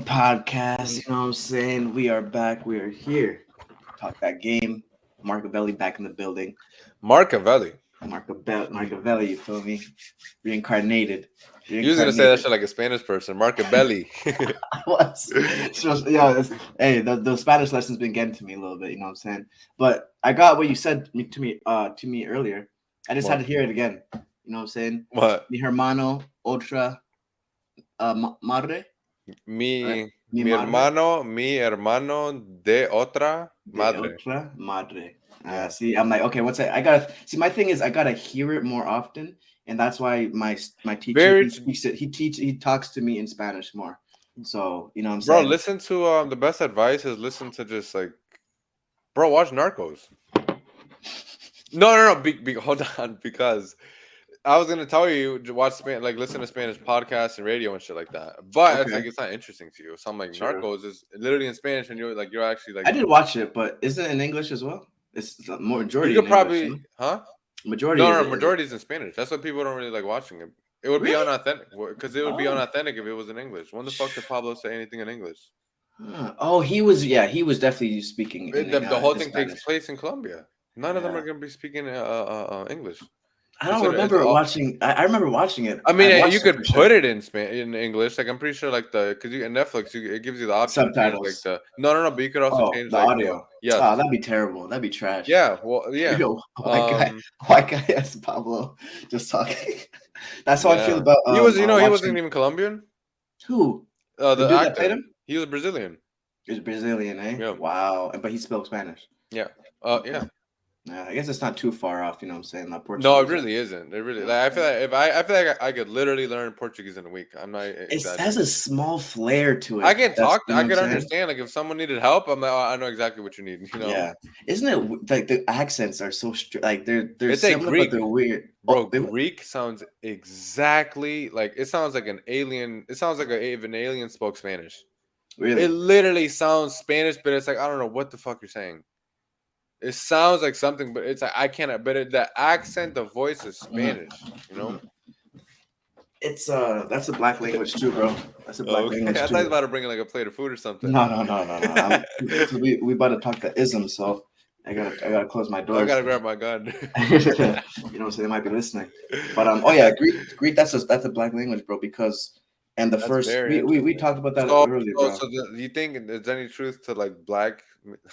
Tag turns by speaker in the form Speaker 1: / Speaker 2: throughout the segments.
Speaker 1: Podcast. You know what I'm saying? We are back. We are here. Talk that game. Marcavelli back in the building.
Speaker 2: Marcavelli.
Speaker 1: Marcavelli, you feel me? Reincarnated.
Speaker 2: You was gonna say that
Speaker 1: Reincarnated.
Speaker 2: shit like a Spanish person. Marcabelli.
Speaker 1: I was. Yeah, hey, the Spanish lesson's been getting to me a little bit. You know what I'm saying? But I got what you said to me earlier. I just had
Speaker 2: What?
Speaker 1: to hear it again. You know what I'm saying?
Speaker 2: What?
Speaker 1: Mi hermano, otra madre, right? Mi madre.
Speaker 2: Mi hermano de otra
Speaker 1: De
Speaker 2: madre.
Speaker 1: otra madre.
Speaker 2: Yeah.
Speaker 1: See, I'm like, okay, what's that? I gotta see. My thing is, I gotta hear it more often, and that's why my teacher
Speaker 2: Very,
Speaker 1: he speaks it. He talks to me in Spanish more. So you know what I'm
Speaker 2: bro.
Speaker 1: saying?
Speaker 2: Listen to the best advice is listen to just like, bro. Watch Narcos. No. Hold on, because I was gonna tell you to watch like listen to Spanish podcasts and radio and shit like that. But it's
Speaker 1: Okay,
Speaker 2: like it's not interesting to you. So I'm like,
Speaker 1: true.
Speaker 2: Narcos is literally in Spanish, and you're actually like,
Speaker 1: I did watch it, but isn't it in English as well? It's the
Speaker 2: you
Speaker 1: majority in
Speaker 2: could
Speaker 1: English.
Speaker 2: probably,
Speaker 1: No?
Speaker 2: huh?
Speaker 1: Majority
Speaker 2: No,
Speaker 1: is
Speaker 2: no,
Speaker 1: it? Is it
Speaker 2: majority is in Spanish. That's why people don't really like watching it. It would be
Speaker 1: really?
Speaker 2: unauthentic because it would be
Speaker 1: Oh,
Speaker 2: unauthentic if it was in English. When the fuck did Pablo say anything in English?
Speaker 1: huh. Oh, he was. Yeah, he was definitely speaking
Speaker 2: The whole
Speaker 1: in
Speaker 2: thing takes
Speaker 1: Spanish.
Speaker 2: place in Colombia. None of them are
Speaker 1: Yeah,
Speaker 2: gonna be speaking English.
Speaker 1: I don't
Speaker 2: It's
Speaker 1: remember
Speaker 2: all.
Speaker 1: watching. I remember watching it.
Speaker 2: I
Speaker 1: I
Speaker 2: mean, you
Speaker 1: watched it for
Speaker 2: could
Speaker 1: sure.
Speaker 2: put it in English. Like I'm pretty sure, like because you in Netflix, it gives you the option to change like
Speaker 1: Subtitles.
Speaker 2: the no. But you could also
Speaker 1: Oh,
Speaker 2: change
Speaker 1: the
Speaker 2: like the
Speaker 1: audio.
Speaker 2: yes,
Speaker 1: Oh, that'd be terrible. That'd be trash.
Speaker 2: yeah, well, yeah,
Speaker 1: Yo,
Speaker 2: um,
Speaker 1: white guy as Pablo just talking. That's how I feel
Speaker 2: yeah.
Speaker 1: about
Speaker 2: He was, he wasn't
Speaker 1: watching
Speaker 2: even Colombian.
Speaker 1: who the
Speaker 2: The
Speaker 1: dude that played
Speaker 2: actor,
Speaker 1: him
Speaker 2: he was Brazilian.
Speaker 1: is Brazilian, eh?
Speaker 2: Yeah,
Speaker 1: Wow, but he spoke Spanish.
Speaker 2: yeah,
Speaker 1: Okay,
Speaker 2: yeah.
Speaker 1: yeah, I guess it's not too far off. You know what I'm saying? Like
Speaker 2: No, it
Speaker 1: Portuguese.
Speaker 2: really isn't. It really like I feel
Speaker 1: Okay.
Speaker 2: like I feel like I could literally learn Portuguese in a week. I'm not
Speaker 1: It has a
Speaker 2: exaggerating.
Speaker 1: small flair to
Speaker 2: I
Speaker 1: it.
Speaker 2: can
Speaker 1: That's
Speaker 2: talk.
Speaker 1: you know
Speaker 2: I
Speaker 1: what I'm
Speaker 2: could
Speaker 1: saying.
Speaker 2: understand. Like if someone needed help, I'm like, oh, I know exactly what you need. You know,
Speaker 1: Yeah, isn't it like the accents are so like they're
Speaker 2: it's a
Speaker 1: similar but
Speaker 2: Greek,
Speaker 1: they're weird.
Speaker 2: bro.
Speaker 1: Oh,
Speaker 2: Greek sounds exactly like it sounds like an alien. It sounds like if an alien spoke Spanish. It
Speaker 1: really?
Speaker 2: literally sounds Spanish, but it's like I don't know what the fuck you're saying. It sounds like something, but it's like I cannot. But the accent, the voice is
Speaker 1: Mhm,
Speaker 2: Spanish. You know.
Speaker 1: mhm. It's that's a black language too, bro. That's a black
Speaker 2: Oh, okay.
Speaker 1: language
Speaker 2: I thought he was
Speaker 1: too.
Speaker 2: about to bring like a plate of food or something.
Speaker 1: No. I'm because we about to talk the ism, so I gotta close my
Speaker 2: I
Speaker 1: doors.
Speaker 2: gotta grab my gun.
Speaker 1: You know, so they might be listening. But oh yeah, Greek that's a black language, bro. Because and the
Speaker 2: That's
Speaker 1: first
Speaker 2: very
Speaker 1: we
Speaker 2: interesting.
Speaker 1: talked about that
Speaker 2: So,
Speaker 1: earlier, bro.
Speaker 2: do you think there's any truth to like black?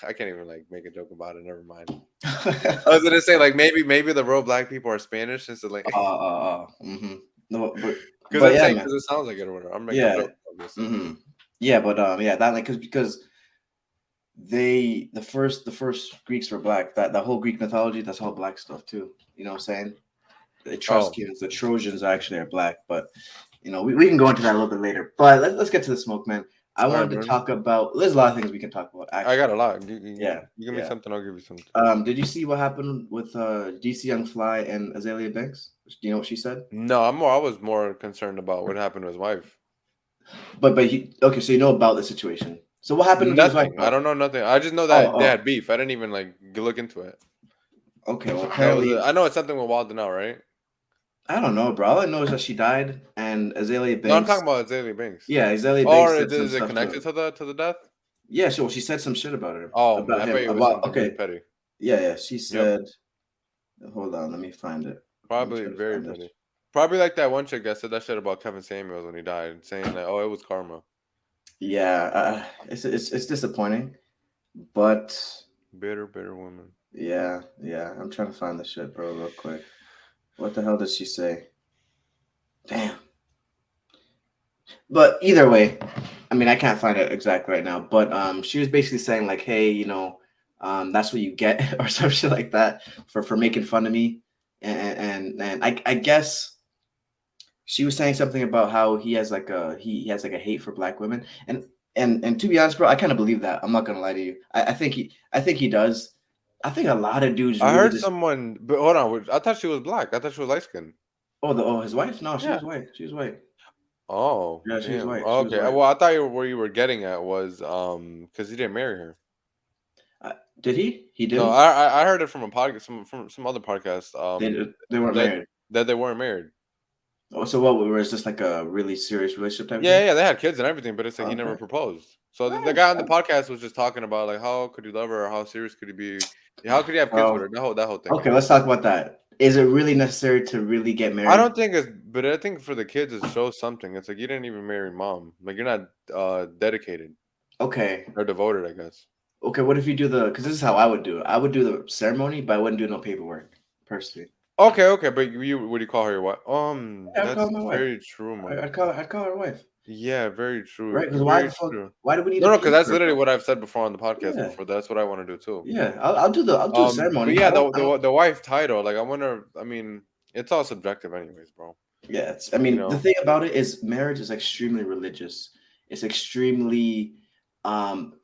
Speaker 2: I can't even like make a joke about it. Never mind. I was gonna say like maybe the real black people are Spanish since like
Speaker 1: mm-hmm. No,
Speaker 2: because
Speaker 1: but
Speaker 2: I'm
Speaker 1: yeah,
Speaker 2: saying
Speaker 1: man.
Speaker 2: because it sounds like it or whatever. I'm making a
Speaker 1: Yeah.
Speaker 2: joke, obviously.
Speaker 1: Mm-hmm. Yeah, but yeah, that like because the first Greeks were black. That whole Greek mythology, that's all black stuff too. You know what I'm saying? The
Speaker 2: Oh,
Speaker 1: Etruscans, the Trojans actually are black, but you know we can go into that a little bit later. But let's get to the smoke, man. I
Speaker 2: all right,
Speaker 1: wanted to
Speaker 2: man.
Speaker 1: talk about. There's a lot of things we can talk about
Speaker 2: I got
Speaker 1: actually.
Speaker 2: a lot.
Speaker 1: Yeah,
Speaker 2: You give me
Speaker 1: yeah.
Speaker 2: something, I'll give you something.
Speaker 1: Did you see what happened with DC Young Fly and Azalea Banks? Do you know what she said?
Speaker 2: No, I was more concerned about what happened to his wife.
Speaker 1: But he okay. So you know about the situation. So what happened to his wife,
Speaker 2: Nothing. I
Speaker 1: bro?
Speaker 2: don't know nothing. I just know
Speaker 1: Oh,
Speaker 2: that they
Speaker 1: oh.
Speaker 2: had beef. I didn't even like look into it.
Speaker 1: Okay. Well,
Speaker 2: That was
Speaker 1: apparently
Speaker 2: I know it's something with Walden now, right?
Speaker 1: I don't know, bro. All I know is that she died, and Azalea
Speaker 2: No, I'm
Speaker 1: Banks.
Speaker 2: talking about Azalea Banks.
Speaker 1: Yeah, Azalea Banks
Speaker 2: Or
Speaker 1: said some
Speaker 2: is it
Speaker 1: stuff to
Speaker 2: connected
Speaker 1: him.
Speaker 2: to the death?
Speaker 1: Yeah, sure. She said some shit
Speaker 2: Oh,
Speaker 1: about
Speaker 2: I bet
Speaker 1: him.
Speaker 2: it was
Speaker 1: About
Speaker 2: something really
Speaker 1: okay.
Speaker 2: petty.
Speaker 1: Yeah. She
Speaker 2: Yep,
Speaker 1: said, hold on, let me find it. Let me
Speaker 2: probably
Speaker 1: try to
Speaker 2: very
Speaker 1: find this.
Speaker 2: petty. Probably like that one chick that said that shit about Kevin Samuels when he died, saying that oh it was karma.
Speaker 1: Yeah, it's disappointing, but
Speaker 2: Bitter, bitter woman.
Speaker 1: yeah. I'm trying to find the shit, bro, real quick. What the hell did she say? Damn. But either way, I mean, I can't find it exactly right now. But she was basically saying like, hey, you know, that's what you get or some shit like that for making fun of me, and I guess she was saying something about how he has like he has like a hate for black women and to be honest, bro, I kind of believe that. I'm not gonna lie to you. I think he does. I think a lot of dudes
Speaker 2: I
Speaker 1: really
Speaker 2: heard
Speaker 1: just
Speaker 2: someone, but hold on. I thought she was black. I thought she was light skinned.
Speaker 1: his wife. No, she
Speaker 2: Yeah.
Speaker 1: was white. She was white.
Speaker 2: Oh,
Speaker 1: Yeah, she was
Speaker 2: damn.
Speaker 1: white. She was
Speaker 2: Okay.
Speaker 1: white.
Speaker 2: Well, I thought where you were getting at was because he didn't marry her.
Speaker 1: Did he? He
Speaker 2: No,
Speaker 1: didn't.
Speaker 2: I heard it from a podcast, from some other podcast.
Speaker 1: They weren't
Speaker 2: That
Speaker 1: married.
Speaker 2: they weren't married.
Speaker 1: Oh, so what? Was this like a really serious relationship type of
Speaker 2: Yeah,
Speaker 1: thing?
Speaker 2: yeah, they had kids and everything, but it's like he never
Speaker 1: Okay.
Speaker 2: proposed. So the
Speaker 1: Nice.
Speaker 2: guy on the podcast was just talking about like how could you love her or how serious could he be? How could he have kids with her?
Speaker 1: Bro.
Speaker 2: That whole thing.
Speaker 1: Okay, let's talk about that. Is it really necessary to really get
Speaker 2: I
Speaker 1: married?
Speaker 2: don't think it's, but I think for the kids it shows something. It's like you didn't even marry mom. Like you're not dedicated
Speaker 1: Okay.
Speaker 2: or devoted, I guess.
Speaker 1: Okay, what if you do the, because this is how I would do it. I would do the ceremony, but I wouldn't do no paperwork, personally.
Speaker 2: Okay, okay, but you what do you call her your wife?
Speaker 1: Yeah, I'd call
Speaker 2: That's
Speaker 1: her my wife.
Speaker 2: very true, man.
Speaker 1: I'd call her wife.
Speaker 2: Yeah, very true.
Speaker 1: Right? Because why
Speaker 2: Very
Speaker 1: the fuck,
Speaker 2: true.
Speaker 1: why do we need
Speaker 2: No,
Speaker 1: to
Speaker 2: no,
Speaker 1: pay
Speaker 2: because that's
Speaker 1: for it,
Speaker 2: literally
Speaker 1: bro?
Speaker 2: what I've said before on the podcast
Speaker 1: Yeah.
Speaker 2: before. That's what I want to do too.
Speaker 1: Yeah. I'll do the
Speaker 2: But
Speaker 1: ceremony.
Speaker 2: yeah, the wife title, like I wonder. I mean, it's all subjective, anyways, bro.
Speaker 1: Yeah, I
Speaker 2: You
Speaker 1: mean, the
Speaker 2: know,
Speaker 1: thing about it is marriage is extremely religious. It's extremely
Speaker 2: you don't think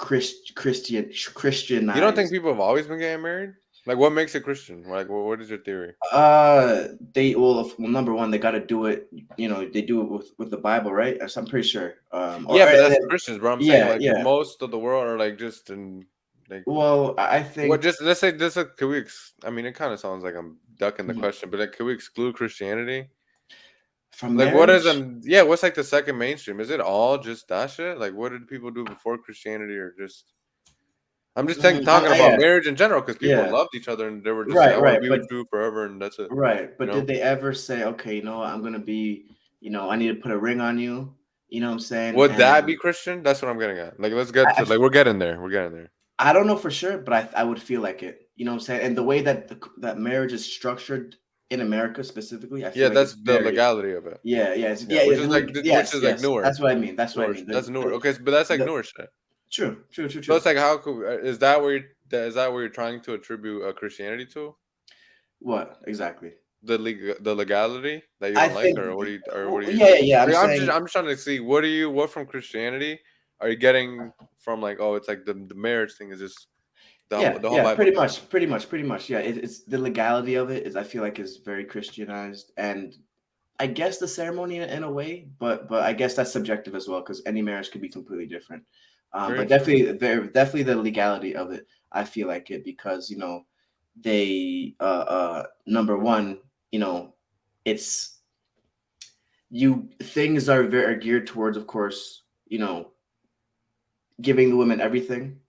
Speaker 1: Christianized.
Speaker 2: people have always been getting married? Like, what makes it Christian? Like, what is your theory?
Speaker 1: They well, number one, they got to do it. You know, they do it with the Bible, right? So I'm pretty sure.
Speaker 2: Yeah, but that's Christians, bro. I'm saying
Speaker 1: Yeah,
Speaker 2: like
Speaker 1: yeah.
Speaker 2: most of the world are like just in like
Speaker 1: Well, I
Speaker 2: what?
Speaker 1: think
Speaker 2: Just let's say this. Could we? I mean, it kind of sounds like I'm ducking the
Speaker 1: mhm,
Speaker 2: question, but like, could we exclude Christianity?
Speaker 1: from
Speaker 2: Like, what is
Speaker 1: marriage.
Speaker 2: yeah? What's like the second mainstream? Is it all just that shit? Like, what did people do before Christianity, or just? I'm just talking about
Speaker 1: Yeah,
Speaker 2: marriage in general because people
Speaker 1: yeah.
Speaker 2: loved each other and they were just like,
Speaker 1: Right,
Speaker 2: I want to
Speaker 1: right.
Speaker 2: be
Speaker 1: But
Speaker 2: with you forever, and that's it.
Speaker 1: right.
Speaker 2: You
Speaker 1: But
Speaker 2: know.
Speaker 1: did they ever say, okay, you know what, I'm gonna be, I need to put a ring on you. You know what I'm saying?
Speaker 2: Would that be
Speaker 1: And
Speaker 2: Christian? That's what I'm getting at. Like, let's get
Speaker 1: I,
Speaker 2: to like we're getting there. We're getting there.
Speaker 1: I don't know for sure, but I would feel like it. You know what I'm saying? And the way that that marriage is structured in America specifically, I feel
Speaker 2: Yeah,
Speaker 1: like
Speaker 2: that's
Speaker 1: it's
Speaker 2: the
Speaker 1: very
Speaker 2: legality of it.
Speaker 1: yeah,
Speaker 2: Yeah, which is like which
Speaker 1: yes,
Speaker 2: is like
Speaker 1: yes.
Speaker 2: newer,
Speaker 1: That's what I mean. That's what I
Speaker 2: newer.
Speaker 1: mean.
Speaker 2: That's newer. Okay, but that's like
Speaker 1: The
Speaker 2: newer shit.
Speaker 1: true, true, true,
Speaker 2: So
Speaker 1: true.
Speaker 2: it's like how could is that where is that where you're trying to attribute Christianity to
Speaker 1: What exactly?
Speaker 2: the legality that you
Speaker 1: I
Speaker 2: don't like,
Speaker 1: think,
Speaker 2: or what do you?
Speaker 1: yeah, yeah, yeah. I'm
Speaker 2: Like,
Speaker 1: saying,
Speaker 2: I'm just trying to see what from Christianity are you getting from like oh it's like the marriage thing is just
Speaker 1: yeah,
Speaker 2: the whole
Speaker 1: yeah,
Speaker 2: Bible
Speaker 1: pretty
Speaker 2: thing.
Speaker 1: much, pretty much, pretty much. Yeah, it's the legality of it is I feel like is very Christianized, and I guess the ceremony in a way, but I guess that's subjective as well because any marriage could be completely different.
Speaker 2: Very
Speaker 1: But
Speaker 2: true.
Speaker 1: definitely the legality of it. I feel like it because they number one, you know, it's you things are very geared towards, of course, giving the women everything,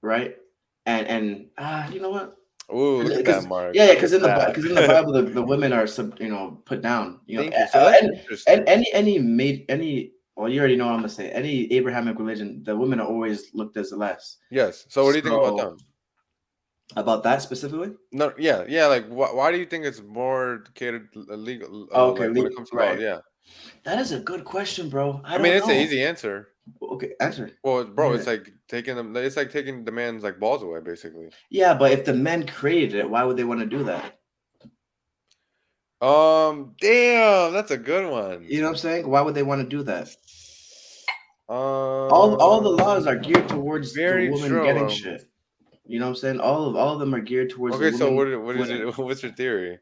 Speaker 1: right? And you know what?
Speaker 2: Ooh, look at that,
Speaker 1: Because
Speaker 2: Mark.
Speaker 1: yeah,
Speaker 2: Look at
Speaker 1: because
Speaker 2: that.
Speaker 1: in the Bible, the women are put down.
Speaker 2: Thank you. So that's
Speaker 1: And
Speaker 2: interesting.
Speaker 1: any well, you already know what I'm gonna say. Any Abrahamic religion, the women are always looked as less.
Speaker 2: Yes. So what do you think about
Speaker 1: So
Speaker 2: them?
Speaker 1: about that specifically?
Speaker 2: No, yeah, yeah. Like, why do you think it's more catered legal?
Speaker 1: Oh, okay,
Speaker 2: Like when it comes to laws,
Speaker 1: right.
Speaker 2: yeah.
Speaker 1: That is a good question, bro. I
Speaker 2: I mean,
Speaker 1: don't
Speaker 2: it's an
Speaker 1: know.
Speaker 2: easy answer.
Speaker 1: Okay, answer.
Speaker 2: Well,
Speaker 1: I
Speaker 2: bro,
Speaker 1: hear
Speaker 2: it's
Speaker 1: it.
Speaker 2: like taking them. It's like taking the man's like balls away, basically.
Speaker 1: Yeah, but if the men created it, why would they want to do that?
Speaker 2: Damn, that's a good one.
Speaker 1: You know what I'm saying? Why would they want to do that? All the laws are
Speaker 2: Um,
Speaker 1: geared towards the
Speaker 2: very
Speaker 1: woman
Speaker 2: true.
Speaker 1: getting shit. You know what I'm saying? All of them are geared towards the
Speaker 2: Okay, so
Speaker 1: woman
Speaker 2: what is
Speaker 1: winning.
Speaker 2: it? What's your theory?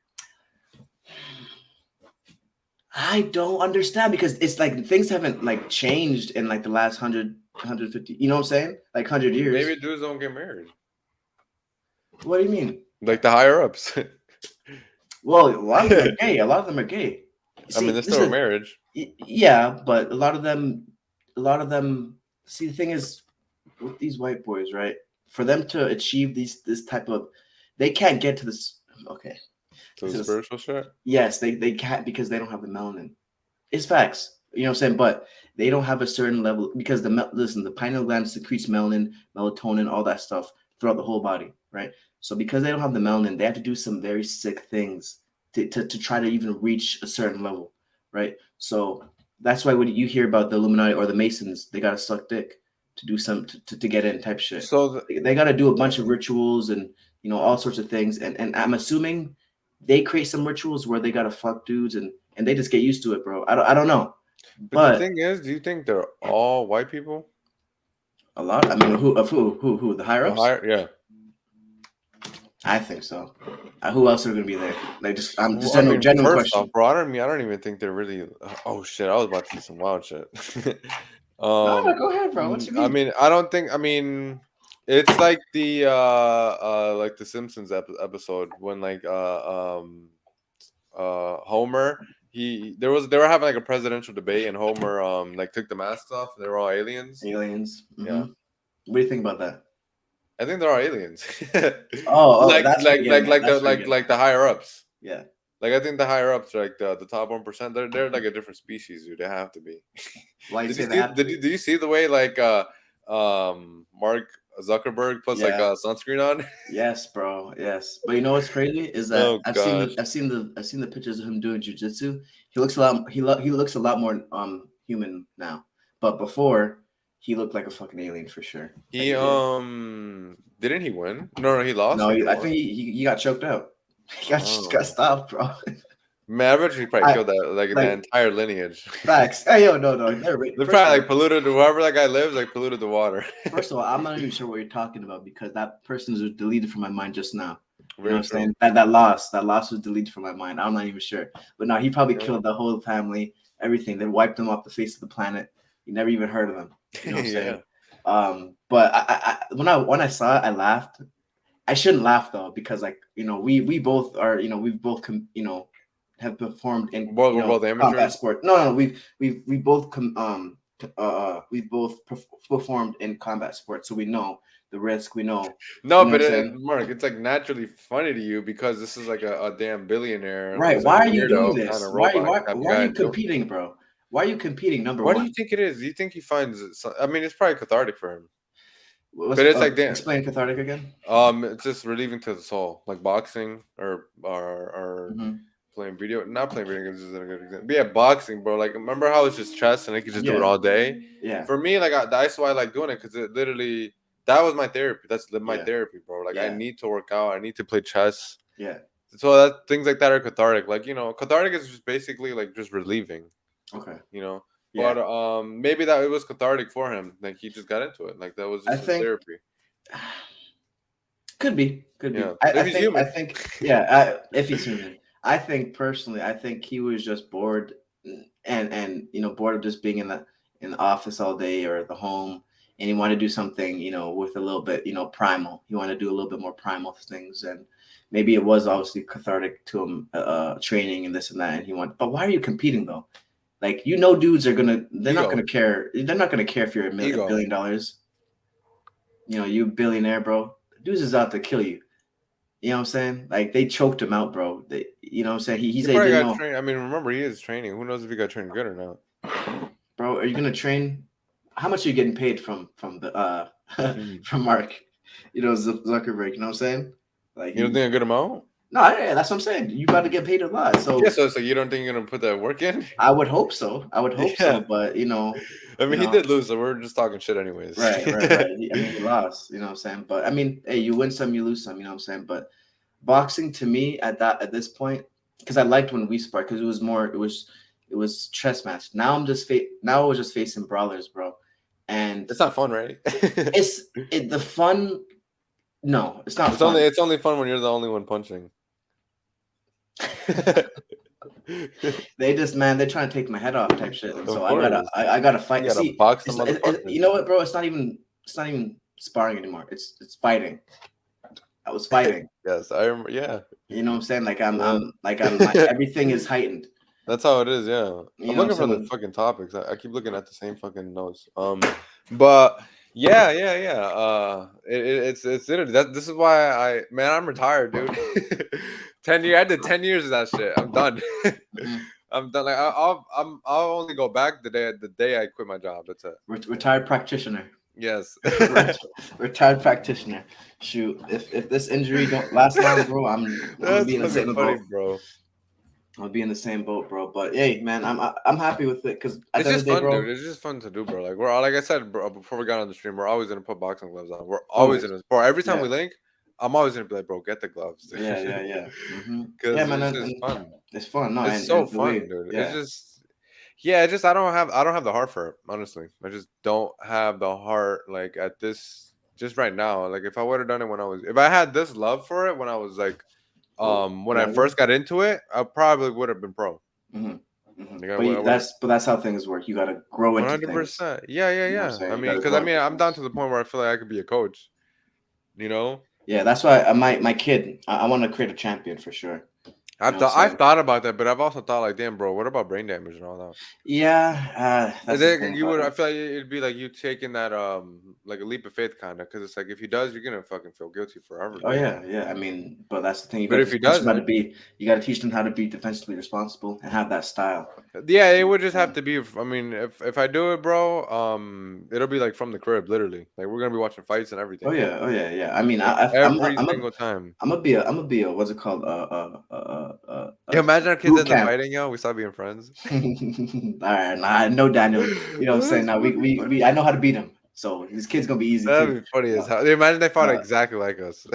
Speaker 1: I don't understand because it's like things haven't like changed in like the last 150, you know what I'm saying? Like 100
Speaker 2: Maybe
Speaker 1: years.
Speaker 2: dudes don't get married,
Speaker 1: What do you mean?
Speaker 2: like the higher ups.
Speaker 1: Well, a lot of them are gay. A lot of them are gay.
Speaker 2: I mean,
Speaker 1: See,
Speaker 2: there's
Speaker 1: this
Speaker 2: still a
Speaker 1: is
Speaker 2: marriage.
Speaker 1: yeah, but a lot of them. See, the thing is with these white boys, right? For them to achieve this type of, they can't get to this. Okay,
Speaker 2: To
Speaker 1: this
Speaker 2: the
Speaker 1: is
Speaker 2: spiritual shit.
Speaker 1: yes, they can't because they don't have the melanin. It's facts. You know what I'm saying? But they don't have a certain level because listen, the pineal gland secretes melanin, melatonin, all that stuff throughout the whole body, right? So because they don't have the melanin, they have to do some very sick things to try to even reach a certain level, right? So that's why when you hear about the Illuminati or the Masons, they gotta suck dick to do some to get in type shit.
Speaker 2: So
Speaker 1: They gotta do a bunch of rituals and all sorts of things. And I'm assuming they create some rituals where they gotta fuck dudes and they just get used to it, bro. I don't know,
Speaker 2: but the
Speaker 1: but
Speaker 2: thing is, do you think they're all white people?
Speaker 1: a lot. I mean, who the higher
Speaker 2: The
Speaker 1: ups?
Speaker 2: higher, yeah.
Speaker 1: I think so. Who else are gonna be there? Like just I'm just
Speaker 2: Well, I mean,
Speaker 1: genuine
Speaker 2: first off,
Speaker 1: question.
Speaker 2: bro, I don't even think they're really. Oh shit, I was about to say some wild shit.
Speaker 1: No, no, go ahead, bro. What you
Speaker 2: I
Speaker 1: mean?
Speaker 2: mean, I don't think. I mean, it's like the Simpsons episode when like Homer they were having like a presidential debate, and Homer like took the masks off. And they were all aliens.
Speaker 1: Aliens.
Speaker 2: Yeah,
Speaker 1: What do you think about that?
Speaker 2: I think they're all aliens.
Speaker 1: Oh,
Speaker 2: like
Speaker 1: that's what
Speaker 2: like
Speaker 1: you're
Speaker 2: like
Speaker 1: getting at.
Speaker 2: like the
Speaker 1: That's what you're getting
Speaker 2: like
Speaker 1: at.
Speaker 2: the higher ups.
Speaker 1: Yeah.
Speaker 2: Like I think the higher ups, like the top 1%, they're like a different species, dude. They have to be.
Speaker 1: Why you
Speaker 2: Did you
Speaker 1: say they
Speaker 2: see?
Speaker 1: have to be?
Speaker 2: Do you see the way like Mark Zuckerberg puts like
Speaker 1: Yeah.
Speaker 2: sunscreen on?
Speaker 1: Yes, bro. Yes. But you know what's crazy is that
Speaker 2: Oh gosh.
Speaker 1: I've seen the pictures of him doing jujitsu. He looks a lot more human now. But before he looked like a fucking alien for sure. Like
Speaker 2: He
Speaker 1: he did.
Speaker 2: didn't he win? No, he lost
Speaker 1: No,
Speaker 2: or he
Speaker 1: I
Speaker 2: won.
Speaker 1: think he got choked out. Got
Speaker 2: Oh
Speaker 1: stopped, bro.
Speaker 2: man, I bet you he probably
Speaker 1: I
Speaker 2: killed that like the
Speaker 1: like
Speaker 2: entire lineage.
Speaker 1: facts. Hey yo, no.
Speaker 2: They
Speaker 1: First of
Speaker 2: probably
Speaker 1: all,
Speaker 2: like polluted whoever that guy lives, like polluted the water.
Speaker 1: first of all, I'm not even sure what you're talking about because that person was deleted from my mind just now. You know what
Speaker 2: Very
Speaker 1: I'm
Speaker 2: true.
Speaker 1: saying? That loss was deleted from my mind. I'm not even sure. But no, he probably
Speaker 2: Yeah.
Speaker 1: killed the whole family, everything. They wiped them off the face of the planet. You never even heard of them. You know what I'm
Speaker 2: Yeah.
Speaker 1: saying? But when I saw it, I laughed. I shouldn't laugh though because like we both are we've both have performed in
Speaker 2: We're both
Speaker 1: combat
Speaker 2: amateurs.
Speaker 1: sport. No, we both we both performed in combat sports, so we know the risk. We know,
Speaker 2: No,
Speaker 1: what I'm
Speaker 2: but
Speaker 1: saying?
Speaker 2: Mark, it's like naturally funny to you because this is like a damn billionaire
Speaker 1: Right?
Speaker 2: who's like
Speaker 1: Why
Speaker 2: a
Speaker 1: are you doing
Speaker 2: weirdo kind
Speaker 1: this?
Speaker 2: of robot type of
Speaker 1: Why are
Speaker 2: guy.
Speaker 1: you competing, bro? Why are you competing? Number
Speaker 2: What do you
Speaker 1: one,
Speaker 2: think it is? Do you think he finds it? I mean, it's probably cathartic for him,
Speaker 1: let's
Speaker 2: but it's like damn.
Speaker 1: explain cathartic again.
Speaker 2: It's just relieving to the soul, like boxing or
Speaker 1: Hmm.
Speaker 2: playing video. Not playing video games is a good example. But yeah, boxing, bro. Like remember how it's just chess and I could just do it
Speaker 1: Yeah,
Speaker 2: all day.
Speaker 1: yeah,
Speaker 2: For me, like that's why I like doing it because it literally that was my therapy. That's my
Speaker 1: yeah,
Speaker 2: therapy, bro. Like I
Speaker 1: yeah,
Speaker 2: need to work out. I need to play chess.
Speaker 1: yeah.
Speaker 2: So that things like that are cathartic. Like cathartic is just basically like just relieving.
Speaker 1: Okay,
Speaker 2: You know.
Speaker 1: yeah.
Speaker 2: But maybe that it was cathartic for him. Like he just got into it. Like that was
Speaker 1: I
Speaker 2: just his
Speaker 1: think
Speaker 2: therapy.
Speaker 1: could be, could
Speaker 2: Yeah.
Speaker 1: be.
Speaker 2: If he's
Speaker 1: I
Speaker 2: human.
Speaker 1: think, yeah. If he's human, I think personally, I think he was just bored, and bored of just being in the office all day or the home, and he wanted to do something, with a little bit, primal. He wanted to do a little bit more primal things, and maybe it was obviously cathartic to him, training and this and that, and he wanted. But why are you competing though? Like dudes are they're not
Speaker 2: Ego.
Speaker 1: gonna care. They're not gonna care if you're a
Speaker 2: Ego.
Speaker 1: $1 billion. You billionaire, bro. Dudes is out to kill you. You know what I'm saying? Like they choked him out, bro. You know what I'm saying? He
Speaker 2: He
Speaker 1: said he
Speaker 2: probably
Speaker 1: didn't
Speaker 2: got
Speaker 1: know,
Speaker 2: trained. I mean, remember he is training. Who knows if he got trained good or not?
Speaker 1: bro. Are you gonna train? How much are you getting paid from the
Speaker 2: Mhm.
Speaker 1: from Mark? Zuckerberg. You know what I'm saying? Like
Speaker 2: You don't think a good amount?
Speaker 1: no, yeah, that's what I'm saying. You got to get paid a lot.
Speaker 2: Yeah.
Speaker 1: So
Speaker 2: So you don't think you're gonna put that work in?
Speaker 1: I would hope so. I would hope so.
Speaker 2: Yeah.
Speaker 1: But
Speaker 2: I
Speaker 1: you
Speaker 2: mean, he
Speaker 1: know,
Speaker 2: did lose, so we're just talking shit, anyways.
Speaker 1: right. I mean, he lost. You know what I'm saying? But I mean, hey, you win some, you lose some. You know what I'm saying? But boxing to me at this point, because I liked when we sparred because it was chess match. Now now I was just facing brawlers, bro, and
Speaker 2: It's not fun, right?
Speaker 1: the fun. No, it's not
Speaker 2: It's only
Speaker 1: fun.
Speaker 2: it's only fun when you're the only one punching.
Speaker 1: They just they're trying to take my head off type shit. And
Speaker 2: Of
Speaker 1: so
Speaker 2: course,
Speaker 1: I gotta
Speaker 2: you
Speaker 1: fight.
Speaker 2: gotta
Speaker 1: See,
Speaker 2: box the motherfuckers.
Speaker 1: you know what, bro? It's not even sparring anymore. It's fighting. I was fighting.
Speaker 2: Yes, I remember. Yeah,
Speaker 1: You know what I'm saying? Like
Speaker 2: yeah.
Speaker 1: everything is heightened.
Speaker 2: That's how it is. Yeah,
Speaker 1: You
Speaker 2: I'm
Speaker 1: know what
Speaker 2: looking
Speaker 1: I'm
Speaker 2: for the
Speaker 1: saying?
Speaker 2: fucking topics. I keep looking at the same fucking notes. But yeah. It's literally that. This is why I'm retired, dude. 10 years. I did 10 years of that shit. I'm done.
Speaker 1: Mhm.
Speaker 2: I'm done. Like I'll only go back the day I quit my job. That's it.
Speaker 1: Retired practitioner.
Speaker 2: Yes.
Speaker 1: Retired practitioner. Shoot, if this injury don't last long, bro, I'm gonna
Speaker 2: That's
Speaker 1: be in the
Speaker 2: fucking
Speaker 1: same
Speaker 2: funny,
Speaker 1: boat.
Speaker 2: bro.
Speaker 1: I'll be in the same boat, bro. But hey, man, I'm happy with it because at
Speaker 2: It's
Speaker 1: the end of
Speaker 2: just
Speaker 1: the day,
Speaker 2: fun, dude.
Speaker 1: bro,
Speaker 2: It's just fun to do, bro. Like like I said, bro, before we got on the stream, we're always gonna put boxing gloves on. We're always
Speaker 1: always,
Speaker 2: gonna, bro. Every time
Speaker 1: yeah,
Speaker 2: we link, I'm always gonna be like, bro, get the gloves,
Speaker 1: yeah. Yeah,
Speaker 2: because
Speaker 1: man,
Speaker 2: it's just fun.
Speaker 1: it's fun. No,
Speaker 2: It's so
Speaker 1: and the
Speaker 2: fun,
Speaker 1: way,
Speaker 2: dude. It's
Speaker 1: yeah,
Speaker 2: just, yeah. It's just I don't have the heart for it. Honestly, I just don't have the heart. Like at this, just right now. Like if I would have done it if I had this love for it when I was like, when I
Speaker 1: younger.
Speaker 2: first got into it, I probably would have been pro.
Speaker 1: Hmm. Hmm.
Speaker 2: Like I would have.
Speaker 1: But that's how things work. You gotta grow into things.
Speaker 2: 100%. Yeah.
Speaker 1: You know what I'm
Speaker 2: I
Speaker 1: saying? You
Speaker 2: mean,
Speaker 1: gotta
Speaker 2: because
Speaker 1: grow into
Speaker 2: I'm down
Speaker 1: things.
Speaker 2: to the point where I feel like I could be a coach. You know?
Speaker 1: Yeah, that's why my kid. I want to create a champion for sure. You know what I'm
Speaker 2: I've
Speaker 1: saying?
Speaker 2: thought about that, but I've also thought like, damn, bro, what about brain damage and all that?
Speaker 1: Yeah,
Speaker 2: And
Speaker 1: that's the
Speaker 2: then
Speaker 1: thing
Speaker 2: you
Speaker 1: about
Speaker 2: would, I
Speaker 1: it.
Speaker 2: feel like it'd be like you taking that like a leap of faith kind of, because it's like if he does, you're gonna fucking feel guilty forever,
Speaker 1: Oh
Speaker 2: dude.
Speaker 1: yeah, yeah. I mean, but that's the thing. You
Speaker 2: But
Speaker 1: got
Speaker 2: if
Speaker 1: to
Speaker 2: he
Speaker 1: teach them how to
Speaker 2: doesn't,
Speaker 1: be. You got to teach them how to be defensively responsible and have that style.
Speaker 2: yeah, it would just
Speaker 1: Yeah.
Speaker 2: have to be. I mean, if I do it, bro, it'll be like from the crib, literally. Like we're gonna be watching fights and
Speaker 1: Oh
Speaker 2: everything,
Speaker 1: yeah, oh yeah, yeah. I mean,
Speaker 2: like every single time.
Speaker 1: I'm gonna be a what's it called?
Speaker 2: Yeah, imagine our kids
Speaker 1: Boot
Speaker 2: end up
Speaker 1: camp.
Speaker 2: fighting, yo. We stop being friends.
Speaker 1: All right, nah, I know Daniel. You know what I'm saying?
Speaker 2: That's
Speaker 1: Now
Speaker 2: fucking
Speaker 1: we
Speaker 2: funny.
Speaker 1: I know how to beat him. So this kid's gonna be easy too.
Speaker 2: That'd be funny as
Speaker 1: Uh,
Speaker 2: hell. Imagine they fought
Speaker 1: uh,
Speaker 2: exactly like us.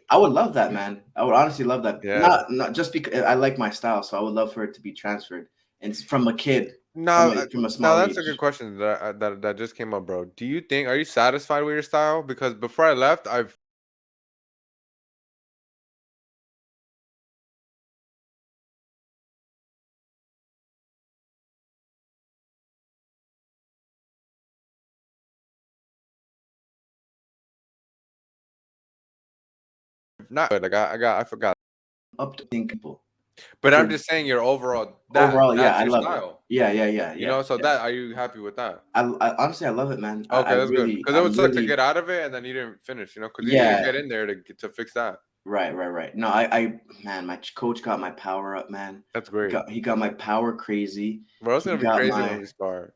Speaker 1: I would love that, man. I would honestly love that.
Speaker 2: Yeah.
Speaker 1: Not just because I like my style, so I would love for it to be transferred and from a kid
Speaker 2: Now,
Speaker 1: from a
Speaker 2: now
Speaker 1: small
Speaker 2: that's a good
Speaker 1: age.
Speaker 2: question that just came up, bro. Do you think are you satisfied with your style? Because before I left, I've not like I forgot.
Speaker 1: Up to think people.
Speaker 2: But I'm
Speaker 1: For
Speaker 2: just saying your overall
Speaker 1: overall, yeah,
Speaker 2: that's
Speaker 1: I
Speaker 2: your
Speaker 1: love it.
Speaker 2: style.
Speaker 1: Yeah, yeah, yeah,
Speaker 2: You
Speaker 1: yeah,
Speaker 2: know, so
Speaker 1: yeah.
Speaker 2: that are you happy with that?
Speaker 1: I honestly I love it, man.
Speaker 2: Okay, that's good. Because it
Speaker 1: I'm
Speaker 2: would suck to
Speaker 1: really
Speaker 2: get out of it and then you didn't finish, you know, because you need to
Speaker 1: yeah.
Speaker 2: get in there to fix that.
Speaker 1: Right. No, man, my coach got my power up, man.
Speaker 2: That's great.
Speaker 1: He got my power crazy.
Speaker 2: Bro, it's
Speaker 1: He
Speaker 2: gonna be
Speaker 1: got
Speaker 2: crazy when
Speaker 1: my.
Speaker 2: we spar.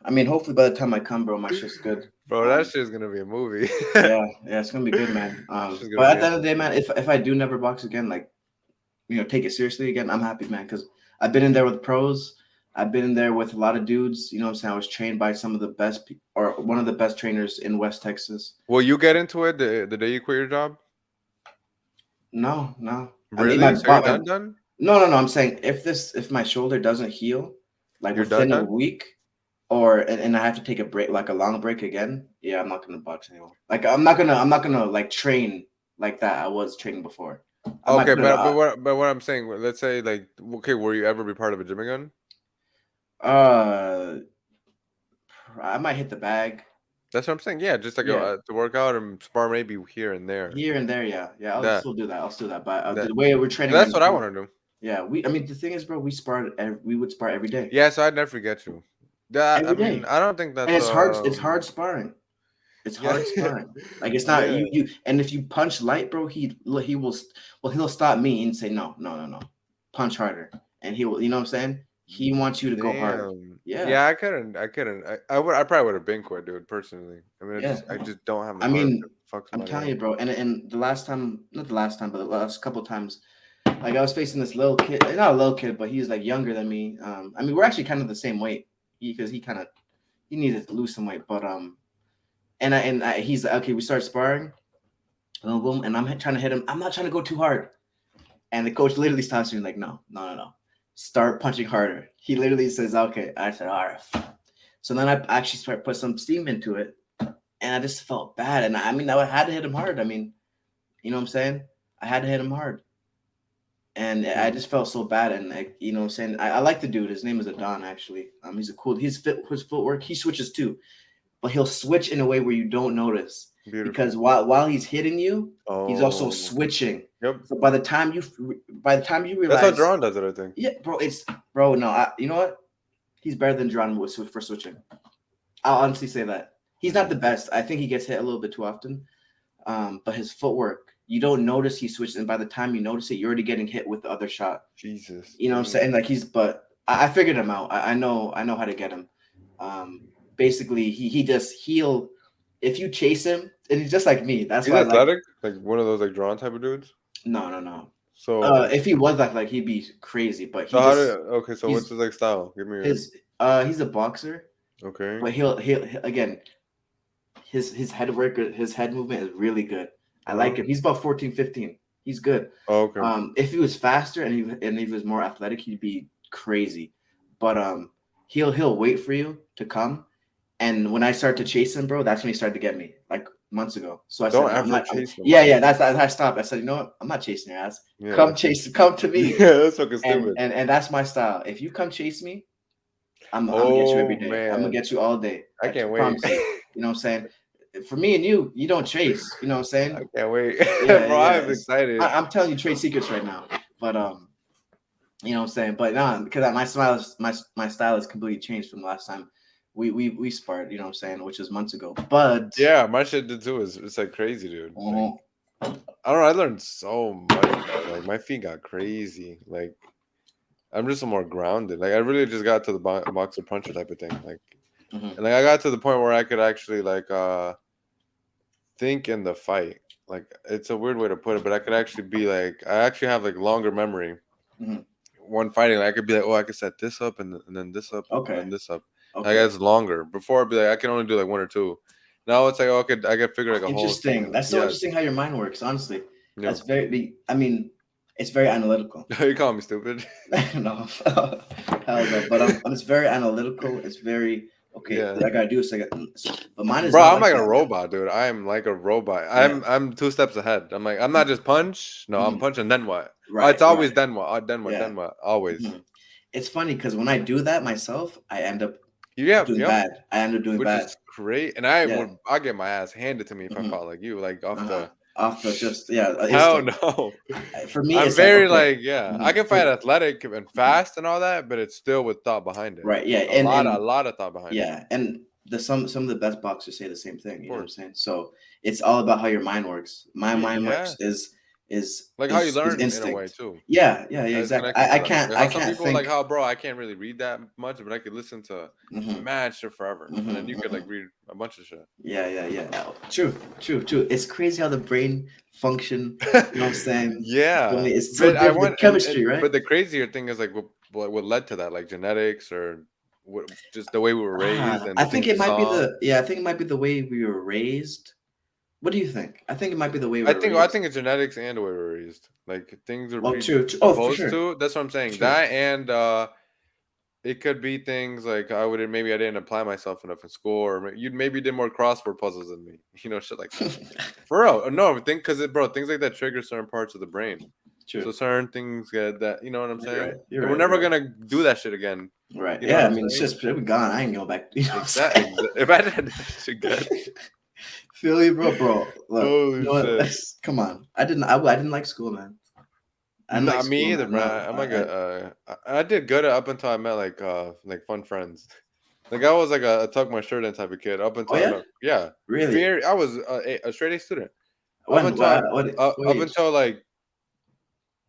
Speaker 1: I mean, hopefully by the time I come, bro, my shit's good.
Speaker 2: Bro, that shit's gonna be a movie.
Speaker 1: Yeah, yeah, it's gonna be good, man.
Speaker 2: Shit's gonna
Speaker 1: But
Speaker 2: be
Speaker 1: at the end of the day,
Speaker 2: interesting.
Speaker 1: man, if I do never box again, like take it seriously again, I'm happy, man, because I've been in there with pros. I've been in there with a lot of dudes. You know what I'm saying? I was trained by some of the best, or one of the best trainers in West Texas.
Speaker 2: Will you get into it the day you quit your job?
Speaker 1: No. I mean,
Speaker 2: Really? So you're done?
Speaker 1: no. I'm saying if my shoulder doesn't heal, like
Speaker 2: You're
Speaker 1: within a
Speaker 2: done?
Speaker 1: week, or and I have to take a break, like a long break again, yeah, I'm not gonna box anymore. Like I'm not gonna like train like that I was training before. I might
Speaker 2: Okay,
Speaker 1: put it
Speaker 2: but what I'm saying, let's say like, okay, were you ever be part of a gym again?
Speaker 1: uh I might hit the bag
Speaker 2: That's what I'm saying. Yeah, just like
Speaker 1: yeah
Speaker 2: to work out and spar maybe here and there.
Speaker 1: here and there, yeah,
Speaker 2: That
Speaker 1: I'll still do that, but
Speaker 2: that
Speaker 1: the way we're training right
Speaker 2: that's what I
Speaker 1: now,
Speaker 2: want to do.
Speaker 1: yeah, we I mean the thing is, bro, we would spar every day,
Speaker 2: Yeah, so I'd never forget you. That I
Speaker 1: every
Speaker 2: mean,
Speaker 1: day,
Speaker 2: I don't think
Speaker 1: and
Speaker 2: that's
Speaker 1: it's hard sparring. It's
Speaker 2: yeah
Speaker 1: hard sparring. Like it's not
Speaker 2: yeah.
Speaker 1: you and if you punch light, bro, he will he'll stop me and say no. Punch harder. And he will, you know what I'm saying? He wants you to go hard.
Speaker 2: Damn.
Speaker 1: Yeah.
Speaker 2: Yeah, I couldn't. I probably would have been quit, dude. Personally, I mean,
Speaker 1: Yeah.
Speaker 2: I just don't have the
Speaker 1: I
Speaker 2: heart
Speaker 1: mean,
Speaker 2: to fuck
Speaker 1: I'm
Speaker 2: somebody
Speaker 1: telling
Speaker 2: up.
Speaker 1: you, bro. And the last time, not the last time, but the last couple times, like I was facing this little kid, not a little kid, but he's like younger than me. I mean, we're actually kind of the same weight because he needed to lose some weight, but he's like, okay, we start sparring, boom, boom, and I'm trying to hit him. I'm not trying to go too hard. And the coach literally stops me like, no. Start punching harder. He literally says, okay. I said, all right. So then I actually start put some steam into it. And I just felt bad. And I mean, I had to hit him hard. I mean, you know what I'm saying? I had to hit him hard. And I
Speaker 2: Mm.
Speaker 1: just felt so bad. And like, you know what I'm saying? I like the dude. His name is Adon, actually. He's a cool, his footwork, he switches too. But he'll switch in a way where you don't notice. Because
Speaker 2: Beautiful.
Speaker 1: while he's hitting you, he's also
Speaker 2: Oh,
Speaker 1: switching.
Speaker 2: yep.
Speaker 1: So by the time you
Speaker 2: That's how
Speaker 1: realize,
Speaker 2: Duran does it, I think.
Speaker 1: yeah, bro. No, you know what? He's better than John for switching. I'll honestly say that he's not the best. I think he gets hit a little bit too often. But his footwork, you don't notice he switched, and by the time you notice it, you're already getting hit with the other shot.
Speaker 2: Jesus.
Speaker 1: You know what I'm saying? Like but I figured him out. I know how to get him. Basically, he'll if you chase him, and he's just like me. That's
Speaker 2: He's
Speaker 1: why I like
Speaker 2: athletic, like one of those like Duran type of dudes.
Speaker 1: no.
Speaker 2: So,
Speaker 1: If he was like he'd be crazy, but
Speaker 2: so how do okay? So what's
Speaker 1: he's
Speaker 2: his like style? Give me your
Speaker 1: he's a boxer,
Speaker 2: okay.
Speaker 1: but he'll again his head work, his head movement is really good. I
Speaker 2: Uh-huh.
Speaker 1: like him. He's about 14, 15. He's good.
Speaker 2: Oh, okay.
Speaker 1: If he was faster and he was more athletic, he'd be crazy. But he'll wait for you to come. And when I start to chase him, bro, that's when he started to get me, like months ago. So I
Speaker 2: Don't
Speaker 1: said, no,
Speaker 2: ever chase them.
Speaker 1: yeah. I stopped. I said, you know what? I'm not chasing your ass.
Speaker 2: Yeah.
Speaker 1: Come to me.
Speaker 2: Yeah, that's fucking
Speaker 1: And
Speaker 2: stupid.
Speaker 1: and that's my style. If you come chase me, I'm gonna get you every
Speaker 2: Oh
Speaker 1: day. I'm gonna
Speaker 2: man,
Speaker 1: get you all day.
Speaker 2: I
Speaker 1: I
Speaker 2: can't wait.
Speaker 1: promise you. You know what I'm saying? For me and you don't chase. You know what I'm
Speaker 2: I
Speaker 1: saying?
Speaker 2: can't wait,
Speaker 1: Yeah,
Speaker 2: bro.
Speaker 1: yeah.
Speaker 2: I'm excited.
Speaker 1: I'm telling you trade secrets right now. But You know what I'm saying? But no, because my smile is my style has completely changed from the last time we sparred. You know what I'm saying? Which was months ago. But
Speaker 2: Yeah, my shit did too. It's like crazy, dude. Like
Speaker 1: uh,
Speaker 2: I don't know. I learned so much, bro. Like my feet got crazy. Like I'm just more grounded. Like I really just got to the boxer puncher type of thing. Like
Speaker 1: mhm,
Speaker 2: and like I got to the point where I could actually like think in the fight. Like it's a weird way to put it, but I could actually be like I actually have like longer memory.
Speaker 1: mhm.
Speaker 2: One fighting, like, I could be like, oh, I could set this up and then this up and then
Speaker 1: Okay,
Speaker 2: this up. Like
Speaker 1: okay.
Speaker 2: it's longer. Before I'd be like, I can only do like one or two. Now it's like, oh, I could figure like a whole
Speaker 1: Interesting.
Speaker 2: fucking
Speaker 1: That's so
Speaker 2: yeah,
Speaker 1: interesting how your mind works. Honestly,
Speaker 2: yeah.
Speaker 1: that's very. I mean, it's very analytical.
Speaker 2: You call me stupid?
Speaker 1: No, hell no. But it's very analytical. It's very okay.
Speaker 2: Yeah,
Speaker 1: I gotta do this. But mine is
Speaker 2: bro,
Speaker 1: not
Speaker 2: I'm
Speaker 1: like
Speaker 2: like a
Speaker 1: that, man.
Speaker 2: robot, dude. I am like a robot.
Speaker 1: Yeah.
Speaker 2: I'm two steps ahead. I'm like I'm not just punch. No, I'm
Speaker 1: Mhm.
Speaker 2: punching. Then what? Oh,
Speaker 1: Right.
Speaker 2: it's always
Speaker 1: Right.
Speaker 2: then what? Then what?
Speaker 1: Yeah.
Speaker 2: Then what? Always.
Speaker 1: Mhm. It's funny because when I do that myself, I end up
Speaker 2: Yeah,
Speaker 1: doing
Speaker 2: yep.
Speaker 1: bad. I end up doing
Speaker 2: Which
Speaker 1: bad.
Speaker 2: is great. And
Speaker 1: Yeah.
Speaker 2: I get my ass handed to me if I
Speaker 1: Hmm.
Speaker 2: fought like you, like off
Speaker 1: Uh-huh.
Speaker 2: the
Speaker 1: Off the just
Speaker 2: hell
Speaker 1: instinct.
Speaker 2: no.
Speaker 1: For me,
Speaker 2: I'm
Speaker 1: it's like
Speaker 2: very
Speaker 1: okay.
Speaker 2: like, yeah, I
Speaker 1: Mhm.
Speaker 2: can fight athletic and
Speaker 1: Mhm.
Speaker 2: fast and all that, but it's still with thought behind it.
Speaker 1: Right. Yeah.
Speaker 2: A
Speaker 1: And
Speaker 2: lot of thought behind it.
Speaker 1: yeah, and some of the best boxers say the same thing.
Speaker 2: Of
Speaker 1: You know what I'm
Speaker 2: course.
Speaker 1: saying? So it's all about how your mind works. My mind
Speaker 2: Yeah.
Speaker 1: works
Speaker 2: Like how you
Speaker 1: is
Speaker 2: learn in a way
Speaker 1: instinct.
Speaker 2: too.
Speaker 1: Yeah. Yeah. Yeah.
Speaker 2: It's
Speaker 1: Exactly.
Speaker 2: connected to that. Like
Speaker 1: I
Speaker 2: how some
Speaker 1: can't
Speaker 2: people like
Speaker 1: think.
Speaker 2: how bro, I can't really read that much, but I could listen to
Speaker 1: Hmm.
Speaker 2: mad shit forever. And then
Speaker 1: Hmm.
Speaker 2: you could like
Speaker 1: Hmm.
Speaker 2: read a bunch of shit.
Speaker 1: Yeah. Yeah. Yeah. True. True. True. It's crazy how the brain function. You know what I'm saying? I
Speaker 2: Yeah.
Speaker 1: mean, it's so
Speaker 2: But I
Speaker 1: different. The
Speaker 2: want
Speaker 1: chemistry,
Speaker 2: and
Speaker 1: right?
Speaker 2: but the crazier thing is like what led to that, like genetics or what just the way we were raised and
Speaker 1: I
Speaker 2: the
Speaker 1: think
Speaker 2: things we
Speaker 1: it might be
Speaker 2: saw.
Speaker 1: I think it might be the way we were raised. What do you think? I think it might be the way we were
Speaker 2: I
Speaker 1: raised.
Speaker 2: think it's genetics and the way we were raised. Like things are
Speaker 1: Well, true. Oh, for
Speaker 2: predisposed
Speaker 1: sure.
Speaker 2: to. That's what I'm saying.
Speaker 1: True.
Speaker 2: That and it could be things like maybe I didn't apply myself enough in school, or you maybe did more crossword puzzles than me. You know, shit like that. For real, no, think because bro, things like that trigger certain parts of the brain. So
Speaker 1: True.
Speaker 2: certain things get that. You know what I'm
Speaker 1: You're right.
Speaker 2: saying?
Speaker 1: You're
Speaker 2: And we're
Speaker 1: right.
Speaker 2: never
Speaker 1: You're right.
Speaker 2: gonna do that shit again.
Speaker 1: Right.
Speaker 2: You know what
Speaker 1: Yeah. I
Speaker 2: I'm
Speaker 1: mean, it's
Speaker 2: saying?
Speaker 1: just it'll be gone. I ain't going back. You know what I'm
Speaker 2: Exactly.
Speaker 1: saying?
Speaker 2: If I did that shit good.
Speaker 1: Feel you, bro. Bro, look. You
Speaker 2: Holy
Speaker 1: know what?
Speaker 2: shit.
Speaker 1: Come on. I didn't like school, man. I didn't like
Speaker 2: Not me
Speaker 1: school,
Speaker 2: either,
Speaker 1: man.
Speaker 2: bro.
Speaker 1: No.
Speaker 2: I'm like I did good up until I met like fun friends. Like I was like a tuck my shirt in type of kid up
Speaker 1: Oh
Speaker 2: until I
Speaker 1: yeah.
Speaker 2: met yeah.
Speaker 1: Really?
Speaker 2: Very I was a straight A student. Up
Speaker 1: When?
Speaker 2: until
Speaker 1: What
Speaker 2: up
Speaker 1: age?
Speaker 2: until like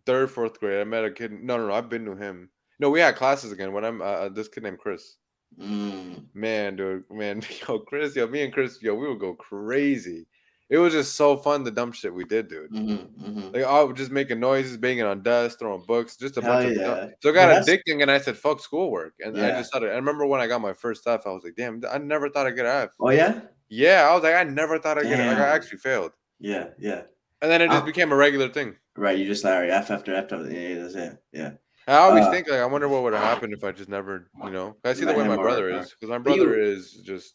Speaker 2: third, fourth grade, I met a kid. No, I've been to him. No, we had classes again when I'm this kid named Chris.
Speaker 1: Mm.
Speaker 2: Man, dude, man, yo, Chris, yo, me and Chris, yo, we would go crazy. It was just so fun the dumb shit we did, dude.
Speaker 1: Mm-hmm. Mm-hmm.
Speaker 2: Like I was just making noises, banging on desks, throwing books, just a bunch
Speaker 1: Hell
Speaker 2: of
Speaker 1: yeah.
Speaker 2: so it
Speaker 1: But
Speaker 2: got
Speaker 1: that's
Speaker 2: addicting, and I said, "Fuck schoolwork," and I
Speaker 1: yeah.
Speaker 2: just started. I remember when I got my first F, I was like, "Damn, I never thought I'd get an F."
Speaker 1: Oh yeah.
Speaker 2: Yeah, I was like, I never thought I'd get it. Like I
Speaker 1: Damn.
Speaker 2: actually failed,
Speaker 1: Yeah. Yeah.
Speaker 2: and then it just
Speaker 1: I'm,
Speaker 2: became a regular thing.
Speaker 1: right. You just like all right, F after. Yeah. Yeah. That's it. Yeah.
Speaker 2: I always
Speaker 1: Uh.
Speaker 2: think like I wonder what would have happened if I just never, you know. I see the
Speaker 1: Met
Speaker 2: way
Speaker 1: him
Speaker 2: my
Speaker 1: or,
Speaker 2: brother is because my
Speaker 1: but
Speaker 2: brother is just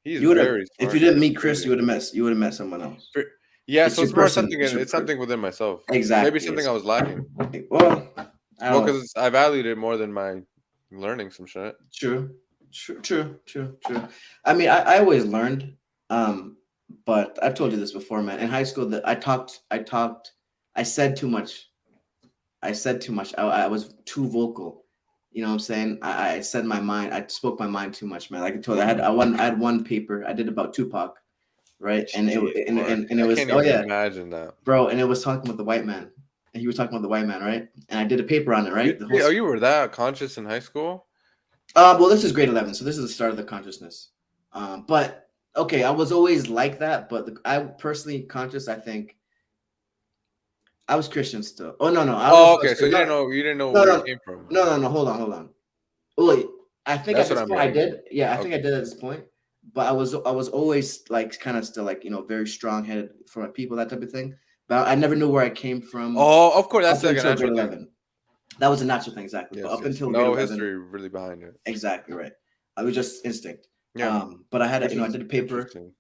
Speaker 2: he's
Speaker 1: you would have
Speaker 2: very
Speaker 1: if you
Speaker 2: smart, dude.
Speaker 1: didn't
Speaker 2: It's
Speaker 1: meet Chris,
Speaker 2: crazy.
Speaker 1: you would have met someone else.
Speaker 2: Yeah,
Speaker 1: It's
Speaker 2: so
Speaker 1: your
Speaker 2: it's more
Speaker 1: person.
Speaker 2: something.
Speaker 1: It's your
Speaker 2: It's something within myself. Maybe
Speaker 1: exactly.
Speaker 2: something
Speaker 1: It's
Speaker 2: I was lacking.
Speaker 1: well, I
Speaker 2: Well,
Speaker 1: don't know.
Speaker 2: because I valued it more than my learning some shit.
Speaker 1: True, true. I mean, I always learned, um, but I've told you this before, man. In high school, that I said too much. I said too much. I was too vocal. You know what I'm saying? I said my mind. I spoke my mind too much, man. Like I told you, I had one paper. I did about Tupac, right? And
Speaker 2: Jeez, Mark,
Speaker 1: and it
Speaker 2: I
Speaker 1: was
Speaker 2: can't
Speaker 1: oh
Speaker 2: even
Speaker 1: yeah,
Speaker 2: imagine that.
Speaker 1: bro. And it was talking about the white man, and he was talking about the white man, right? And I did a paper on it, right? The whole
Speaker 2: Oh, you were that conscious in high school?
Speaker 1: Well, this is grade 11, so this is the start of the consciousness. But okay, I was always like that, but I personally conscious. I think I was Christian still. Oh no, I don't know if
Speaker 2: Oh,
Speaker 1: I was
Speaker 2: okay. So
Speaker 1: Christian. No,
Speaker 2: you didn't know
Speaker 1: no,
Speaker 2: where you
Speaker 1: no,
Speaker 2: came from.
Speaker 1: no. Hold on. Well, I think at
Speaker 2: That's what
Speaker 1: this
Speaker 2: I'm
Speaker 1: point I
Speaker 2: getting at.
Speaker 1: did. Yeah, I think I
Speaker 2: Okay.
Speaker 1: did at this point. But I was always like kind of still like very strong headed for my people, that type of thing. But I never knew where I came from
Speaker 2: Oh, of course,
Speaker 1: up
Speaker 2: that's like a
Speaker 1: until
Speaker 2: natural
Speaker 1: grade
Speaker 2: thing.
Speaker 1: 11. That was a natural thing, exactly. But
Speaker 2: Yes,
Speaker 1: up
Speaker 2: yes.
Speaker 1: until grade
Speaker 2: No
Speaker 1: 11,
Speaker 2: history really behind it.
Speaker 1: exactly right. I was just instinct.
Speaker 2: Yeah,
Speaker 1: But I had
Speaker 2: which
Speaker 1: I
Speaker 2: is
Speaker 1: did a paper.
Speaker 2: interesting.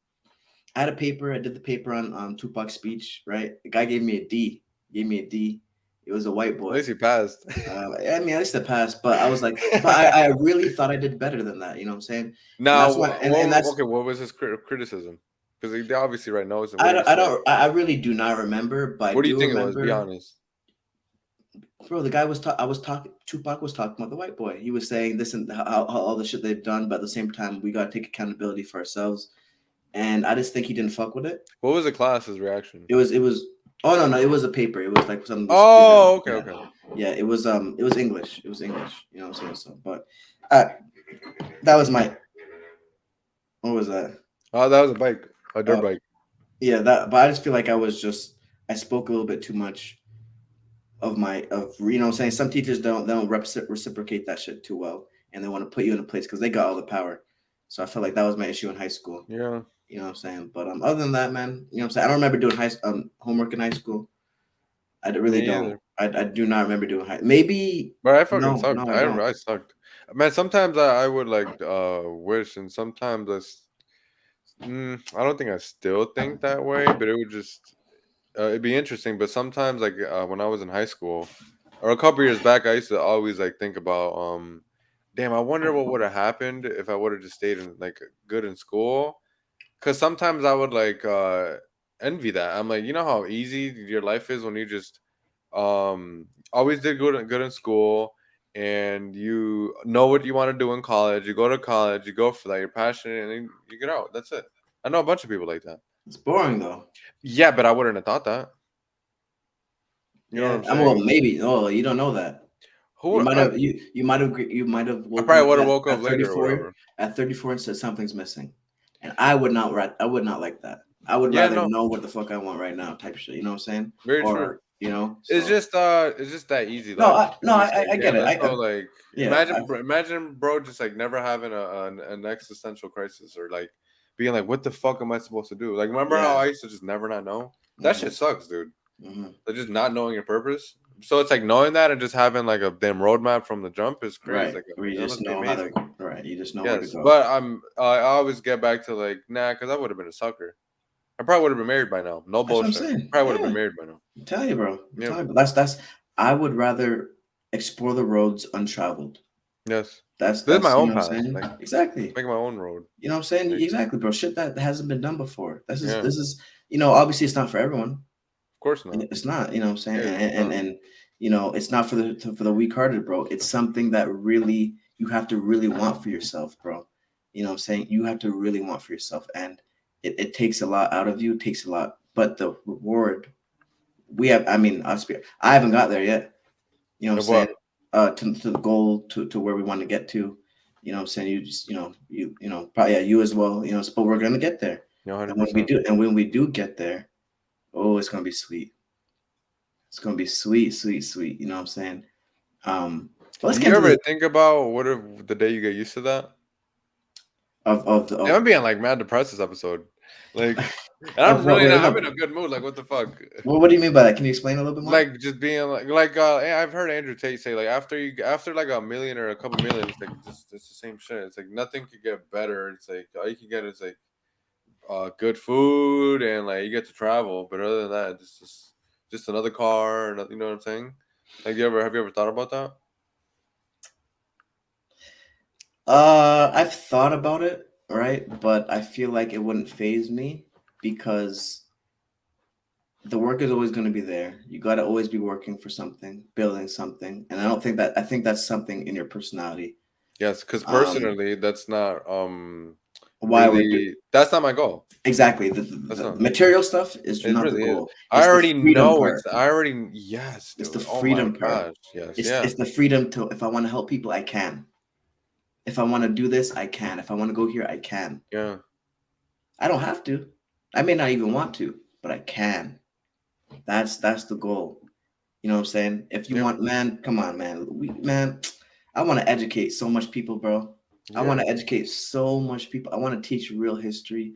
Speaker 1: I had a paper. I did the paper on Tupac's speech. Right, the guy gave me a D. Gave me a D. It was a white
Speaker 2: At
Speaker 1: boy.
Speaker 2: least you passed.
Speaker 1: I mean, at least I passed. But I was like, but I really thought I did better than that. You know what I'm saying? And
Speaker 2: Now,
Speaker 1: that's why. And that's
Speaker 2: okay, what was his criticism? Because they obviously right knows it. What
Speaker 1: I
Speaker 2: did he
Speaker 1: don't I
Speaker 2: say?
Speaker 1: don't I really do not remember, but I
Speaker 2: What do you
Speaker 1: do
Speaker 2: think it was? Be
Speaker 1: remember.
Speaker 2: honest.
Speaker 1: Bro, the guy was I was talking. Tupac was talking about the white boy. He was saying this and how all the shit they've done, but at the same time, we gotta take accountability for ourselves. And I just think he didn't fuck with it.
Speaker 2: What was the class's reaction?
Speaker 1: It was. Oh no, no, it was a paper. It was like something.
Speaker 2: Oh, okay,
Speaker 1: Yeah,
Speaker 2: okay.
Speaker 1: yeah. It was English. It was English. You know what I'm saying? So, but uh, that was my. What was that?
Speaker 2: Oh, that was a bike, a dirt
Speaker 1: Uh,
Speaker 2: bike.
Speaker 1: yeah, that. But I just feel like I spoke a little bit too much of you know what I'm saying. Some teachers don't reciprocate that shit too well, and they want to put you in a place because they got all the power. So I felt like that was my issue in high school.
Speaker 2: Yeah,
Speaker 1: You know what I'm saying? But other than that, man, you know what I'm saying. I don't remember doing homework in high school. Really
Speaker 2: me
Speaker 1: don't.
Speaker 2: either.
Speaker 1: I do not remember doing high. Maybe
Speaker 2: But I fucking
Speaker 1: no,
Speaker 2: sucked.
Speaker 1: no, I don't.
Speaker 2: I sucked. Man, sometimes I would like wish, and sometimes I don't think I still think that way, but it would just it'd be interesting. But sometimes, like when I was in high school, or a couple years back, I used to always like think about, damn, I wonder what would have happened if I would have just stayed in like good in school. Because sometimes I would like envy that. I'm like, you know how easy your life is when you just always did good in school, and you know what you want to do in college. You go to college, you go for that, you're passionate, and then you get out. That's it. I know a bunch of people like that.
Speaker 1: It's boring though.
Speaker 2: Yeah, but I wouldn't have thought that. You know what
Speaker 1: Yeah,
Speaker 2: I'm
Speaker 1: I'm well.
Speaker 2: saying?
Speaker 1: Maybe. Oh, you don't know that.
Speaker 2: Who I,
Speaker 1: You might have
Speaker 2: I
Speaker 1: woken
Speaker 2: probably
Speaker 1: up
Speaker 2: would have woke up
Speaker 1: at
Speaker 2: later or
Speaker 1: 34
Speaker 2: whatever.
Speaker 1: at 34 and said something's missing, and I would not like that. I would
Speaker 2: Yeah,
Speaker 1: rather
Speaker 2: no,
Speaker 1: know what the fuck I want right now, type shit. You know what I'm saying?
Speaker 2: very true.
Speaker 1: Or you know, so
Speaker 2: It's just that easy
Speaker 1: no,
Speaker 2: life.
Speaker 1: no,
Speaker 2: It's just like
Speaker 1: I get
Speaker 2: damn,
Speaker 1: it.
Speaker 2: that's so like
Speaker 1: Yeah,
Speaker 2: imagine bro just like never having an existential crisis or like being like what the fuck am I supposed to do? Like remember how
Speaker 1: yeah.
Speaker 2: I used to just never not know? That shit
Speaker 1: Hmm.
Speaker 2: sucks, dude.
Speaker 1: Hmm.
Speaker 2: Like just not knowing your purpose. So it's like knowing that and just having like a damn roadmap from the jump is crazy.
Speaker 1: Right.
Speaker 2: Like
Speaker 1: Where you
Speaker 2: that
Speaker 1: just
Speaker 2: must be
Speaker 1: know how to.
Speaker 2: amazing.
Speaker 1: Right. You just know where to
Speaker 2: Yes,
Speaker 1: go.
Speaker 2: but I always get back to like nah, because I would have been a sucker. I probably would have been married by now. No
Speaker 1: That's what I'm
Speaker 2: bullshit.
Speaker 1: saying.
Speaker 2: Probably would have been
Speaker 1: Yeah.
Speaker 2: married by now.
Speaker 1: I'm telling you, bro. I'm
Speaker 2: Yeah.
Speaker 1: telling you. That's. I would rather explore the roads untraveled.
Speaker 2: Yes.
Speaker 1: That's
Speaker 2: This is my
Speaker 1: you
Speaker 2: own
Speaker 1: know what I'm
Speaker 2: path.
Speaker 1: saying.
Speaker 2: Like
Speaker 1: Exactly.
Speaker 2: make my own road.
Speaker 1: You know what I'm saying?
Speaker 2: Like,
Speaker 1: Exactly, bro. Shit that hasn't been done before.
Speaker 2: yeah.
Speaker 1: This is you know obviously it's not for everyone.
Speaker 2: Of course not.
Speaker 1: It's not. You know what I'm saying?
Speaker 2: Yeah, it's not.
Speaker 1: And you know it's not for the weak hearted, bro. It's something that really you have to really want for yourself, bro. You know what I'm saying? You have to really want for yourself, and it takes a lot out of you. It takes a lot, but the reward we have. I mean, I haven't got there yet. You know what I'm
Speaker 2: Of
Speaker 1: saying?
Speaker 2: what?
Speaker 1: To the goal to where we want to get to. You know what I'm saying? You just you know probably yeah, you as well. You know, but we're gonna get there.
Speaker 2: Yeah,
Speaker 1: And when we
Speaker 2: 100%.
Speaker 1: do, and when we do get there, oh, it's gonna be sweet. It's gonna be sweet, sweet, sweet. You know what I'm saying? But let's
Speaker 2: Do
Speaker 1: get
Speaker 2: you
Speaker 1: into
Speaker 2: ever
Speaker 1: this
Speaker 2: think about what if the day you get used to that? Yeah,
Speaker 1: of
Speaker 2: I'm being like mad depressed this episode. Like, and I'm
Speaker 1: what?
Speaker 2: really
Speaker 1: Wait,
Speaker 2: not. I'm
Speaker 1: no.
Speaker 2: in a good mood. Like, what the fuck?
Speaker 1: What do you mean by that? Can you explain a little bit more?
Speaker 2: Like, just being I've heard Andrew Tate say like after like a million or a couple million, it's like just it's the same shit. It's like nothing could get better. It's like all you can get is like good food and like you get to travel. But other than that, it's just another car. And you know what I'm saying? Like, have you ever thought about that?
Speaker 1: I've thought about it, right? But I feel like it wouldn't phase me because the work is always going to be there. You got to always be working for something, building something, and I think that's something in your personality.
Speaker 2: Yes, because
Speaker 1: Um,
Speaker 2: personally, that's not
Speaker 1: why would do
Speaker 2: really that's not my goal.
Speaker 1: exactly
Speaker 2: That's
Speaker 1: the
Speaker 2: not.
Speaker 1: material stuff is
Speaker 2: It
Speaker 1: not the
Speaker 2: really is.
Speaker 1: goal.
Speaker 2: I
Speaker 1: It's the
Speaker 2: already
Speaker 1: freedom
Speaker 2: know
Speaker 1: part.
Speaker 2: it's. I already yes,
Speaker 1: It's the
Speaker 2: dude. Oh my
Speaker 1: freedom part.
Speaker 2: gosh, yes, yeah,
Speaker 1: It's the freedom to if I want to help people, I can. If I want to do this, I can. If I want to go here, I can.
Speaker 2: yeah,
Speaker 1: I don't have to. I may not even want to, but I can. That's the goal. You know what I'm saying? If you
Speaker 2: yeah,
Speaker 1: want, man, come on, man. Man, I want to educate so much people, bro. I want
Speaker 2: yeah.
Speaker 1: to educate so much people. I want to teach real history.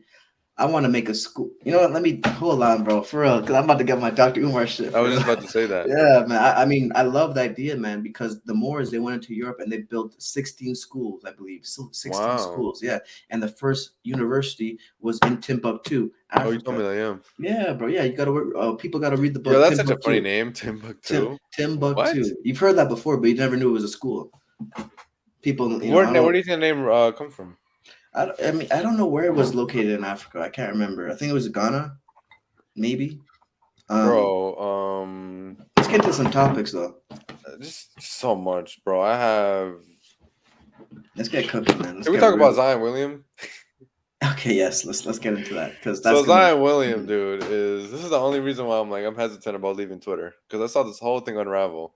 Speaker 1: I want to make a school. You know what? Let me hold on, bro, for real, because I'm about to get my Dr. Umar shit
Speaker 2: I
Speaker 1: for
Speaker 2: was
Speaker 1: real.
Speaker 2: just about to say that.
Speaker 1: Yeah, man. I mean, I love the idea, man, because the Moors they went into Europe and they built 16 schools, I believe, so 16
Speaker 2: Wow.
Speaker 1: schools. Yeah, and the first university was in Timbuktu,
Speaker 2: Oh, you told me
Speaker 1: Africa.
Speaker 2: that. Yeah.
Speaker 1: Yeah, bro. Yeah, you gotta work. People gotta read the
Speaker 2: Yo,
Speaker 1: book
Speaker 2: that's such a funny
Speaker 1: Timbuktu.
Speaker 2: name, Timbuktu. What?
Speaker 1: Timbuktu. You've heard that before, but you never knew it was a school. People, you know,
Speaker 2: Where do you think the name come from,
Speaker 1: I mean, I don't know where it was located in Africa. I can't remember. I think it was Ghana, maybe. Um,
Speaker 2: bro?
Speaker 1: get into some topics though.
Speaker 2: Just so much, bro. I have.
Speaker 1: Let's get cooking, man. Let's
Speaker 2: Can we
Speaker 1: get
Speaker 2: talk
Speaker 1: real.
Speaker 2: about Zion William?
Speaker 1: Okay, yes. Let's get into that because
Speaker 2: So
Speaker 1: that's gonna
Speaker 2: Zion William, dude, this is the only reason why I'm hesitant about leaving Twitter because I saw this whole thing unravel.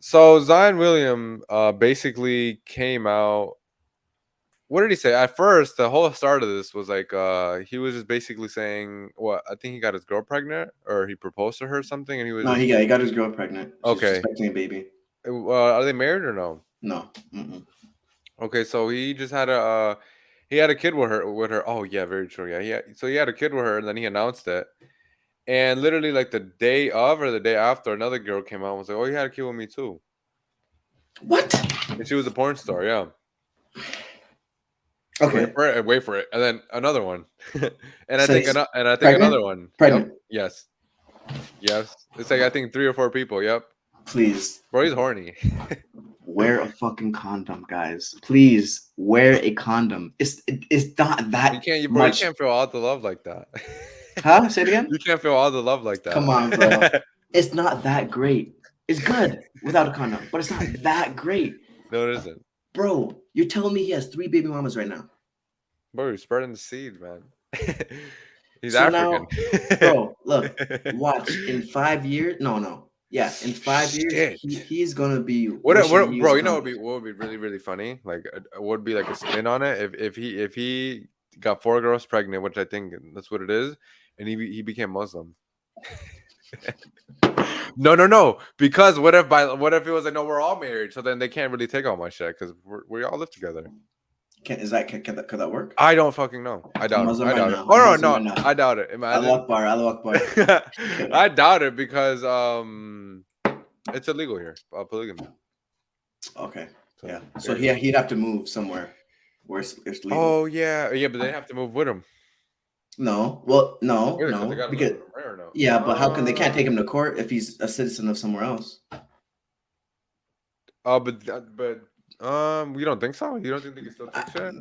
Speaker 2: So Zion William basically came out. What did he say? At first, the whole start of this was like he was just basically saying what I think he got his girl pregnant or he proposed to her or something, and he was
Speaker 1: No,
Speaker 2: just,
Speaker 1: he got his girl pregnant. She's
Speaker 2: okay.
Speaker 1: expecting a baby.
Speaker 2: Are they married or no?
Speaker 1: No. Mm-mm.
Speaker 2: Okay, so he just had a he had a kid with her. Oh yeah, very true. Yeah. So he had a kid with her, and then he announced it. And literally, like the day of or the day after, another girl came out and was like, "Oh, you had a kid with me too."
Speaker 1: What?
Speaker 2: And she was a porn star. Yeah.
Speaker 1: Okay.
Speaker 2: Wait for it, and then another one, and I
Speaker 1: So
Speaker 2: think
Speaker 1: he's
Speaker 2: another
Speaker 1: pregnant?
Speaker 2: one.
Speaker 1: Pregnant.
Speaker 2: Yep. Yes. It's like I think 3 or 4 people. Yep.
Speaker 1: Please
Speaker 2: Bro, he's horny.
Speaker 1: wear a fucking condom, guys. Please wear a condom. It's not that
Speaker 2: You
Speaker 1: much.
Speaker 2: can't feel all the love like that.
Speaker 1: Huh? Say it again.
Speaker 2: You can't feel all the love like that.
Speaker 1: Come on, bro. It's not that great. It's good without a condom, but it's not that great.
Speaker 2: No, it isn't.
Speaker 1: Bro, you're telling me he has 3 baby mamas right now.
Speaker 2: Bro, he's spreading the seed, man. He's
Speaker 1: So
Speaker 2: African.
Speaker 1: now, bro, look, watch in 5 years. No. Yeah, in 5 years,
Speaker 2: Shit.
Speaker 1: he's gonna be.
Speaker 2: Bro, you know
Speaker 1: condoms.
Speaker 2: what would be really, really funny? Like, what would be like a spin on it if he got 4 girls pregnant, which I think that's what it is, and he became Muslim. No, because what if it was like, no, we're all married, so then they can't really take all my shit because we all live together.
Speaker 1: Could that work?
Speaker 2: I don't fucking know. I doubt it. I doubt it.
Speaker 1: Now.
Speaker 2: Oh no, I doubt it. Imagine.
Speaker 1: Allah Akbar.
Speaker 2: I doubt it because it's illegal here. Polygamy.
Speaker 1: Okay.
Speaker 2: So,
Speaker 1: yeah. So he'd have to move somewhere where it's legal.
Speaker 2: Oh yeah, but they have to move with him.
Speaker 1: No. Well, no.
Speaker 2: Because
Speaker 1: yeah, but how can they can't take him to court if he's a citizen of somewhere else?
Speaker 2: But you don't think so? You don't think they can still take shit?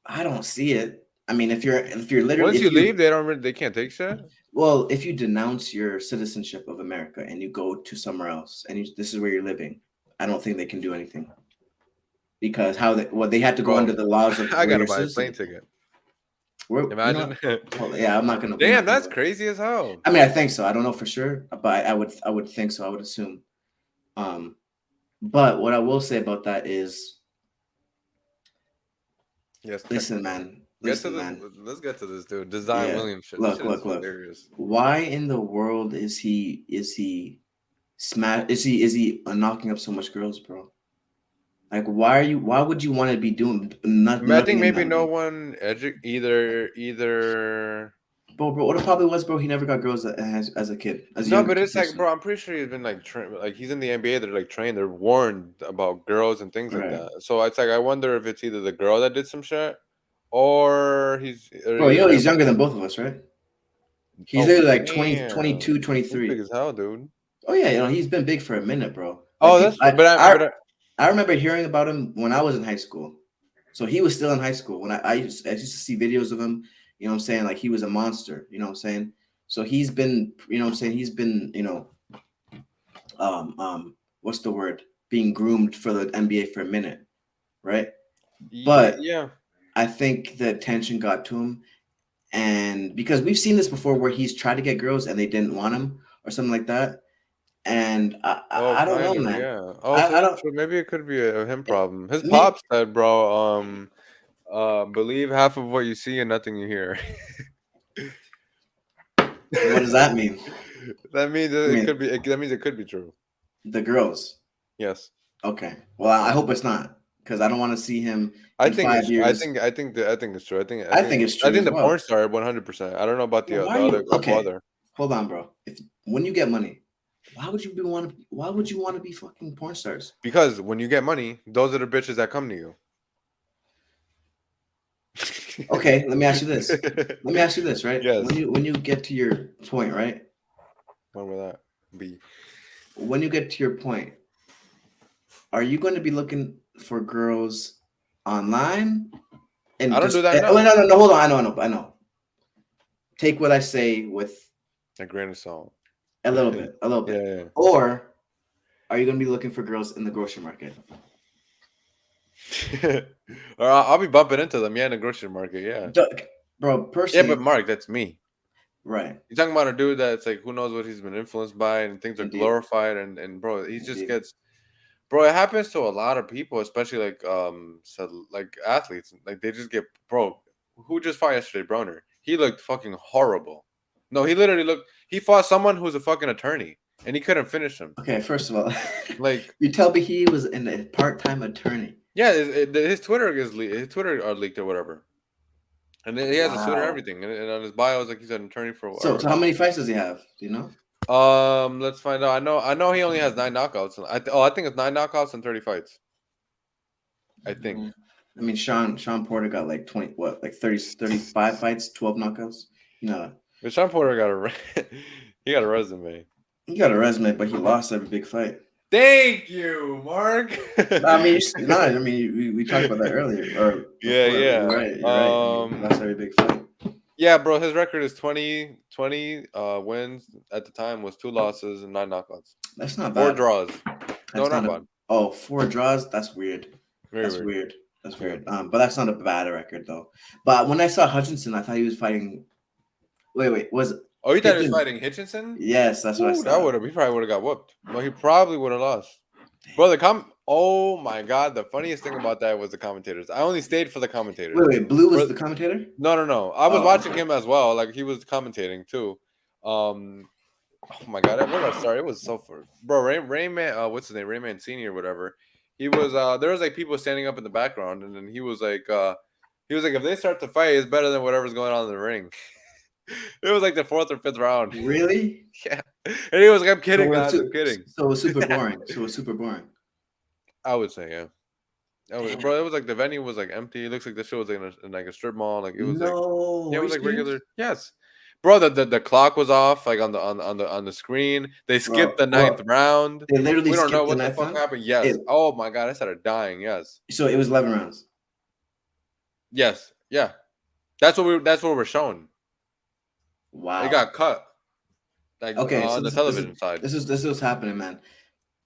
Speaker 1: I don't see it. I mean, if you're literally
Speaker 2: once you leave, they can't take shit.
Speaker 1: Well, if you denounce your citizenship of America and you go to somewhere else and this is where you're living, I don't think they can do anything because they had to go under the laws of.
Speaker 2: I gotta buy a plane ticket. Imagine.
Speaker 1: Yeah, I'm not gonna.
Speaker 2: Damn, that's crazy as hell.
Speaker 1: I mean, I think so. I don't know for sure, but I would think so. I would assume. But what I will say about that is,
Speaker 2: yes.
Speaker 1: Listen, man.
Speaker 2: Let's get to this, dude. Zion William shit.
Speaker 1: Look. Why in the world is he knocking up so much girls, bro? Like, why would you want to be doing nothing?
Speaker 2: I think maybe no one either.
Speaker 1: Bro, what it probably was, bro. He never got girls as a kid.
Speaker 2: But it's like, bro, I'm pretty sure he's been like he's in the NBA. They're like trained. They're warned about girls and things like that. So it's like I wonder if it's either the girl that did some shit, or he's.
Speaker 1: Bro, he's younger than both of us, right? He's literally like 20, 22, 23.
Speaker 2: He's big as hell, dude.
Speaker 1: Oh yeah, he's been big for a minute, bro. I remember hearing about him when I was in high school. So he was still in high school when I used to see videos of him. You know what I'm saying? Like he was a monster. You know what I'm saying? So he's been, you know what I'm saying? He's been, what's the word? Being groomed for the NBA for a minute, right? But
Speaker 2: yeah,
Speaker 1: I think the attention got to him, and because we've seen this before where he's tried to get girls and they didn't want him or something like that. And I don't know, man.
Speaker 2: Yeah. So maybe it could be a him problem. His pops said, bro, believe half of what you see and nothing you hear.
Speaker 1: What does that mean?
Speaker 2: That means it could be. That means it could be true.
Speaker 1: The girls.
Speaker 2: Yes.
Speaker 1: Okay. Well, I hope it's not because I don't want to see him.
Speaker 2: I think it's true. I think it's true. I think it's true. I think the porn star 100%. I don't know about the other.
Speaker 1: Okay. Hold on, bro. When you get money, why would you want to be fucking porn stars?
Speaker 2: Because when you get money, those are the bitches that come to you.
Speaker 1: Okay, let me ask you this. Right?
Speaker 2: Yes.
Speaker 1: When you get to your point, right?
Speaker 2: When will that be?
Speaker 1: When you get to your point, are you going to be looking for girls online? And
Speaker 2: I don't do that.
Speaker 1: No, hold on. I know. Take what I say with
Speaker 2: a grain of salt.
Speaker 1: A little bit, a little bit.
Speaker 2: Yeah,
Speaker 1: Or are you gonna be looking for girls in the grocery market?
Speaker 2: yeah. Or I'll be bumping into them. Yeah, in the grocery market. Yeah.
Speaker 1: Bro,
Speaker 2: Yeah, but
Speaker 1: personally,
Speaker 2: Mark, that's me.
Speaker 1: right?
Speaker 2: You're talking about a dude that's like, who knows what he's been influenced by, and things are
Speaker 1: Indeed,
Speaker 2: glorified, and bro, he just
Speaker 1: indeed.
Speaker 2: gets, bro. It happens to a lot of people, especially like so like athletes. Like they just get, bro. Who just fought yesterday, Broner? He looked fucking horrible. No, he literally looked. He fought someone who's a fucking attorney, and he couldn't finish him.
Speaker 1: Okay, first of all,
Speaker 2: Like,
Speaker 1: you tell me he was a part-time attorney.
Speaker 2: yeah, his Twitter his Twitter are leaked or whatever, and then he has a suit and
Speaker 1: Wow.
Speaker 2: everything, and on his bio is like he's an attorney for
Speaker 1: So how many fights does he have? Do you know?
Speaker 2: Let's find out. I know he only has 9 knockouts. I think it's 9 knockouts and 30 fights. I think.
Speaker 1: I mean, Sean Porter got like 20, what, like 30, 35 fights, 12 knockouts. You know,
Speaker 2: But Sean Porter got a he got a resume.
Speaker 1: he got a resume, but he lost every big fight.
Speaker 2: Thank you, Mark.
Speaker 1: I mean, no, I mean, we talked about that earlier. Or
Speaker 2: Yeah,
Speaker 1: before.
Speaker 2: yeah.
Speaker 1: You're right. You're right. I mean, he lost every big fight.
Speaker 2: Yeah, bro. His record is 20 wins at the time, was 2 losses and 9 knockouts,
Speaker 1: That's not
Speaker 2: 4
Speaker 1: bad.
Speaker 2: draws. No,
Speaker 1: That's
Speaker 2: not
Speaker 1: not
Speaker 2: bad.
Speaker 1: Oh, 4 draws. That's weird.
Speaker 2: Very
Speaker 1: That's
Speaker 2: weird.
Speaker 1: weird. That's
Speaker 2: Yeah.
Speaker 1: weird. But that's not a bad record though. But when I saw Hutchinson, I thought he was fighting. Wait, was
Speaker 2: Oh, you thought he was
Speaker 1: Hitchens-
Speaker 2: fighting Hitchinson?
Speaker 1: Yes, that's what I
Speaker 2: Ooh,
Speaker 1: saw.
Speaker 2: he probably would have got whooped. But he probably would have lost. Bro, oh my god, the funniest thing about that was the commentators. I only stayed for the commentators.
Speaker 1: Wait, Blue was
Speaker 2: Bro-
Speaker 1: the commentator?
Speaker 2: No. I was
Speaker 1: Oh,
Speaker 2: watching
Speaker 1: okay.
Speaker 2: him as well. Like he was commentating too. Oh my god, where did I start? It was so far. Bro, Rayman, what's his name? Ray Mancini or whatever. He was there was like people standing up in the background, and then he was like, if they start to fight, it's better than whatever's going on in the ring. It was like the 4th or 5th round.
Speaker 1: Really?
Speaker 2: Yeah. And he was like, I'm kidding, guys, I'm
Speaker 1: So
Speaker 2: kidding.
Speaker 1: it was super boring. So it was super boring.
Speaker 2: I would say, yeah. Bro, it was like the venue was like empty. It looks like the show was like in like a strip mall. Like it was like,
Speaker 1: No,
Speaker 2: yeah, it
Speaker 1: are
Speaker 2: was
Speaker 1: you
Speaker 2: like
Speaker 1: serious?
Speaker 2: regular. Yes, bro. The clock was off like on the screen. They skipped the 9th round.
Speaker 1: They literally
Speaker 2: We don't know
Speaker 1: skipped the
Speaker 2: what the
Speaker 1: ninth
Speaker 2: fuck
Speaker 1: round.
Speaker 2: happened. Yes. Oh my god, I started dying. Yes.
Speaker 1: So it was 11 rounds.
Speaker 2: Yes. Yeah. That's what we're shown.
Speaker 1: Wow.
Speaker 2: It got cut. Like
Speaker 1: Okay, so
Speaker 2: on the television side.
Speaker 1: This is what's happening, man.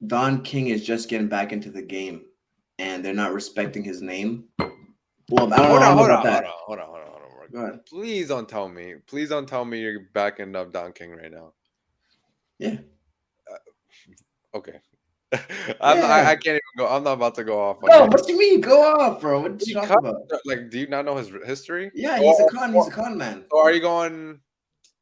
Speaker 1: Don King is just getting back into the game, and they're not respecting his name. Well, I don't know about that.
Speaker 2: Hold on.
Speaker 1: Go ahead.
Speaker 2: Please don't tell me. Please don't tell me you're backing up Don King right now.
Speaker 1: Yeah.
Speaker 2: Okay. I can't even go. I'm not about to go off.
Speaker 1: No, what do you mean? Go off, bro. What are you talking about?
Speaker 2: Like, do you not know his history?
Speaker 1: Yeah, he's a con. He's a con man.
Speaker 2: So are you going?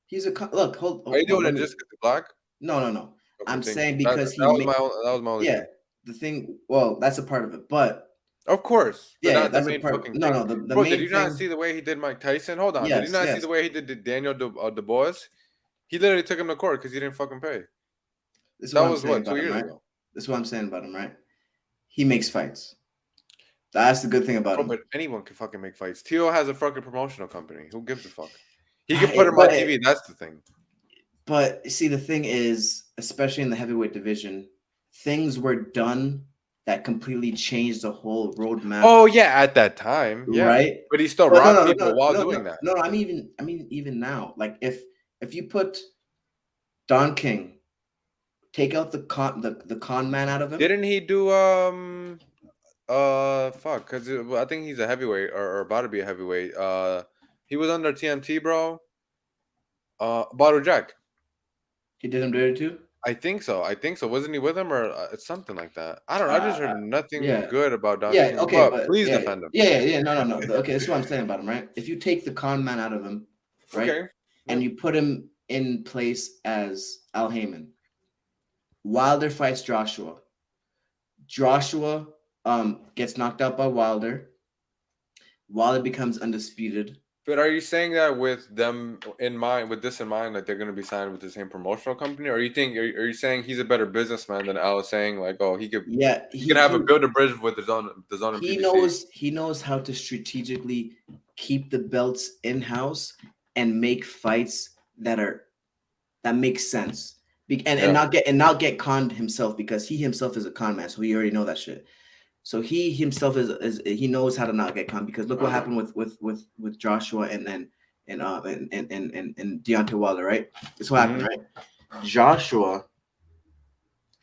Speaker 1: He's a con. Look, hold.
Speaker 2: Are you doing it just because he's black?
Speaker 1: No.
Speaker 2: Okay,
Speaker 1: I'm
Speaker 2: thank
Speaker 1: saying
Speaker 2: you.
Speaker 1: because
Speaker 2: that was my only
Speaker 1: yeah.
Speaker 2: thing.
Speaker 1: The thing. Well, that's a part of it, but
Speaker 2: of course, but
Speaker 1: yeah,
Speaker 2: not
Speaker 1: that's
Speaker 2: the
Speaker 1: a
Speaker 2: main
Speaker 1: part.
Speaker 2: fucking
Speaker 1: No,
Speaker 2: thing.
Speaker 1: no. The
Speaker 2: Bro,
Speaker 1: main
Speaker 2: did you not
Speaker 1: thing-
Speaker 2: see the way he did Mike Tyson? Hold on.
Speaker 1: Yes,
Speaker 2: did you not see
Speaker 1: yes.
Speaker 2: the way he did Daniel Dubois? He literally took him to court because he didn't fucking pay.
Speaker 1: This is
Speaker 2: That
Speaker 1: what
Speaker 2: was
Speaker 1: I'm saying
Speaker 2: what, 2
Speaker 1: about him,
Speaker 2: years
Speaker 1: right?
Speaker 2: ago.
Speaker 1: This is what I'm saying about him, right? He makes fights. That's the good thing about
Speaker 2: Bro,
Speaker 1: him.
Speaker 2: but anyone can fucking make fights. Tio has a fucking promotional company. Who gives a fuck? He can put him on TV. That's the thing.
Speaker 1: But see, the thing is, especially in the heavyweight division, things were done that completely changed the whole roadmap.
Speaker 2: Oh yeah, at that time, yeah.
Speaker 1: Right?
Speaker 2: But he still
Speaker 1: But
Speaker 2: robbed people while doing that.
Speaker 1: No, I mean even now. Like if you put Don King, take out the con man out of him.
Speaker 2: Didn't he do fuck? Because I think he's a heavyweight or about to be a heavyweight. He was under TMT, bro. Bottle Jack.
Speaker 1: He did him dirty too.
Speaker 2: I think so. Wasn't he with him or it's something like that? I don't know. I just heard nothing good about Don King.
Speaker 1: Okay,
Speaker 2: but please defend him.
Speaker 1: Yeah. No. Okay, this is what I'm saying about him, right? If you take the con man out of him, right,
Speaker 2: okay,
Speaker 1: and you put him in place as Al Heyman, Wilder fights Joshua. Joshua gets knocked out by Wilder. Wilder becomes undisputed.
Speaker 2: But are you saying that with them in mind, with this in mind, that they're going to be signed with the same promotional company, or are you saying he's a better businessman than Al is saying, like, oh, he could, he can build a bridge with his own
Speaker 1: He knows how to strategically keep the belts in house and make fights that make sense, and not get conned himself, because he himself is a con man, so he already know that shit. So he himself is he knows how to not get conned, because look what happened with Joshua and Deontay Wilder, right? This what happened, right? Joshua.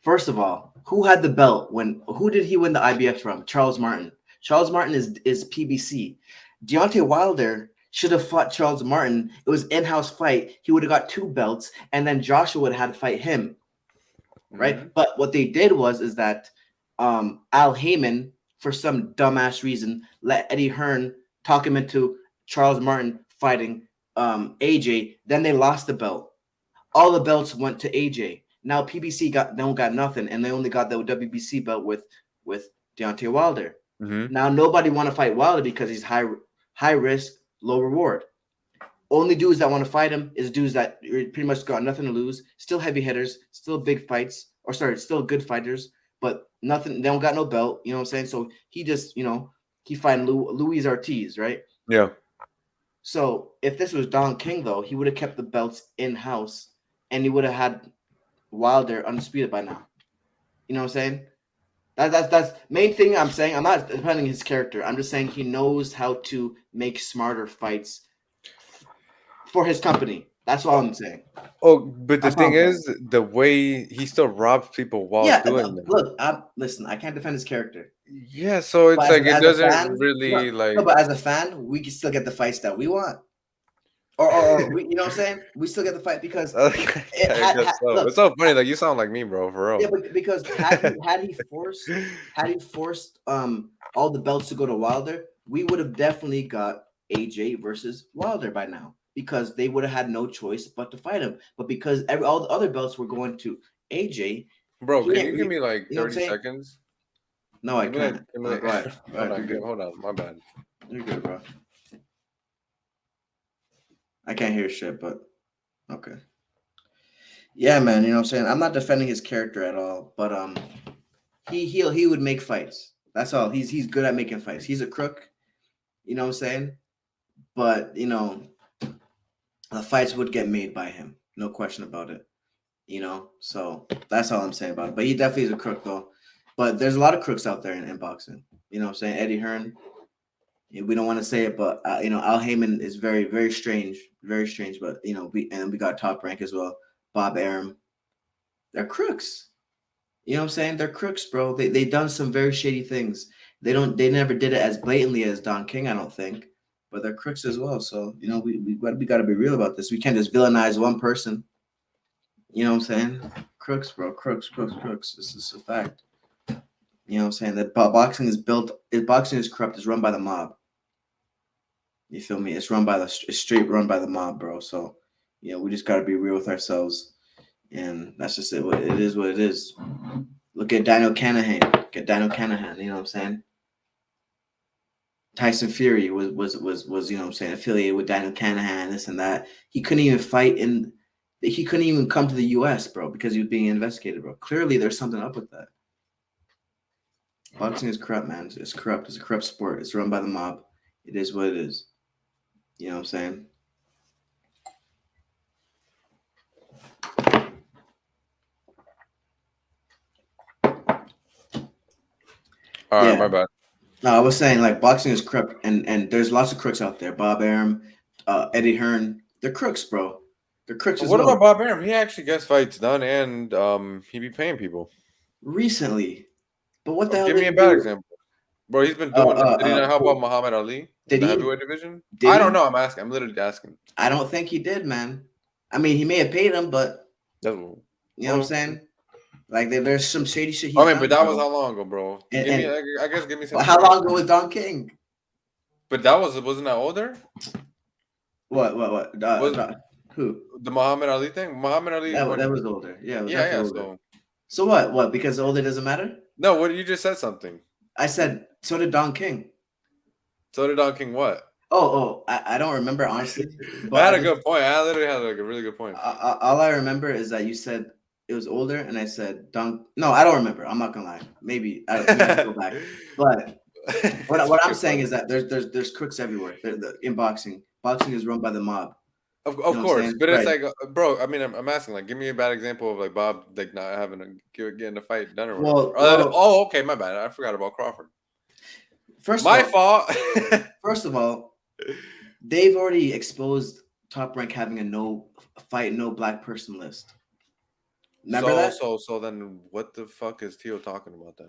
Speaker 1: First of all, who had the belt when? Who did he win the IBF from? Charles Martin. Charles Martin is PBC. Deontay Wilder should have fought Charles Martin. It was in-house fight. He would have got 2 belts, and then Joshua would have had to fight him, right?
Speaker 2: Mhm.
Speaker 1: But what they did was is that Al Heyman, for some dumbass reason, let Eddie Hearn talk him into Charles Martin fighting AJ. Then they lost the belt. All the belts went to AJ. Now PBC don't got nothing, and they only got the WBC belt with Deontay Wilder.
Speaker 2: Mhm.
Speaker 1: Now nobody want to fight Wilder because he's high risk, low reward. Only dudes that want to fight him is dudes that pretty much got nothing to lose, still heavy hitters, still big fights, or sorry, still good fighters, but nothing. They don't got no belt. You know what I'm saying? So he just, he fighting Luis Ortiz, right?
Speaker 2: Yeah.
Speaker 1: So if this was Don King, though, he would have kept the belts in house, and he would have had Wilder undisputed by now. You know what I'm saying? That's main thing I'm saying. I'm not defending his character. I'm just saying he knows how to make smarter fights for his company. That's all I'm saying.
Speaker 2: Oh, but the
Speaker 1: That's all
Speaker 2: thing
Speaker 1: I'm saying.
Speaker 2: is, the way he still robs people while
Speaker 1: Yeah,
Speaker 2: doing that.
Speaker 1: look, listen, I can't defend his character,
Speaker 2: Yeah, so it's
Speaker 1: but
Speaker 2: like it
Speaker 1: as a
Speaker 2: doesn't
Speaker 1: fan,
Speaker 2: really
Speaker 1: no,
Speaker 2: like.
Speaker 1: but as a fan, we can still get the fights that we want, or we, you know what I'm saying? We still get the fight because it
Speaker 2: I guess so.
Speaker 1: look,
Speaker 2: It's so funny. Like you sound like me, bro. For
Speaker 1: yeah,
Speaker 2: real.
Speaker 1: but because had he forced all the belts to go to Wilder, we would have definitely got AJ versus Wilder by now because they would have had no choice but to fight him. But because all the other belts were going to AJ,
Speaker 2: Bro,
Speaker 1: he
Speaker 2: can
Speaker 1: didn't.
Speaker 2: you give me like
Speaker 1: You know what I'm
Speaker 2: 30
Speaker 1: saying?
Speaker 2: seconds?
Speaker 1: No, I
Speaker 2: Give me like,
Speaker 1: can't.
Speaker 2: give me like,
Speaker 1: Go ahead. Go
Speaker 2: hold
Speaker 1: ahead.
Speaker 2: on,
Speaker 1: You're good.
Speaker 2: hold on, my bad.
Speaker 1: You're good, bro. I can't hear shit, but okay. Yeah, man. You know what I'm saying? I'm not defending his character at all, but he would make fights. That's all. He's good at making fights. He's a crook. You know what I'm saying? But the fights would get made by him, no question about it. So that's all I'm saying about it. But he definitely is a crook, though. But there's a lot of crooks out there in boxing. You know what I'm saying? Eddie Hearn. We don't want to say it, but Al Heyman is very, very strange, very strange. But we got Top Rank as well. Bob Arum. They're crooks. You know what I'm saying? They're crooks, bro. They done some very shady things. They never did it as blatantly as Don King, I don't think. But they're crooks as well. So, we got to be real about this. We can't just villainize one person. You know what I'm saying? Crooks, bro. Crooks, crooks, crooks. This is a fact. You know what I'm saying? That boxing is boxing is corrupt. It's run by the mob. You feel me? It's straight run by the mob, bro. So, we just got to be real with ourselves. And that's just it. It is what it is. Look at Daniel Canahan. You know what I'm saying? Tyson Fury was you know what I'm saying, affiliated with Daniel Canahan, this and that. He couldn't even he couldn't even come to the US, bro, because he was being investigated, bro. Clearly there's something up with that. Boxing is corrupt, man. It's corrupt. It's a corrupt sport. It's run by the mob. It is what it is. You know what I'm saying?
Speaker 2: All right,
Speaker 1: Yeah.
Speaker 2: my bad.
Speaker 1: No, I was saying like boxing is corrupt, and there's lots of crooks out there. Bob Arum, Eddie Hearn, they're crooks, bro. They're crooks as
Speaker 2: What
Speaker 1: well.
Speaker 2: about Bob Arum? He actually gets fights done, and he be paying people.
Speaker 1: Recently, but what the hell
Speaker 2: Give
Speaker 1: did
Speaker 2: me a
Speaker 1: he
Speaker 2: bad
Speaker 1: do?
Speaker 2: example. Bro, he's been doing it. Did he not help out
Speaker 1: Who
Speaker 2: Muhammad Ali in
Speaker 1: did
Speaker 2: the
Speaker 1: he?
Speaker 2: heavyweight division?
Speaker 1: Did
Speaker 2: I
Speaker 1: he?
Speaker 2: don't know. I'm asking. I'm literally asking.
Speaker 1: I don't think he did, man. I mean, he may have paid him, but
Speaker 2: That's
Speaker 1: you know what I'm saying? Like there's some shady shit he's
Speaker 2: I mean, but
Speaker 1: done,
Speaker 2: that was
Speaker 1: bro.
Speaker 2: how long ago, bro? Give me.
Speaker 1: And
Speaker 2: I guess give me some
Speaker 1: but how
Speaker 2: information.
Speaker 1: long ago was Don King?
Speaker 2: But that wasn't that older?
Speaker 1: What?
Speaker 2: Was
Speaker 1: Who?
Speaker 2: the Muhammad Ali thing? Muhammad Ali when
Speaker 1: That was older. Yeah, it was
Speaker 2: yeah.
Speaker 1: definitely older.
Speaker 2: So
Speaker 1: So what? What? Because older doesn't matter?
Speaker 2: no, what you just said something.
Speaker 1: I said so did Don King.
Speaker 2: So did Don King what?
Speaker 1: I don't remember honestly,
Speaker 2: I
Speaker 1: but
Speaker 2: had a good point. I literally had like a really good point.
Speaker 1: all I remember is that you said it was older, and I said Don. No, I don't remember. I'm not gonna lie. Maybe I have to go back. But what I'm saying is that there's crooks everywhere. In boxing. Boxing is run by the mob.
Speaker 2: Of
Speaker 1: You know what I'm
Speaker 2: course,
Speaker 1: saying?
Speaker 2: but it's
Speaker 1: Right.
Speaker 2: like, bro. I mean, I'm asking, like, give me a bad example of like Bob like not having getting a fight done or whatever.
Speaker 1: Well,
Speaker 2: Oh, okay, my bad. I forgot about Crawford.
Speaker 1: first of
Speaker 2: My
Speaker 1: all,
Speaker 2: fault.
Speaker 1: first of all, they've already exposed Top Rank having a no black person list. Remember that?
Speaker 2: So then what the fuck is Tio talking about then?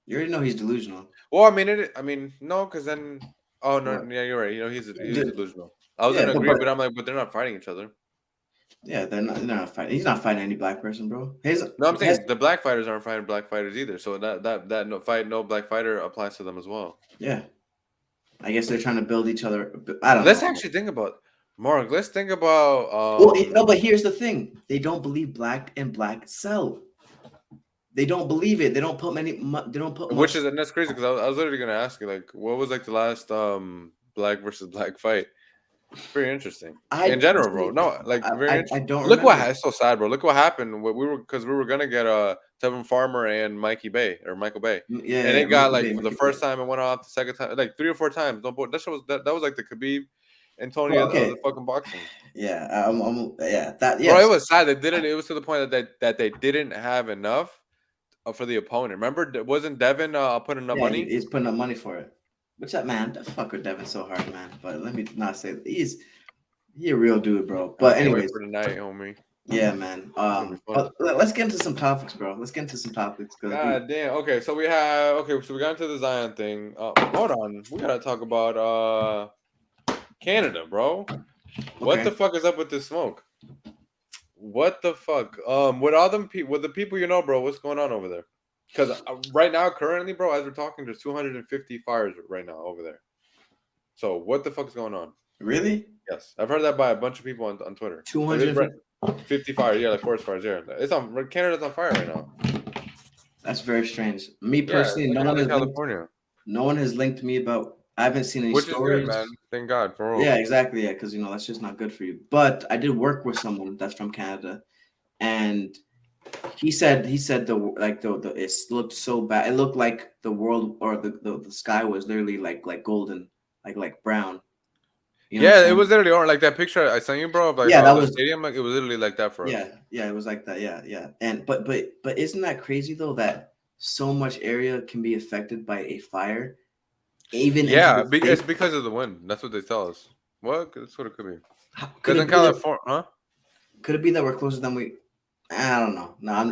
Speaker 1: You already know he's delusional.
Speaker 2: Well, I mean I mean no, because then oh no,
Speaker 1: What?
Speaker 2: yeah, you're right. You know he's
Speaker 1: Dude,
Speaker 2: delusional. I was
Speaker 1: yeah,
Speaker 2: gonna
Speaker 1: but,
Speaker 2: agree,
Speaker 1: but
Speaker 2: but I'm like, but they're not fighting each other.
Speaker 1: yeah, they're not fighting. He's not fighting any black person, bro. His
Speaker 2: No, I'm
Speaker 1: has
Speaker 2: saying the black fighters aren't fighting black fighters either. So that no black fighter applies to them as well.
Speaker 1: yeah. I guess they're trying to build each other. I don't
Speaker 2: Let's
Speaker 1: know.
Speaker 2: actually think about Mark. Let's think about
Speaker 1: Well, no, but here's the thing: they don't believe black and black sell. They don't believe it. They don't put They don't put
Speaker 2: which
Speaker 1: much.
Speaker 2: is and that's crazy because I was literally gonna ask you like what was like the last black versus black fight. It's very interesting
Speaker 1: I
Speaker 2: in general, bro.
Speaker 1: personally,
Speaker 2: No, like very
Speaker 1: I
Speaker 2: interesting.
Speaker 1: don't
Speaker 2: Look what
Speaker 1: remember.
Speaker 2: it's so sad, bro. Look what happened. What we were because we were gonna get Tevin Farmer and Mikey Bay or Michael Bay,
Speaker 1: Yeah,
Speaker 2: and
Speaker 1: yeah,
Speaker 2: it got
Speaker 1: Mikey
Speaker 2: like
Speaker 1: Bay,
Speaker 2: for the
Speaker 1: Mikey
Speaker 2: first
Speaker 1: Bay.
Speaker 2: time it went off, the second time like 3 or 4 times. No, but that was like the Khabib and Tony
Speaker 1: Well,
Speaker 2: of
Speaker 1: okay,
Speaker 2: the fucking boxing.
Speaker 1: yeah, yeah, that
Speaker 2: Bro, it
Speaker 1: yes,
Speaker 2: was sad. They didn't. It was to the point that they didn't have enough for the opponent. Remember, wasn't Devin putting up
Speaker 1: yeah,
Speaker 2: money?
Speaker 1: he's putting up money for it. What's up, man? The fuck with Devin so hard, man. But let me not say he a real dude, bro.
Speaker 2: I
Speaker 1: But
Speaker 2: can't wait
Speaker 1: anyways,
Speaker 2: for the night, homie.
Speaker 1: yeah, man.
Speaker 2: It's gonna be fun.
Speaker 1: But let's get into some topics, bro. Let's get into some topics because we.
Speaker 2: God damn. Okay, so we got into the Zion thing. Hold on. We gotta talk about Canada, bro. What
Speaker 1: Okay.
Speaker 2: the fuck is up with this smoke? What the fuck? With all them people, with the people you know, bro, what's going on over there? Because right now, currently, bro, as we're talking, there's 250 fires right now over there. So what the fuck is going on?
Speaker 1: Really?
Speaker 2: Yes, I've heard that by a bunch of people on Twitter. Like there's
Speaker 1: 250.
Speaker 2: 50 fires, yeah, like forest fires. Yeah, it's on Canada's on fire right now.
Speaker 1: That's very strange. Me
Speaker 2: Yeah,
Speaker 1: personally,
Speaker 2: like
Speaker 1: no
Speaker 2: I'm
Speaker 1: one
Speaker 2: in
Speaker 1: has linked.
Speaker 2: California,
Speaker 1: No one has linked me about. I haven't seen any
Speaker 2: which is good, man.
Speaker 1: stories.
Speaker 2: Thank God for
Speaker 1: Yeah,
Speaker 2: real.
Speaker 1: exactly. Yeah, because that's just not good for you. But I did work with someone that's from Canada, and he said the it looked so bad. It looked like the world or the sky was literally like golden, like brown. You know what I'm
Speaker 2: Yeah, it was
Speaker 1: saying?
Speaker 2: literally on like that picture I sent you, bro, of like
Speaker 1: Yeah, that
Speaker 2: the
Speaker 1: was
Speaker 2: stadium. Like it was literally like that for us.
Speaker 1: yeah, it was like that. Yeah, yeah. And but isn't that crazy though that so much area can be affected by a fire, even into
Speaker 2: Yeah,
Speaker 1: the
Speaker 2: it's
Speaker 1: state?
Speaker 2: because of the wind. That's what they tell us. What? That's what it could be.
Speaker 1: Could
Speaker 2: Because
Speaker 1: it
Speaker 2: in
Speaker 1: be that?
Speaker 2: California, huh?
Speaker 1: Could it be that we're closer than we? I don't know. No, I'm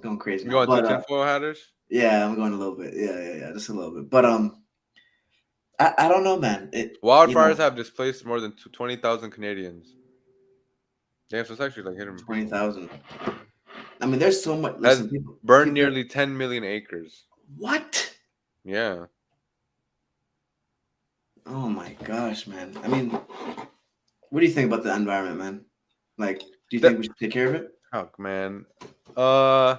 Speaker 1: going crazy
Speaker 2: You
Speaker 1: now.
Speaker 2: going to
Speaker 1: But
Speaker 2: tinfoil hatters?
Speaker 1: yeah, I'm going a little bit. Yeah, just a little bit. But I don't know, man.
Speaker 2: Wildfires have displaced more than 20,000 Canadians. Yeah, so it's actually like hitting people.
Speaker 1: 20,000. I mean, there's so much.
Speaker 2: Has
Speaker 1: Listen,
Speaker 2: burned
Speaker 1: people.
Speaker 2: nearly 10 million acres.
Speaker 1: What?
Speaker 2: Yeah.
Speaker 1: Oh my gosh, man. I mean, what do you think about the environment, man? Like, do you
Speaker 2: That
Speaker 1: think we should take care of it?
Speaker 2: fuck, man. Uh,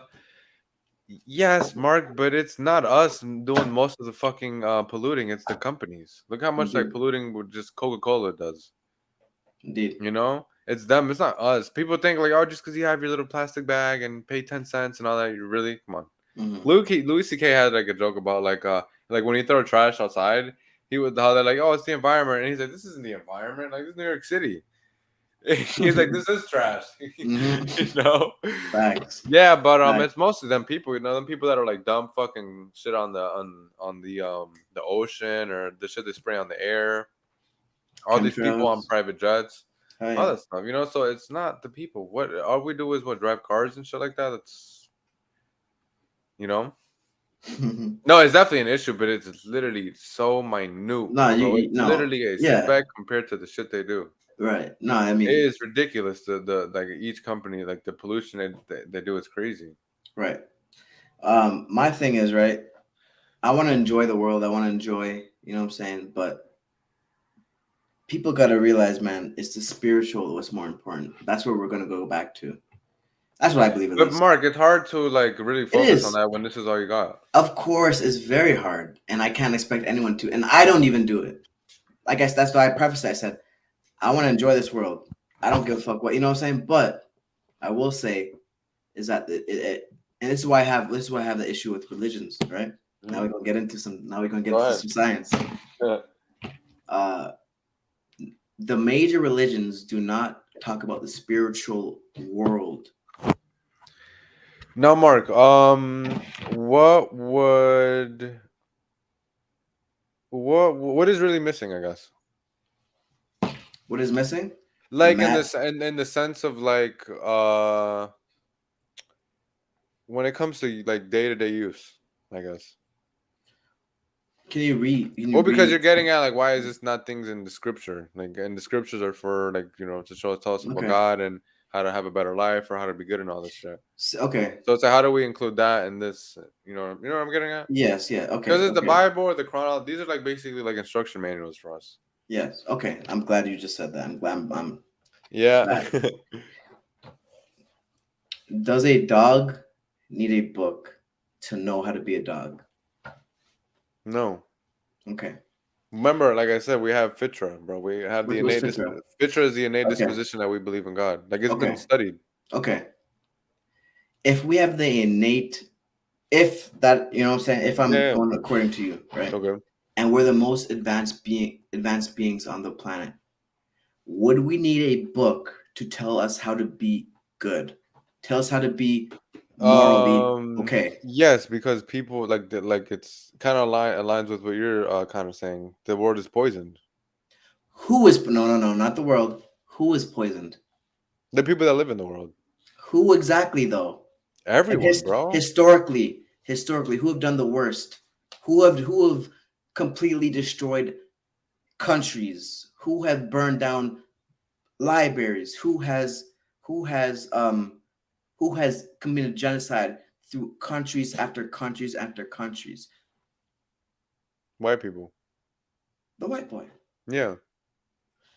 Speaker 2: yes, Mark, but it's not us doing most of the fucking polluting. It's the companies. Look how much like
Speaker 1: Indeed,
Speaker 2: polluting with just Coca-Cola does.
Speaker 1: indeed.
Speaker 2: You know, it's them. It's not us. People think like, oh, just because you have your little plastic bag and pay 10 cents and all that, you really come on.
Speaker 1: Hmm.
Speaker 2: Louis C.K. had like a joke about like when you throw trash outside, he would how they're like, oh, it's the environment, and he's like, this isn't the environment. Like this is New York City. He's like, this is trash.
Speaker 1: Hmm.
Speaker 2: You know.
Speaker 1: Facts.
Speaker 2: Yeah, but
Speaker 1: Facts.
Speaker 2: it's mostly them people, them people that are like dumb fucking shit on the ocean or the shit they spray on the air. All these people on
Speaker 1: Chemtrails.
Speaker 2: private jets,
Speaker 1: Oh
Speaker 2: all
Speaker 1: yeah.
Speaker 2: that stuff, So it's not the people. What all we do is what drive cars and shit like that. That's you know. No, it's definitely an issue, but it's literally so minute,
Speaker 1: No,
Speaker 2: bro. It's
Speaker 1: no.
Speaker 2: literally a
Speaker 1: Yeah.
Speaker 2: speck compared to the shit they do.
Speaker 1: Right. No, I
Speaker 2: It
Speaker 1: mean,
Speaker 2: is ridiculous. The like each company, like the pollution they do is crazy.
Speaker 1: right. My thing is right. I want to enjoy the world. I want to enjoy. You know what I'm saying? But people got to realize, man, it's the spiritual what's more important. That's where we're gonna go back to. That's what I believe, at
Speaker 2: But
Speaker 1: least.
Speaker 2: Mark, it's hard to like really
Speaker 1: It
Speaker 2: focus on
Speaker 1: is.
Speaker 2: that when this is all you got.
Speaker 1: Of course, it's very hard, and I can't expect anyone to. And I don't even do it. I guess that's why I prefaced it. I said I want to enjoy this world. I don't give a fuck what you know what I'm saying. But I will say is that and this is why I have the issue with religions. Right now we're
Speaker 2: Mhm.
Speaker 1: gonna get into some. Now we're gonna get
Speaker 2: Go
Speaker 1: into
Speaker 2: ahead.
Speaker 1: some science.
Speaker 2: Yeah.
Speaker 1: Uh, the major religions do not talk about the spiritual world.
Speaker 2: No, Mark. What would what is really missing? I guess.
Speaker 1: What is missing? The
Speaker 2: Like in
Speaker 1: mat.
Speaker 2: this in the sense of like when it comes to like day-to-day use, I guess.
Speaker 1: Can you read? Can you
Speaker 2: Well, because
Speaker 1: read?
Speaker 2: you're getting at like why is this not things in the scripture? Like, and the scriptures are for like to tell us about
Speaker 1: Okay.
Speaker 2: God and how to have a better life or how to be good and all this shit.
Speaker 1: Okay.
Speaker 2: So it's like how do we include that in this? You know what I'm getting at?
Speaker 1: Yes. Yeah. Okay.
Speaker 2: Because it's the
Speaker 1: Okay.
Speaker 2: Bible or the chronology. These are like basically like instruction manuals for us.
Speaker 1: Yes. Okay. I'm glad you just said that. I'm glad. I'm
Speaker 2: Yeah.
Speaker 1: glad. Does a dog need a book to know how to be a dog?
Speaker 2: No.
Speaker 1: Okay.
Speaker 2: Remember, like I said, we have fitra, bro. We have the
Speaker 1: What's
Speaker 2: innate
Speaker 1: Fitra?
Speaker 2: fitra is the innate
Speaker 1: Okay.
Speaker 2: disposition that we believe in God. Like it's been
Speaker 1: Okay.
Speaker 2: studied.
Speaker 1: Okay. If we have the innate, if that, you know what I'm saying, if I'm
Speaker 2: Yeah.
Speaker 1: going according to you, right?
Speaker 2: Okay.
Speaker 1: And we're the most advanced beings on the planet, would we need a book to tell us how to be good? Tell us how to be morally okay.
Speaker 2: Yes, because people like it's kind of aligns with what you're kind of saying. The word is poisoned.
Speaker 1: Who is no, not the world. Who is poisoned?
Speaker 2: The people that live in the world.
Speaker 1: Who exactly though? And
Speaker 2: Everyone, bro.
Speaker 1: historically, who have done the worst? Who have completely destroyed countries? Who have burned down libraries? Who has committed genocide through countries after countries after countries?
Speaker 2: White people.
Speaker 1: The white boy.
Speaker 2: Yeah.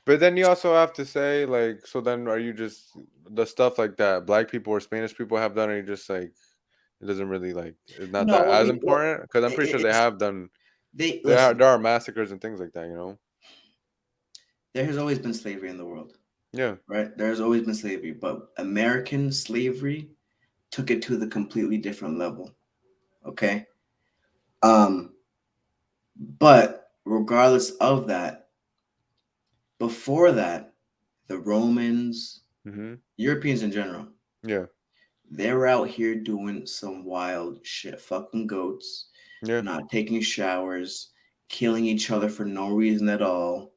Speaker 2: But then you also have to say like, so then are you just the stuff like that black people or Spanish people have done? Are you just like it doesn't really like it's not
Speaker 1: No,
Speaker 2: that
Speaker 1: what
Speaker 2: as
Speaker 1: we what
Speaker 2: important? Because I'm pretty sure they
Speaker 1: it's
Speaker 2: have done.
Speaker 1: they
Speaker 2: There are
Speaker 1: listen.
Speaker 2: there are massacres and things like that. You know.
Speaker 1: There has always been slavery in the world,
Speaker 2: Yeah.
Speaker 1: right? There has always been slavery, but American slavery took it to the completely different level. Okay. Um, but regardless of that, before that, the Romans,
Speaker 2: Mm-hmm.
Speaker 1: Europeans in general,
Speaker 2: Yeah.
Speaker 1: they were out here doing some wild shit, fucking goats,
Speaker 2: Yeah.
Speaker 1: not taking showers, killing each other for no reason at all.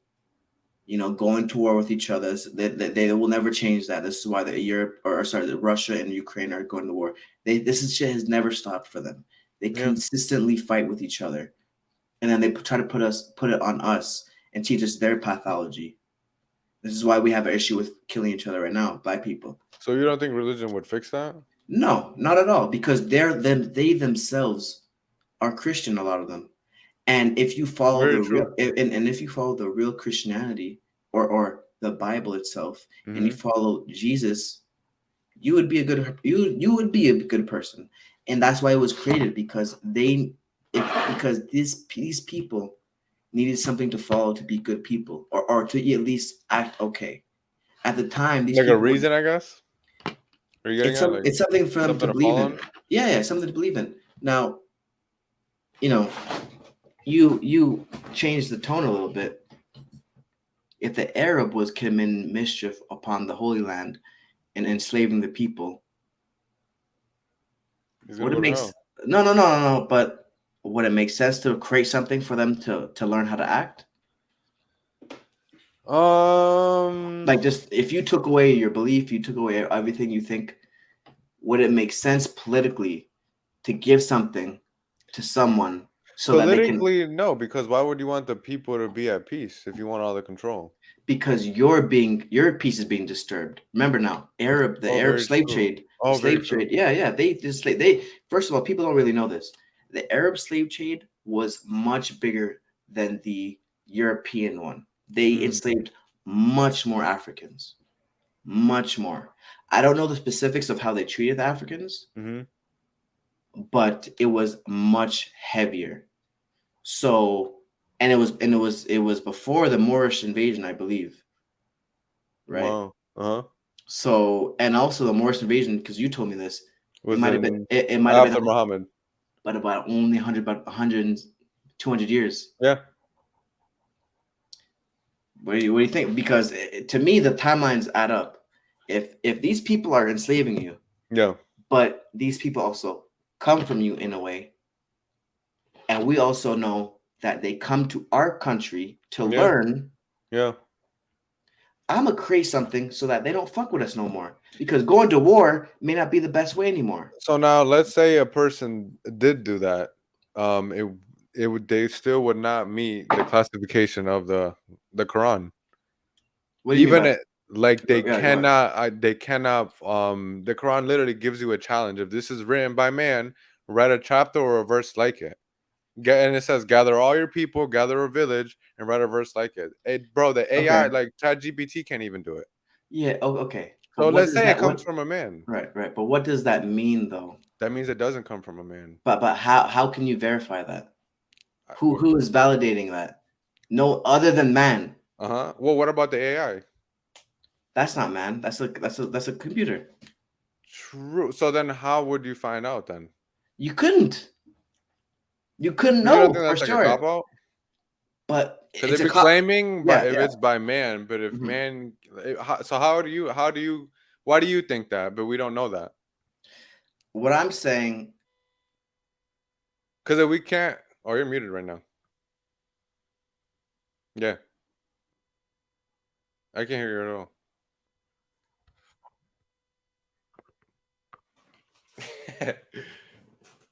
Speaker 1: Going to war with each other. They will never change that. This is why the Europe, or sorry, the Russia and Ukraine are going to war. Shit has never stopped for them. They
Speaker 2: Yeah.
Speaker 1: consistently fight with each other, and then they try to put it on us and teach us their pathology. This is why we have an issue with killing each other right now, black people.
Speaker 2: So you don't think religion would fix that?
Speaker 1: No, not at all, because they themselves are Christian, a lot of them. And if you follow
Speaker 2: Very
Speaker 1: the real,
Speaker 2: true.
Speaker 1: and if you follow the real Christianity, or the Bible itself, and you
Speaker 2: Mm-hmm.
Speaker 1: follow Jesus, you would be a good person. And that's why it was created, because these people needed something to follow to be good people, or to at least act okay. At the time, these
Speaker 2: Like a
Speaker 1: people were
Speaker 2: reason, I guess. Are you getting
Speaker 1: it's
Speaker 2: at
Speaker 1: some
Speaker 2: like
Speaker 1: it's something for them to
Speaker 2: something to
Speaker 1: believe
Speaker 2: fall
Speaker 1: in.
Speaker 2: on?
Speaker 1: Yeah, yeah, something to believe in. Now, you know, you change the tone a little bit. If the Arab was committing mischief upon the Holy Land and enslaving the people,
Speaker 2: He's gonna
Speaker 1: would it
Speaker 2: go to
Speaker 1: make
Speaker 2: hell.
Speaker 1: no, but would it make sense to create something for them to learn how to act?
Speaker 2: Um,
Speaker 1: Like, just if you took away your belief, you took away everything you think, would it make sense politically to give something to someone so that they can,
Speaker 2: politically, no, because why would you want the people to be at peace if you want all the control?
Speaker 1: because your peace is being disturbed. Remember now, the
Speaker 2: Oh,
Speaker 1: Arab
Speaker 2: very
Speaker 1: slave
Speaker 2: true.
Speaker 1: trade,
Speaker 2: Oh, very true.
Speaker 1: yeah, yeah. They first of all, people don't really know this. The Arab slave trade was much bigger than the European one. They
Speaker 2: Mm,
Speaker 1: enslaved much more Africans, much more. I don't know the specifics of how they treated the Africans,
Speaker 2: mm-hmm.
Speaker 1: but it was much heavier. So, and it was before the Moorish invasion, I believe, right?
Speaker 2: Wow. Uh-huh.
Speaker 1: So, and also the Moorish invasion, because you told me this, it
Speaker 2: Was
Speaker 1: might have been
Speaker 2: in
Speaker 1: it might have been
Speaker 2: after Muhammad.
Speaker 1: but about only 200 years.
Speaker 2: Yeah.
Speaker 1: What do you think? Because to me, the timelines add up. If these people are enslaving you,
Speaker 2: Yeah.
Speaker 1: but these people also come from you in a way, and we also know that they come to our country to
Speaker 2: Yeah.
Speaker 1: learn,
Speaker 2: Yeah.
Speaker 1: I'm gonna create something so that they don't fuck with us no more. Because going to war may not be the best way anymore.
Speaker 2: So now let's say a person did do that. It would they still would not meet the classification of the Quran.
Speaker 1: What do you mean
Speaker 2: Even
Speaker 1: by?
Speaker 2: like they
Speaker 1: Yeah, go ahead.
Speaker 2: cannot they cannot the Quran literally gives you a challenge. If this is written by man, write a chapter or a verse like it. And it says, gather all your people, gather a village, and write a verse like it. Bro, the AI,
Speaker 1: Okay.
Speaker 2: like ChatGPT, can't even do it.
Speaker 1: Yeah. Oh, okay. But
Speaker 2: So
Speaker 1: what
Speaker 2: let's
Speaker 1: does
Speaker 2: say it
Speaker 1: that?
Speaker 2: comes
Speaker 1: What?
Speaker 2: from a man.
Speaker 1: Right. Right. But what does that mean though?
Speaker 2: That means it doesn't come from a man.
Speaker 1: But how can you verify that?
Speaker 2: Uh
Speaker 1: Who is validating that? No other than man.
Speaker 2: huh. Well, what about the AI?
Speaker 1: That's not man. That's a computer.
Speaker 2: True. So then, how would you find out then?
Speaker 1: You couldn't. You couldn't
Speaker 2: You don't
Speaker 1: know
Speaker 2: think
Speaker 1: for
Speaker 2: that's like a cop
Speaker 1: sure.
Speaker 2: out?
Speaker 1: But
Speaker 2: Because
Speaker 1: it's
Speaker 2: they'd
Speaker 1: a
Speaker 2: be
Speaker 1: cop.
Speaker 2: claiming, but
Speaker 1: Yeah.
Speaker 2: if
Speaker 1: Yeah.
Speaker 2: it's by man, but if
Speaker 1: Mhm.
Speaker 2: man, so how do you, why do you think that? But we don't know that
Speaker 1: What I'm saying.
Speaker 2: because if we can't. Oh, you're muted right now. Yeah, I can't hear you at all.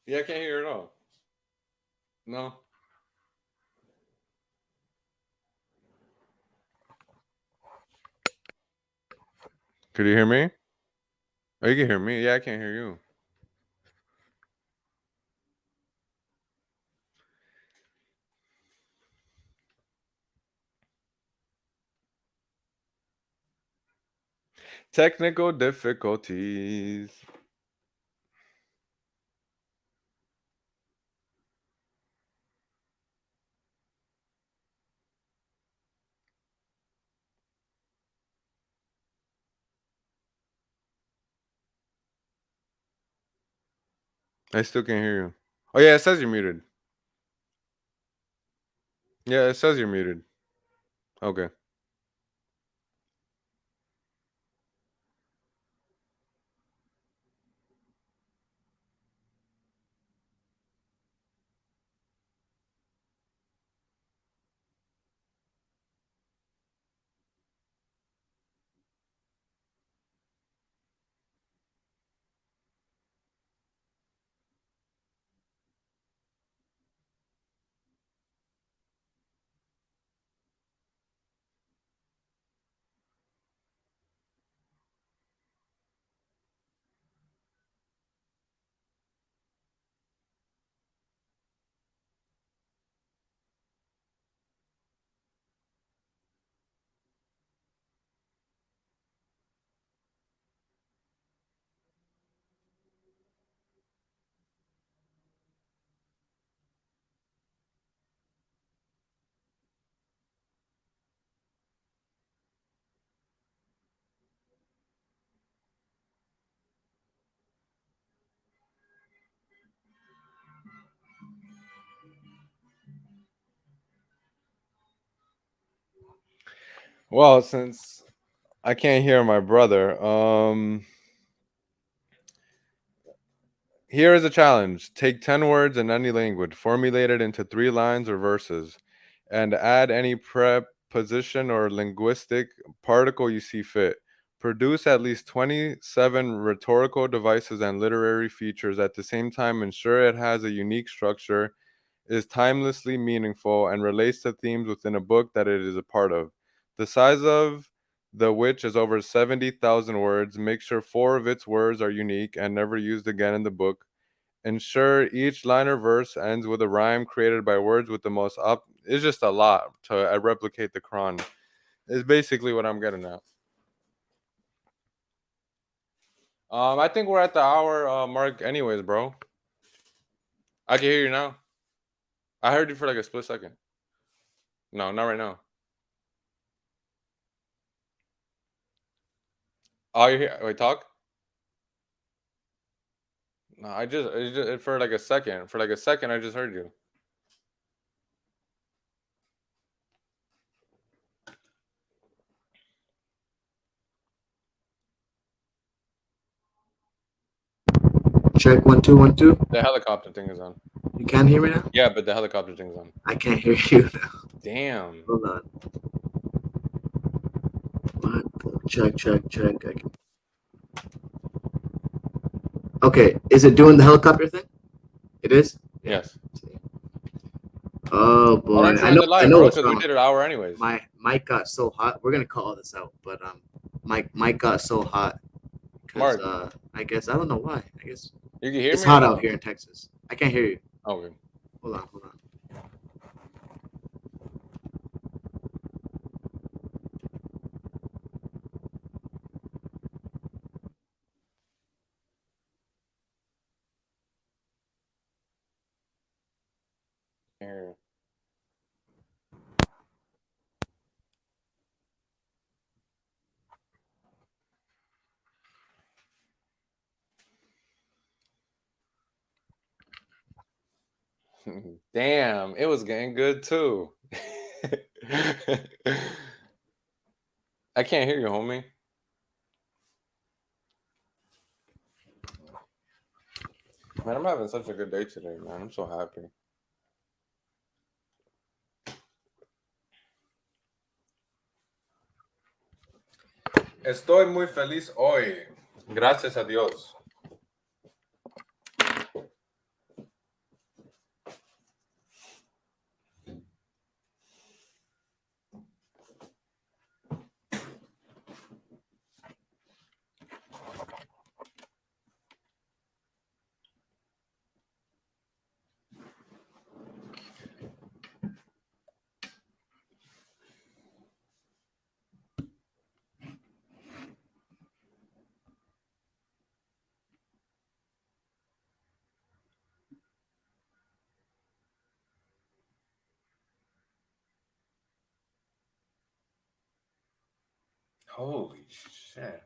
Speaker 2: Yeah, I can't hear you at all. No. Could you hear me? Oh, you can hear me. Yeah, I can't hear you. Technical difficulties. I still can't hear you. Oh yeah, it says you're muted. Yeah, it says you're muted. Okay. Well, since I can't hear my brother, here is a challenge. Take 10 words in any language, formulate it into 3 lines or verses, and add any preposition or linguistic particle you see fit. Produce at least 27 rhetorical devices and literary features. At the same time, ensure it has a unique structure, is timelessly meaningful, and relates to themes within a book that it is a part of. The size of the which is over 70,000 words. Make sure 4 of its words are unique and never used again in the book. Ensure each line or verse ends with a rhyme created by words with the most up. It's just a lot to replicate the Quran. Is basically what I'm getting at. I think we're at the hour mark, anyways, bro. I can hear you now. I heard you for like a split second. No, not right now. Oh, you hear? Wait, talk. No, for like a second. For like a second, I just heard you.
Speaker 1: Check 1 2 1 2.
Speaker 2: The helicopter thing is on.
Speaker 1: You can hear me now.
Speaker 2: Yeah, but the helicopter thing is on.
Speaker 1: I can't hear you now.
Speaker 2: Damn.
Speaker 1: Hold on. Why? Check. Okay, is it doing the helicopter thing? It is.
Speaker 2: Yes.
Speaker 1: Oh
Speaker 2: Why
Speaker 1: boy,
Speaker 2: don't you end the
Speaker 1: I
Speaker 2: live,
Speaker 1: know
Speaker 2: bro?
Speaker 1: what's
Speaker 2: Because we
Speaker 1: wrong.
Speaker 2: did an hour anyways.
Speaker 1: My mic got so hot. We're gonna call all this out, but mic got so hot because
Speaker 2: Mark,
Speaker 1: I guess I don't know why. I guess
Speaker 2: you can hear
Speaker 1: it's
Speaker 2: me or
Speaker 1: hot
Speaker 2: no?
Speaker 1: out here in Texas. I can't hear you.
Speaker 2: Okay.
Speaker 1: Hold on.
Speaker 2: Here. Damn, it was getting good too. I can't hear you, homie. Man, I'm having such a good day today, man. I'm so happy. Estoy muy feliz hoy. Gracias a Dios. Holy shit.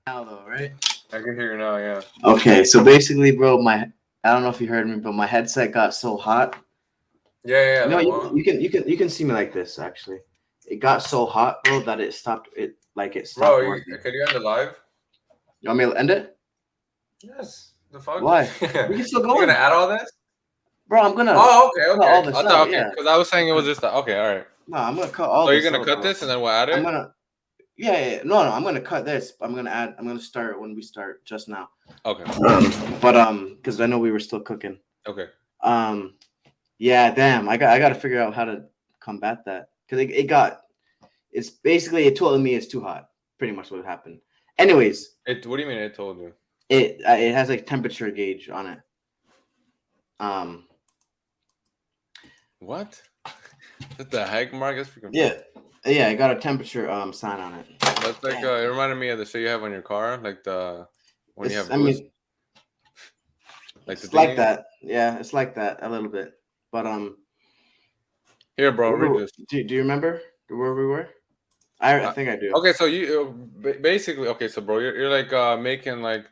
Speaker 1: Now though, right?
Speaker 2: I can hear you now, yeah.
Speaker 1: Okay, so basically, bro, I don't know if you heard me, but my headset got so hot.
Speaker 2: Yeah,
Speaker 1: No,
Speaker 2: like what?
Speaker 1: you can see me like this actually. It got so hot, bro, that it stopped. It
Speaker 2: Bro,
Speaker 1: stopped working.
Speaker 2: can you end the live?
Speaker 1: You want me to end it?
Speaker 2: Yes. The fuck?
Speaker 1: Why? We can still go
Speaker 2: You're
Speaker 1: on,
Speaker 2: gonna add all this?
Speaker 1: bro. I'm gonna
Speaker 2: Oh,
Speaker 1: cut all
Speaker 2: okay.
Speaker 1: this
Speaker 2: I
Speaker 1: out.
Speaker 2: thought okay,
Speaker 1: Yeah.
Speaker 2: because I was saying it was just okay, all right.
Speaker 1: No, I'm gonna cut all
Speaker 2: So you're
Speaker 1: this
Speaker 2: gonna
Speaker 1: out,
Speaker 2: cut
Speaker 1: bro.
Speaker 2: this and then we'll add it?
Speaker 1: I'm gonna. Yeah. No. I'm gonna cut this. I'm gonna add. I'm gonna start when we start just now.
Speaker 2: Okay.
Speaker 1: Because I know we were still cooking.
Speaker 2: Okay.
Speaker 1: Yeah. Damn. I got to figure out how to combat that because it's basically it told me it's too hot. Pretty much what happened. Anyways,
Speaker 2: What do you mean it told you?
Speaker 1: it has a temperature gauge on it.
Speaker 2: What? What the heck, Mark? That's freaking
Speaker 1: Yeah. Yeah, I got a temperature sign on it.
Speaker 2: That's like it reminded me of the shit you have on your car, like the when you
Speaker 1: It's,
Speaker 2: have
Speaker 1: I
Speaker 2: boost.
Speaker 1: mean,
Speaker 2: Like the
Speaker 1: it's like
Speaker 2: thingy?
Speaker 1: that. Yeah, it's like that a little bit. But
Speaker 2: Here, bro, read this.
Speaker 1: do you remember where we were? I think I do.
Speaker 2: Okay, so you basically okay, so bro, you're like making like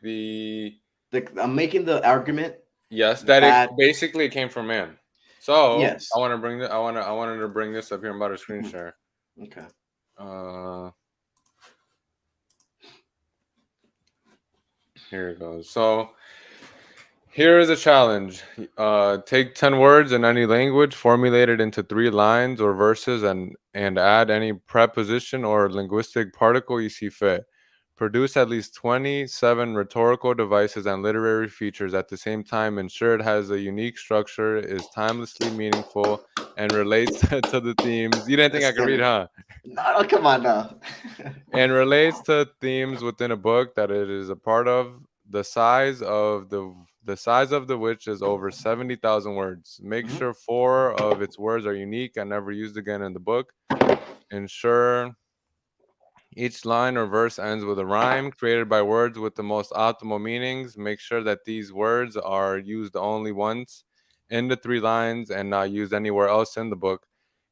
Speaker 1: I'm making the argument
Speaker 2: yes that
Speaker 1: that
Speaker 2: it basically came from man. So
Speaker 1: yes.
Speaker 2: I want to bring the I wanted to bring this up here. I'm about to screen share.
Speaker 1: Okay.
Speaker 2: Here it goes. So Here is a challenge. Take 10 words in any language, formulate it into 3 lines or verses, and add any preposition or linguistic particle you see fit. Produce at least 27 rhetorical devices and literary features at the same time. Ensure it has a unique structure, is timelessly meaningful, and relates to the themes. You didn't think I could read,
Speaker 1: Listen,
Speaker 2: huh?
Speaker 1: no, come on now.
Speaker 2: And relates to themes within a book that it is a part of. The size of the which is over 70,000 words. Make
Speaker 1: Mhm.
Speaker 2: sure 4 of its words are unique and never used again in the book. Ensure each line or verse ends with a rhyme created by words with the most optimal meanings. Make sure that these words are used only once in the 3 lines and not used anywhere else in the book.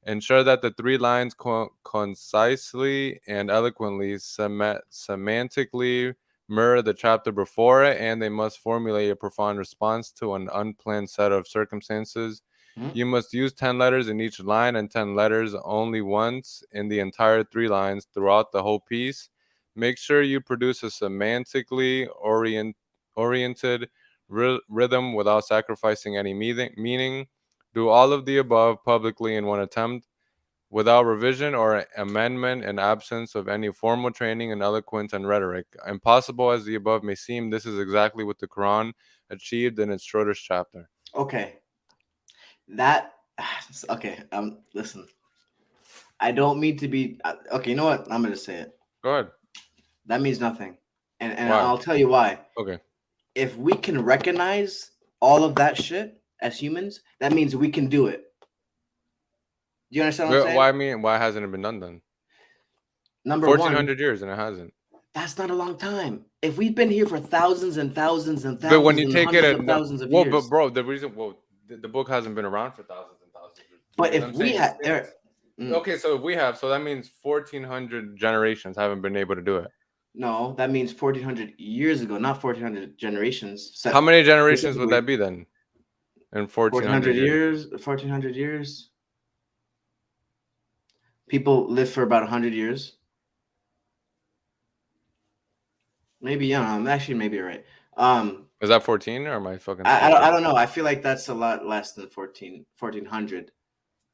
Speaker 2: Ensure that the 3 lines concisely and eloquently semantically mirror the chapter before it, and they must formulate a profound response to an unplanned set of circumstances.
Speaker 1: Mhm.
Speaker 2: You must use 10 letters in each line and 10 letters only once in the entire 3 lines throughout the whole piece. Make sure you produce a semantically oriented rhythm without sacrificing any meaning. Do all of the above publicly in one attempt without revision or amendment in absence of any formal training in eloquence and rhetoric. Impossible as the above may seem, this is exactly what the Quran achieved in its shortest chapter.
Speaker 1: Okay, that okay. Listen, I don't mean to be. Okay, you know what? I'm gonna say it.
Speaker 2: Go ahead.
Speaker 1: That means nothing, and
Speaker 2: Why?
Speaker 1: I'll tell you why.
Speaker 2: Okay.
Speaker 1: If we can recognize all of that shit as humans, that means we can do it. Do you understand what I'm
Speaker 2: Well,
Speaker 1: saying?
Speaker 2: why hasn't it been done then?
Speaker 1: Number one,
Speaker 2: 1,400 years and it hasn't.
Speaker 1: that's not a long time. If we've been here for thousands and thousands and
Speaker 2: But when
Speaker 1: thousands
Speaker 2: you
Speaker 1: and
Speaker 2: take it
Speaker 1: hundreds
Speaker 2: at
Speaker 1: of thousands of
Speaker 2: well, but
Speaker 1: years,
Speaker 2: bro, the book hasn't been around for thousands and thousands of
Speaker 1: but
Speaker 2: years.
Speaker 1: if
Speaker 2: I'm
Speaker 1: we
Speaker 2: saying
Speaker 1: had,
Speaker 2: since. Okay, so if we have, so that means 1,400 generations haven't been able to do it.
Speaker 1: no, that means 1400 years ago, not 1400 generations.
Speaker 2: How many generations would
Speaker 1: Specifically,
Speaker 2: that be then? In 1,400
Speaker 1: 1400
Speaker 2: years.
Speaker 1: years, 1400 years. People live for about 100 years. Maybe, yeah, actually, maybe you're right.
Speaker 2: Is that 14 or am I fucking
Speaker 1: I
Speaker 2: stupid?
Speaker 1: don't know. I feel like that's a lot less than 1400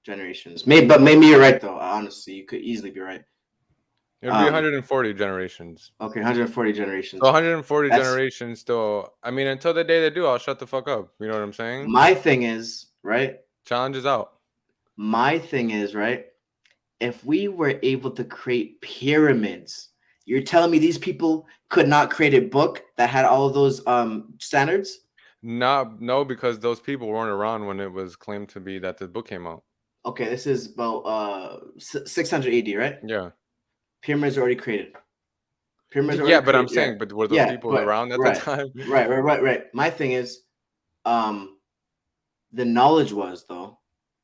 Speaker 1: generations. Maybe, but maybe you're right though. Honestly, you could easily be right.
Speaker 2: It would be 140 generations.
Speaker 1: Okay, 140
Speaker 2: So
Speaker 1: generations.
Speaker 2: 140
Speaker 1: That's
Speaker 2: generations still. I mean, until the day they do, I'll shut the fuck up. You know what I'm saying?
Speaker 1: my thing is, right?
Speaker 2: Challenge is out.
Speaker 1: My thing is, right? If we were able to create pyramids, you're telling me these people could not create a book that had all of those standards?
Speaker 2: No, because those people weren't around when it was claimed to be that the book came out.
Speaker 1: Okay, this is about 600 AD, right?
Speaker 2: Yeah.
Speaker 1: Pyramids are already created. Pyramids are
Speaker 2: Yeah,
Speaker 1: already
Speaker 2: but I'm
Speaker 1: created. Yeah,
Speaker 2: saying, but were those
Speaker 1: yeah,
Speaker 2: people
Speaker 1: but
Speaker 2: around at the
Speaker 1: right,
Speaker 2: time?
Speaker 1: right. My thing is, um, the knowledge was though,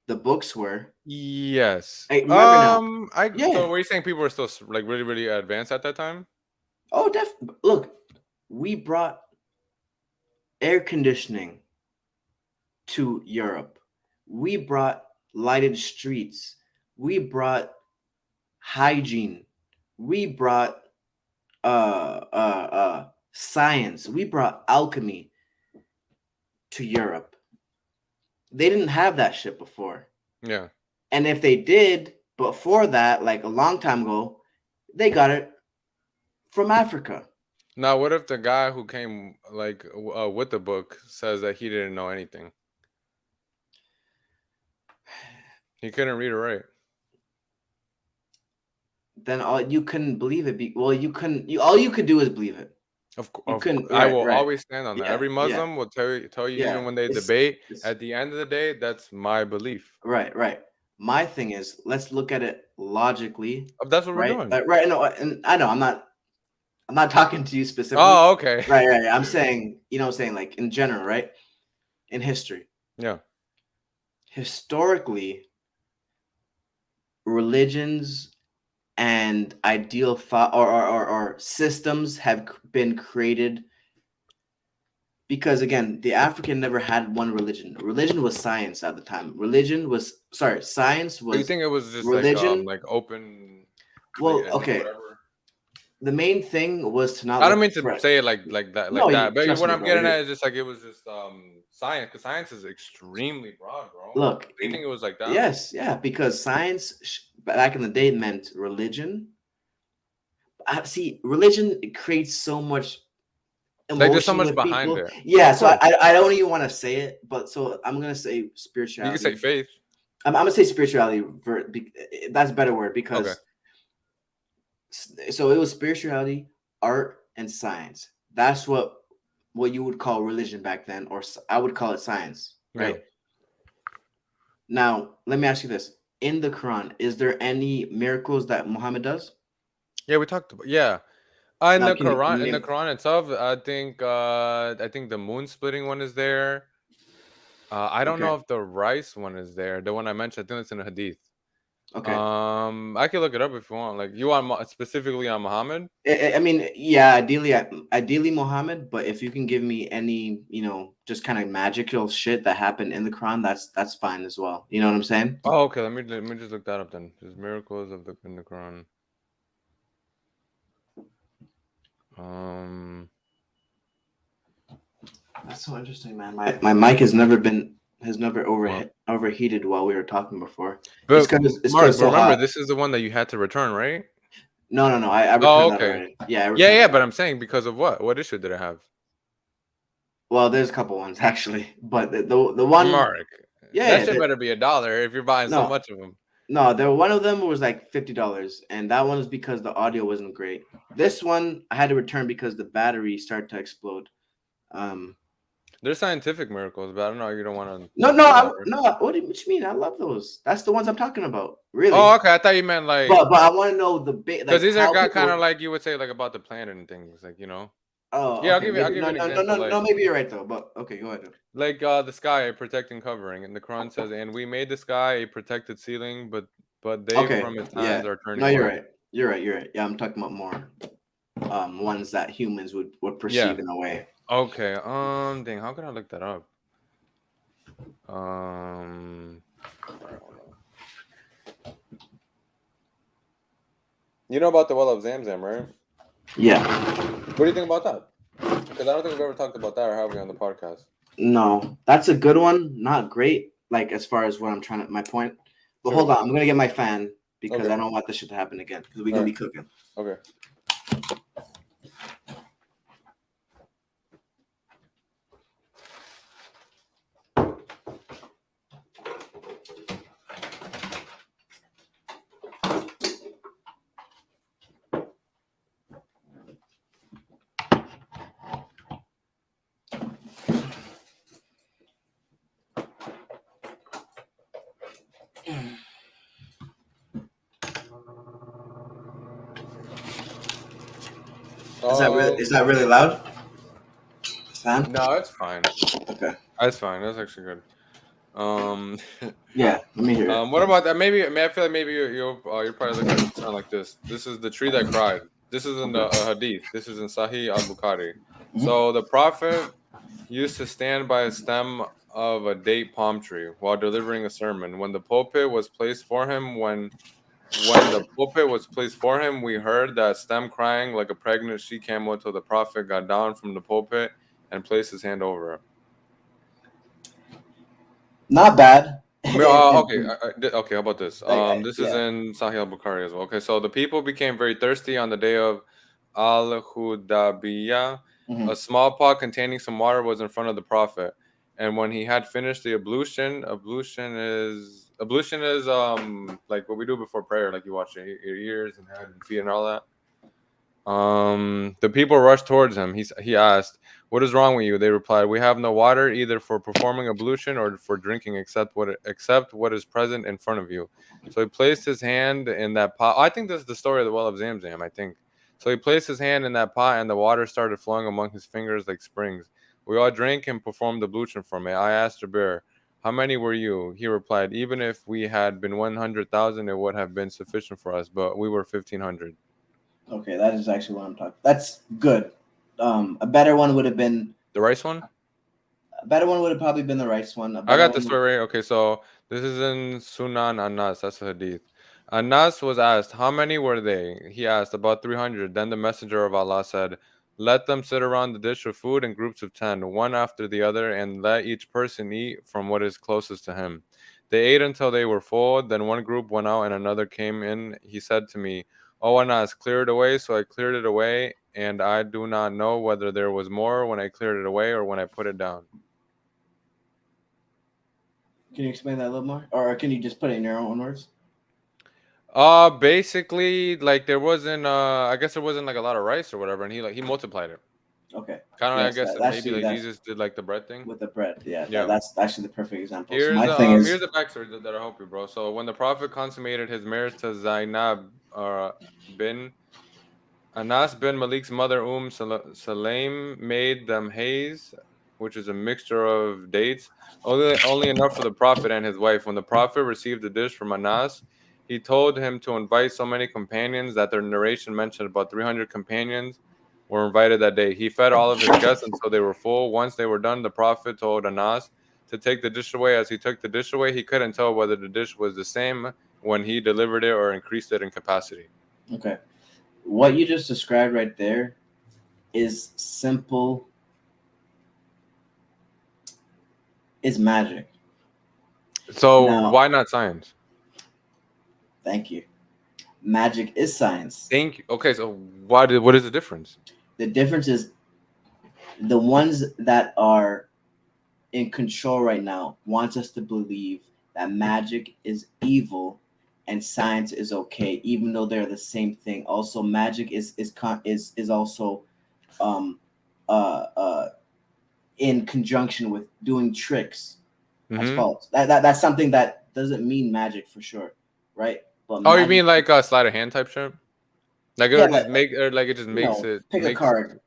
Speaker 1: the books were.
Speaker 2: Yes.
Speaker 1: Hey, remember now?
Speaker 2: So
Speaker 1: Yeah.
Speaker 2: were you saying people were still like really, really advanced at that time?
Speaker 1: Oh, look, we brought air conditioning to Europe. We brought lighted streets. We brought hygiene. We brought science. We brought alchemy to Europe. They didn't have that shit before.
Speaker 2: Yeah.
Speaker 1: And if they did before that, like a long time ago, they got it from Africa.
Speaker 2: Now, what if the guy who came like with the book says that he didn't know anything? He couldn't read or write.
Speaker 1: Then all you couldn't believe it. Well, you couldn't. All you could do is believe it. You couldn't.
Speaker 2: I
Speaker 1: Right.
Speaker 2: will
Speaker 1: Right.
Speaker 2: always stand on that.
Speaker 1: Yeah.
Speaker 2: Every
Speaker 1: Yeah.
Speaker 2: Muslim will tell you
Speaker 1: Yeah.
Speaker 2: even when they debate. At the end of the day, that's my belief.
Speaker 1: Right. Right. My thing is, let's look at it logically.
Speaker 2: That's what we're
Speaker 1: Right.
Speaker 2: doing.
Speaker 1: Right. No, and I know I'm not talking to you specifically.
Speaker 2: Oh, okay.
Speaker 1: Right. Right. I'm saying, saying like in general, right? In history.
Speaker 2: Yeah.
Speaker 1: Historically, religions and ideal thought or systems have been created because again the African never had one religion was science at the time science
Speaker 2: But you
Speaker 1: was
Speaker 2: think it was just
Speaker 1: religion.
Speaker 2: like open
Speaker 1: Well,
Speaker 2: and do
Speaker 1: okay,
Speaker 2: whatever?
Speaker 1: the main thing was to not
Speaker 2: I
Speaker 1: let
Speaker 2: don't
Speaker 1: the
Speaker 2: mean to
Speaker 1: threat.
Speaker 2: say it like that,
Speaker 1: No,
Speaker 2: But
Speaker 1: trust
Speaker 2: what
Speaker 1: me,
Speaker 2: I'm
Speaker 1: bro.
Speaker 2: getting at is just like it was just science, because science is extremely broad, bro.
Speaker 1: Look,
Speaker 2: Do you think it was like that?
Speaker 1: yes, yeah, because science back in the day meant religion. See, religion creates so much
Speaker 2: Like there's so
Speaker 1: emotion
Speaker 2: much
Speaker 1: with
Speaker 2: behind
Speaker 1: people.
Speaker 2: it. Oh,
Speaker 1: Yeah,
Speaker 2: of
Speaker 1: so
Speaker 2: course.
Speaker 1: I don't even want to say it, but so I'm gonna say
Speaker 2: You can say
Speaker 1: spirituality.
Speaker 2: faith.
Speaker 1: I'm gonna say spirituality. That's a better word
Speaker 2: Okay.
Speaker 1: because so it was spirituality, art, and science. That's what you would call religion back then, or I would call it science,
Speaker 2: Yeah.
Speaker 1: right? Now, let me ask you this: in the Quran, is there any miracles that Muhammad does?
Speaker 2: Yeah, we talked about in
Speaker 1: Now,
Speaker 2: the
Speaker 1: can you
Speaker 2: Quran,
Speaker 1: name?
Speaker 2: itself, I think the moon splitting one is there. I don't know
Speaker 1: Okay,
Speaker 2: if the rice one is there. The one I mentioned, I think it's in a hadith.
Speaker 1: okay.
Speaker 2: I can look it up if you want. Like you want specifically on Muhammad?
Speaker 1: I mean, yeah, ideally Muhammad, but if you can give me any, just kind of magical shit that happened in the Quran, that's fine as well. You know what I'm saying?
Speaker 2: Oh, okay. Let me just look that up then. Just miracles of the in the Quran. Um,
Speaker 1: That's so interesting, man. My mic has never
Speaker 2: well,
Speaker 1: overheated while we were talking before. It's
Speaker 2: but
Speaker 1: because it's
Speaker 2: Mark,
Speaker 1: because
Speaker 2: but
Speaker 1: so
Speaker 2: remember,
Speaker 1: hot.
Speaker 2: this is the one that you had to return, right?
Speaker 1: No. I
Speaker 2: Oh,
Speaker 1: returned that
Speaker 2: okay.
Speaker 1: already. Yeah, I
Speaker 2: Yeah,
Speaker 1: returned
Speaker 2: yeah.
Speaker 1: that
Speaker 2: But
Speaker 1: already.
Speaker 2: I'm saying because of what? What issue did it have?
Speaker 1: Well, there's a couple ones actually, but the one,
Speaker 2: Mark, that
Speaker 1: yeah,
Speaker 2: shit better be $1 if you're buying so
Speaker 1: no,
Speaker 2: much of them.
Speaker 1: no, there one of them was like $50, and that one was because the audio wasn't great. This one I had to return because the battery started to explode. Um,
Speaker 2: There's scientific miracles, but I don't know. You don't want to.
Speaker 1: no, no,
Speaker 2: You don't want to.
Speaker 1: no. What you mean? I love those. That's the ones I'm talking about.
Speaker 2: Oh,
Speaker 1: Really.
Speaker 2: okay. I thought you meant
Speaker 1: But
Speaker 2: like
Speaker 1: I want to know
Speaker 2: because
Speaker 1: like
Speaker 2: these are
Speaker 1: how
Speaker 2: got kind
Speaker 1: people.
Speaker 2: of like you would say like about the planet and things, like.
Speaker 1: Oh,
Speaker 2: Yeah,
Speaker 1: okay.
Speaker 2: I'll
Speaker 1: Maybe
Speaker 2: give
Speaker 1: no,
Speaker 2: you an
Speaker 1: no, no,
Speaker 2: example.
Speaker 1: no, no.
Speaker 2: Like
Speaker 1: Maybe you're right though. But okay, go ahead.
Speaker 2: the sky a protecting covering, and the Quran says, "And we made the sky a protected ceiling, but they
Speaker 1: Okay,
Speaker 2: from its hands
Speaker 1: yeah.
Speaker 2: are turning
Speaker 1: No, you're
Speaker 2: away."
Speaker 1: right. You're right. Yeah, I'm talking about more ones that humans would
Speaker 2: Yeah.
Speaker 1: perceive in a way.
Speaker 2: Okay. Dang. How can I look that up? Um. Alright, hold on. You know about the well of Zamzam, right?
Speaker 1: Yeah.
Speaker 2: What do you think about that? Because I don't think we've ever talked about that, or have we on the podcast?
Speaker 1: No, that's a good one. Not great, like as far as what I'm trying to my point. But
Speaker 2: Sure.
Speaker 1: hold on, I'm gonna get my fan because
Speaker 2: Okay.
Speaker 1: I don't want this shit to happen again because we're
Speaker 2: All
Speaker 1: gonna
Speaker 2: right.
Speaker 1: be cooking.
Speaker 2: Okay.
Speaker 1: Is that really loud? Fan?
Speaker 2: No, it's fine.
Speaker 1: Okay.
Speaker 2: That's fine. That's actually good. Um,
Speaker 1: Yeah, let me hear it.
Speaker 2: what about that? Maybe I feel like maybe you're probably looking at something like this. This is the tree that cried. This is in the
Speaker 1: Okay.
Speaker 2: hadith. This is in Sahih al Bukhari.
Speaker 1: Mhm.
Speaker 2: So the prophet used to stand by a stem of a date palm tree while delivering a sermon. When the pulpit was placed for him, we heard that stem crying like a pregnant she camel until the prophet got down from the pulpit and placed his hand over it.
Speaker 1: Not bad.
Speaker 2: Okay, okay. How about this? This is
Speaker 1: Yeah.
Speaker 2: in Sahih al-Bukhari as well. Okay, so the people became very thirsty on the day of Al-Hudaybiyah.
Speaker 1: Mhm.
Speaker 2: A small pot containing some water was in front of the prophet, and when he had finished the ablution is like what we do before prayer, like you wash your ears and head and feet and all that. The people rushed towards him. He asked, "What is wrong with you?" They replied, "We have no water either for performing ablution or for drinking except what is present in front of you." So he placed his hand in that pot. I think this is the story of the well of Zamzam, I think. So he placed his hand in that pot and the water started flowing among his fingers like springs. We all drank and performed ablution from it. I asked Jabir, "How many were you?" He replied, "Even if we had been 100,000, it would have been sufficient for us, but we were 1,500.
Speaker 1: Okay, that is actually what I'm talking. That's good. A better one would have been.
Speaker 2: The rice one?
Speaker 1: A better one would have probably been the rice one. A
Speaker 2: I
Speaker 1: better
Speaker 2: got the
Speaker 1: one.
Speaker 2: story right. Okay, so this is in Sunan Anas. That's a hadith. Anas was asked, "How many were they?" He asked, "About 300." Then the messenger of Allah said, "Let them sit around the dish of food in groups of 10, one after the other, and let each person eat from what is closest to him." They ate until they were full. Then one group went out and another came in. He said to me, "O Anas, clear it away." So I cleared it away, and I do not know whether there was more when I cleared it away or when I put it down.
Speaker 1: Can you explain that a little more, or can you just put it in your own words?
Speaker 2: Basically, like there wasn't I guess there wasn't like a lot of rice or whatever, and he multiplied it.
Speaker 1: Okay.
Speaker 2: Kind of, I
Speaker 1: Yes,
Speaker 2: guess maybe
Speaker 1: actually
Speaker 2: like
Speaker 1: that's
Speaker 2: Jesus did like the bread thing.
Speaker 1: with the bread. Yeah,
Speaker 2: Yeah.
Speaker 1: that's actually the perfect example. So my thing
Speaker 2: Here's
Speaker 1: is,
Speaker 2: the backstory that I help you, bro. So when the Prophet consummated his marriage to Zainab bin Anas bin Malik's mother Sulaim made them haze, which is a mixture of dates, only enough for the Prophet and his wife. When the Prophet received the dish from Anas, he told him to invite so many companions that their narration mentioned about 300 companions were invited that day. He fed all of his guests until they were full. Once they were done, the Prophet told Anas to take the dish away. As he took the dish away, he couldn't tell whether the dish was the same when he delivered it or increased it in capacity.
Speaker 1: okay, what you just described right there is simple, is magic.
Speaker 2: So
Speaker 1: Now,
Speaker 2: why not science?
Speaker 1: thank you. Magic is science.
Speaker 2: Thank you. Okay, so what is the difference?
Speaker 1: The difference is the ones that are in control right now wants us to believe that magic is evil and science is okay, even though they're the same thing. Also, magic is also um uh uh in conjunction with doing tricks as
Speaker 2: Mm-hmm.
Speaker 1: false. That's something that doesn't mean magic for sure, right? But
Speaker 2: Oh, you
Speaker 1: magic,
Speaker 2: mean like a sleight of hand type shit? Like
Speaker 1: yeah,
Speaker 2: it just make or like it just makes it makes.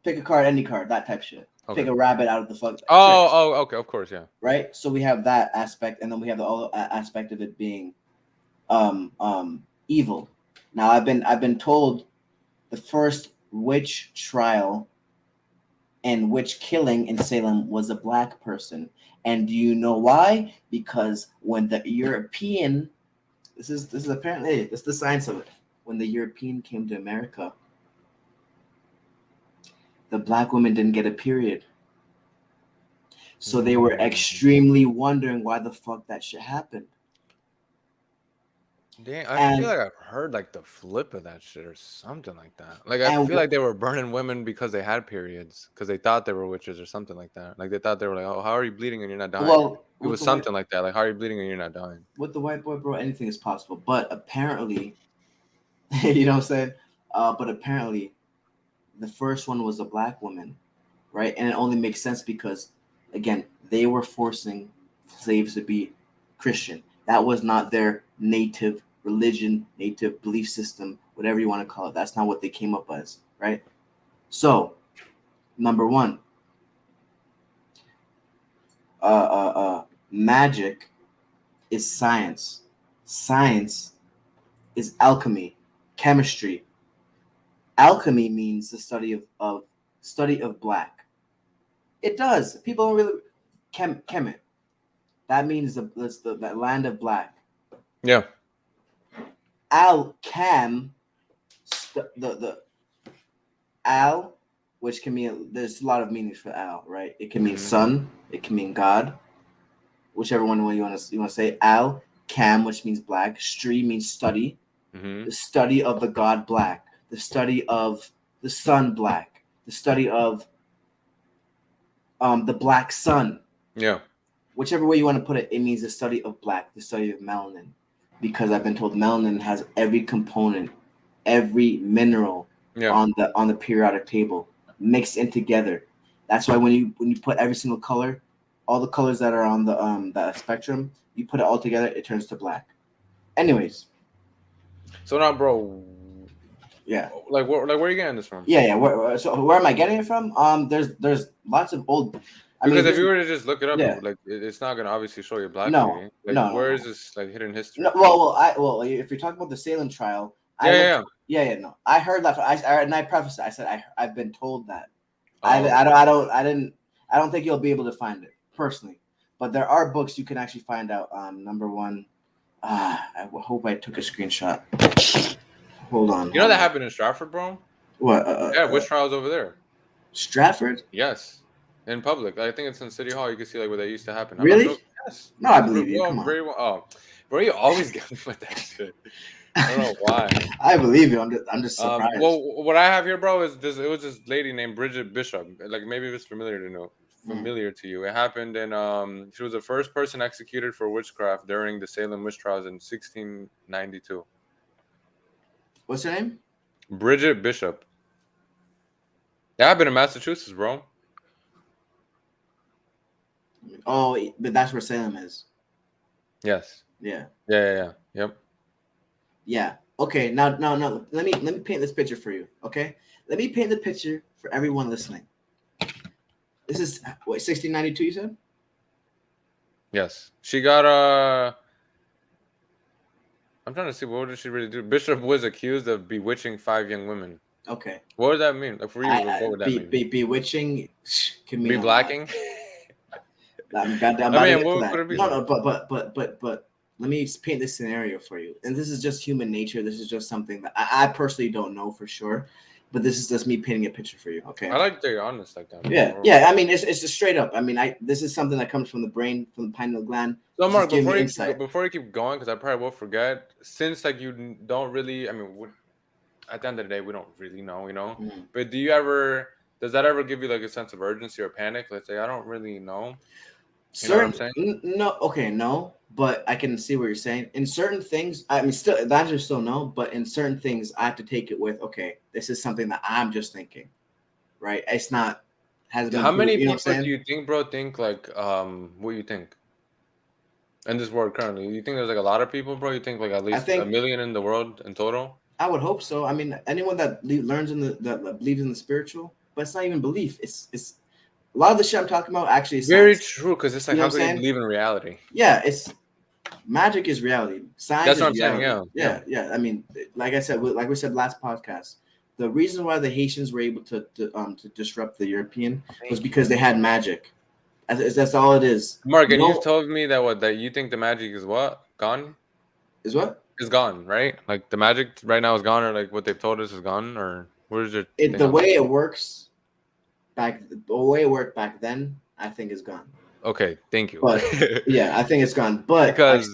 Speaker 1: pick a card, any card, that type shit.
Speaker 2: Okay.
Speaker 1: Pick a rabbit out of the fuck
Speaker 2: Oh,
Speaker 1: tricks,
Speaker 2: oh, okay, of course, yeah.
Speaker 1: right? So we have that aspect, and then we have the other aspect of it being evil. Now I've been told the first witch trial and witch killing in Salem was a black person. And do you know why? Because when the European, this is apparently this is the science of it. When the European came to America, the black women didn't get a period. So they were
Speaker 2: Mm.
Speaker 1: extremely wondering why the fuck that shit happened.
Speaker 2: Dang, I feel
Speaker 1: And
Speaker 2: like I've heard like the flip of that shit or something like that. Like I
Speaker 1: and
Speaker 2: feel like they were burning women because they had periods because they thought they were witches or something like that. Like they thought they were like, "Oh, how are you bleeding and you're not dying?"
Speaker 1: well,
Speaker 2: It was something like that. Like, "How are you bleeding and you're not dying?"
Speaker 1: with the white boy, bro, anything is possible. But apparently, you know what I'm saying? But apparently, the first one was a black woman, right? And it only makes sense because, again, they were forcing slaves to be Christian. That was not their native religion, native belief system, whatever you want to call it. That's not what they came up as, right? So, number one, magic is science. Science is alchemy, chemistry. Alchemy means the study of black. It does. People don't really chemet. That means the land of black.
Speaker 2: Yeah.
Speaker 1: Al-Cam, the Al, which can mean there's a lot of meanings for Al, right? It can mean
Speaker 2: Mm-hmm.
Speaker 1: sun, it can mean God, whichever one you want to say. Al-Cam, which means black. Stri means study,
Speaker 2: Mm-hmm.
Speaker 1: the study of the God black, the study of the sun black, the study of the black sun.
Speaker 2: Yeah.
Speaker 1: Whichever way you want to put it, it means the study of black, the study of melanin. Because I've been told melanin has every component, every mineral
Speaker 2: Yeah.
Speaker 1: on the periodic table mixed in together. That's why when you put every single color, all the colors that are on the spectrum, you put it all together, it turns to black. Anyways,
Speaker 2: So now, bro,
Speaker 1: yeah.
Speaker 2: where are you getting this from?
Speaker 1: Yeah. So where am I getting it from? There's lots of old. I mean,
Speaker 2: Because if
Speaker 1: this
Speaker 2: you were to just look it up,
Speaker 1: yeah.
Speaker 2: like it's not gonna obviously show your
Speaker 1: No,
Speaker 2: blackberry. Like,
Speaker 1: no, no,
Speaker 2: where is
Speaker 1: no.
Speaker 2: this like hidden
Speaker 1: No,
Speaker 2: history?
Speaker 1: if you're talking about the Salem trial, I
Speaker 2: Yeah, yeah,
Speaker 1: looked.
Speaker 2: yeah.
Speaker 1: Yeah, no, I heard that. And I prefaced it. I said I've been told that.
Speaker 2: Oh, okay.
Speaker 1: I don't think you'll be able to find it personally, but there are books you can actually find out. Number one, hope I took a screenshot. Hold on.
Speaker 2: You know that happened in Stratford, bro?
Speaker 1: What?
Speaker 2: Yeah, witch trials over there.
Speaker 1: Stratford?
Speaker 2: Yes, in public. I think it's in City Hall. You can see like where they used to happen. I'm not
Speaker 1: Really?
Speaker 2: joking. Yes.
Speaker 1: No, I believe you.
Speaker 2: Well,
Speaker 1: Come on.
Speaker 2: very well. Oh, bro, you always get me with that shit. I don't know why.
Speaker 1: I believe you. I'm just surprised.
Speaker 2: Well, what I have here, bro, is this. It was this lady named Bridget Bishop. Like maybe it's familiar to you. It happened in She was the first person executed for witchcraft during the Salem witch trials in 1692.
Speaker 1: What's her name?
Speaker 2: Bridget Bishop. That happened in Massachusetts, bro.
Speaker 1: Oh, but that's where Salem is.
Speaker 2: Yes.
Speaker 1: Yeah.
Speaker 2: Yeah. Yep.
Speaker 1: Yeah. Okay. Now. Let me paint this picture for you. Okay. Let me paint the picture for everyone listening. This is what 1692. You said.
Speaker 2: Yes. She got I'm trying to see what did she really do. Bishop was accused of bewitching 5 young women.
Speaker 1: Okay.
Speaker 2: What does that mean? Like for you, what would that mean?
Speaker 1: Bewitching can mean
Speaker 2: Be blacking?
Speaker 1: I'm goddamn.
Speaker 2: I mean, what could it be?
Speaker 1: No, but let me paint this scenario for you. And this is just human nature. This is just something that I personally don't know for sure, but this is just me painting a picture for you. Okay.
Speaker 2: I like that you're honest like that.
Speaker 1: Yeah. I mean, it's just straight up. I mean, this is something that comes from the brain, from the pineal gland.
Speaker 2: So Mark, before you keep going, because I probably will forget. Since like you don't really, I mean, at the end of the day, we don't really know, you know.
Speaker 1: Mm-hmm.
Speaker 2: But does that ever give you like a sense of urgency or panic? Let's say I don't really know. You know what I'm saying?
Speaker 1: No, okay, no, but I can see what you're saying. In certain things, I mean, still, the answer is still no, but in certain things, I have to take it with, okay, this is something that I'm just thinking, right? It's not, has been
Speaker 2: How many
Speaker 1: proved,
Speaker 2: people do you think, bro, think like, what you think? In this world currently, you think there's like a lot of people, bro? You think like at least a million in the world in total?
Speaker 1: I would hope so. I mean, anyone that learns that believes in the spiritual, but it's not even belief. It's a lot of the shit I'm talking about actually is
Speaker 2: very
Speaker 1: science.
Speaker 2: true, because it's like, how can you believe in reality?
Speaker 1: Yeah, it's magic is reality. Science
Speaker 2: That's what
Speaker 1: is
Speaker 2: I'm
Speaker 1: reality.
Speaker 2: saying. Yeah.
Speaker 1: I mean, like I said, like we said last podcast, the reason why the Haitians were able to disrupt the European was because they had magic. That's all it is.
Speaker 2: Mark, and you've told me that you think the magic is what? Gone?
Speaker 1: Is what?
Speaker 2: Is gone, right? Like the magic right now is gone, or like what they've told us is gone, or where's your
Speaker 1: the way it works the way it worked back then, I think is gone.
Speaker 2: Okay, thank you.
Speaker 1: But yeah, I think it's gone. But because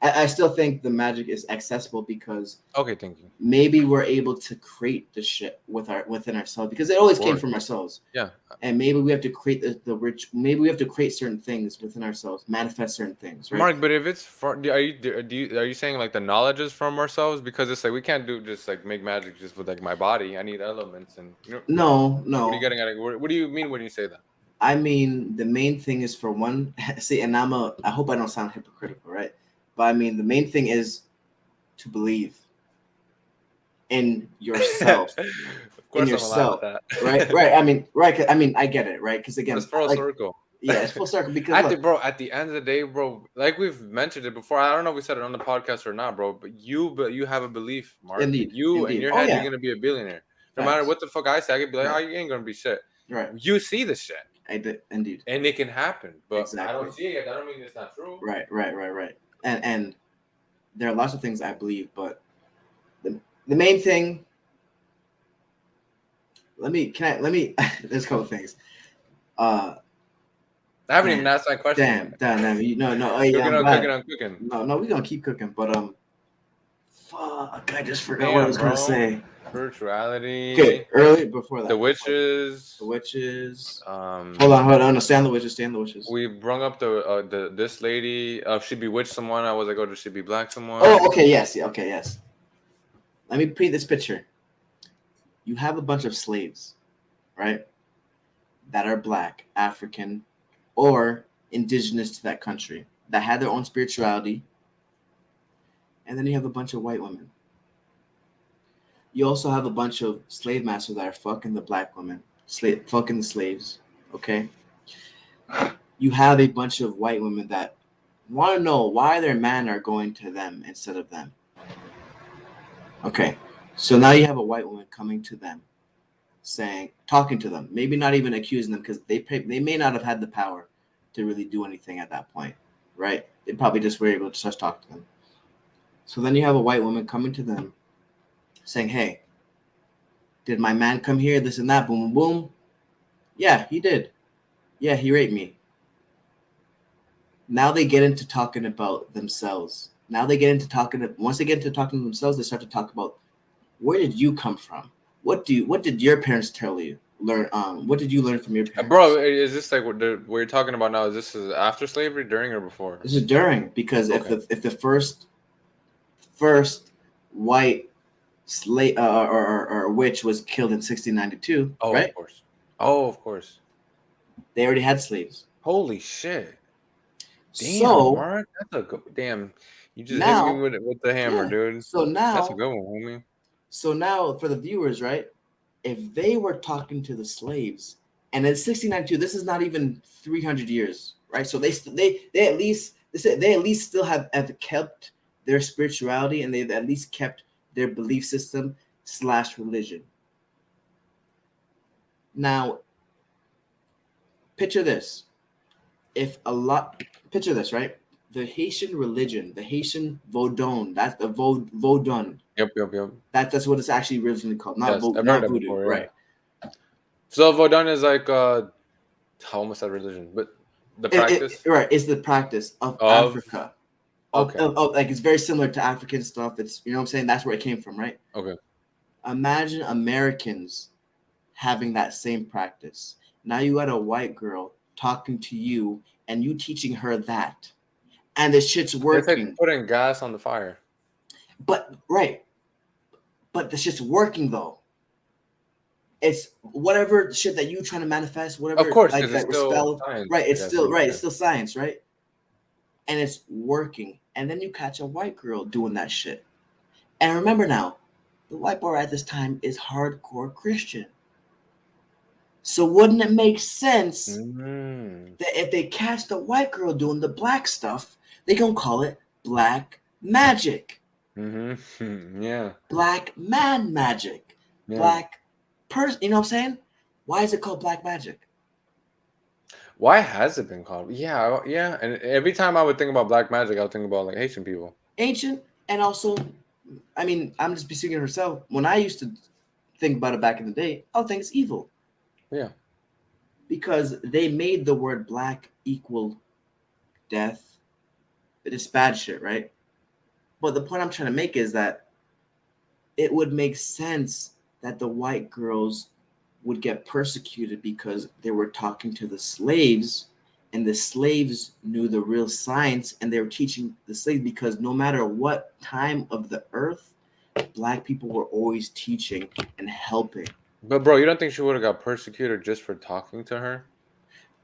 Speaker 1: I still think the magic is accessible because
Speaker 2: okay, thank you.
Speaker 1: Maybe we're able to create the shit within ourselves because it always came from ourselves.
Speaker 2: Yeah.
Speaker 1: And maybe we have to create the rich. Maybe we have to create certain things within ourselves, manifest certain things. Right?
Speaker 2: Mark, but if it's are you saying like the knowledge is from ourselves? Because it's like we can't just like make magic just with like my body. I need elements and
Speaker 1: No.
Speaker 2: What are you getting at? What do you mean when you say that?
Speaker 1: I mean the main thing is for one. See, and I hope I don't sound hypocritical, right? But I mean, the main thing is to believe in yourself. In yourself, right? I mean, I get it, right? Because again,
Speaker 2: it's full circle.
Speaker 1: Yeah, it's full circle. Because
Speaker 2: at the end of the day, bro, like we've mentioned it before. I don't know if we said it on the podcast or not, bro. But you have a belief, Mark.
Speaker 1: Indeed.
Speaker 2: In your head, you're gonna be a billionaire. No matter what the fuck I say, I could be like, oh, you ain't gonna be shit.
Speaker 1: Right.
Speaker 2: You see the shit.
Speaker 1: Indeed.
Speaker 2: And it can happen, but
Speaker 1: exactly.
Speaker 2: I don't see it yet. That don't mean it's not true.
Speaker 1: Right. And there are lots of things I believe, but the main thing. Let me. There's a couple things.
Speaker 2: I haven't even asked that question.
Speaker 1: Damn. No.
Speaker 2: I'm cooking.
Speaker 1: No. We're gonna keep cooking, but fuck! I just forgot what I was gonna say.
Speaker 2: Spirituality.
Speaker 1: Okay, early before that.
Speaker 2: The witches.
Speaker 1: Hold on. Stand the witches.
Speaker 2: We brung up this lady. If she bewitched someone, I was like, oh, does she be black someone?
Speaker 1: Oh, okay, yes. Let me paint this picture. You have a bunch of slaves, right? That are black, African, or indigenous to that country that had their own spirituality. And then you have a bunch of white women. You also have a bunch of slave masters that are fucking the black women, fucking the slaves, okay? You have a bunch of white women that want to know why their men are going to them instead of them. Okay, so now you have a white woman coming to them, talking to them, maybe not even accusing them because they may not have had the power to really do anything at that point. right? They probably just were able to just talk to them. So then you have a white woman coming to them saying, hey, did my man come here? This and that, boom, boom, boom. Yeah, he did. Yeah, he raped me. Now they get into talking about themselves. Now they get into once they get into talking to themselves, they start to talk about, where did you come from? What did your parents tell you? What did you learn from your
Speaker 2: Bro,
Speaker 1: parents?
Speaker 2: is this like what you're talking about now? Is this after slavery, during, or before?
Speaker 1: This is during, because
Speaker 2: Okay.
Speaker 1: if the first white slave or witch was killed in 1692,
Speaker 2: Oh, of
Speaker 1: right?
Speaker 2: course. Oh, of course.
Speaker 1: They already had slaves.
Speaker 2: Holy shit. Damn,
Speaker 1: So
Speaker 2: Mark. That's a good damn. You just hit me
Speaker 1: now,
Speaker 2: with the hammer,
Speaker 1: yeah.
Speaker 2: dude.
Speaker 1: So
Speaker 2: That's a
Speaker 1: now,
Speaker 2: good one, homie.
Speaker 1: so now for the viewers, right? If they were talking to the slaves, and in 1692, this is not even 300 years, right? So they at least they at least still have kept their spirituality, and they've at least kept their belief system slash religion. Now, picture this: if a lot, picture this, right? The Haitian religion, the Haitian Vodun, that's the Vodun.
Speaker 2: Yep, yep, yep.
Speaker 1: That's what it's actually originally called,
Speaker 2: Yes, I've heard
Speaker 1: not
Speaker 2: that
Speaker 1: voodoo,
Speaker 2: before. Yeah.
Speaker 1: right?
Speaker 2: So Vodun is like I almost said religion, but the practice
Speaker 1: Right, it's the practice of
Speaker 2: of.
Speaker 1: Africa.
Speaker 2: Okay.
Speaker 1: Like it's very similar to African stuff. It's, you know what I'm saying? That's where it came from, right?
Speaker 2: Okay.
Speaker 1: Imagine Americans having that same practice. Now you got a white girl talking to you and you teaching her that. And the shit's
Speaker 2: It's like
Speaker 1: working.
Speaker 2: putting gas on the fire.
Speaker 1: But right, but the shit's working though. It's whatever shit that you trying to manifest,
Speaker 2: Of
Speaker 1: whatever
Speaker 2: course,
Speaker 1: like
Speaker 2: because it's
Speaker 1: that was
Speaker 2: still
Speaker 1: spelled,
Speaker 2: science,
Speaker 1: right?
Speaker 2: I guess you could
Speaker 1: It's
Speaker 2: say.
Speaker 1: still science, right? And it's working. And then you catch a white girl doing that shit. And remember now, the white boy at this time is hardcore Christian. So wouldn't it make sense
Speaker 2: Mm.
Speaker 1: that if they catch the white girl doing the black stuff, they gonna call it black magic,
Speaker 2: Mm-hmm. Yeah.
Speaker 1: black man magic,
Speaker 2: Yeah.
Speaker 1: black person? You know what I'm saying? Why is it called black magic?
Speaker 2: Why has it been called? Yeah, yeah. And every time I would think about black magic, I would think about like Haitian people.
Speaker 1: Ancient, and also, I mean, I'm just speaking of herself. When I used to think about it back in the day, I would think it's evil
Speaker 2: Yeah.
Speaker 1: because they made the word black equal death. It's bad shit, right? But the point I'm trying to make is that it would make sense that the white girls would get persecuted because they were talking to the slaves, and the slaves knew the real science, and they were teaching the slaves, because no matter what time of the earth, black people were always teaching and helping.
Speaker 2: But bro, you don't think she would have got persecuted just for talking to her?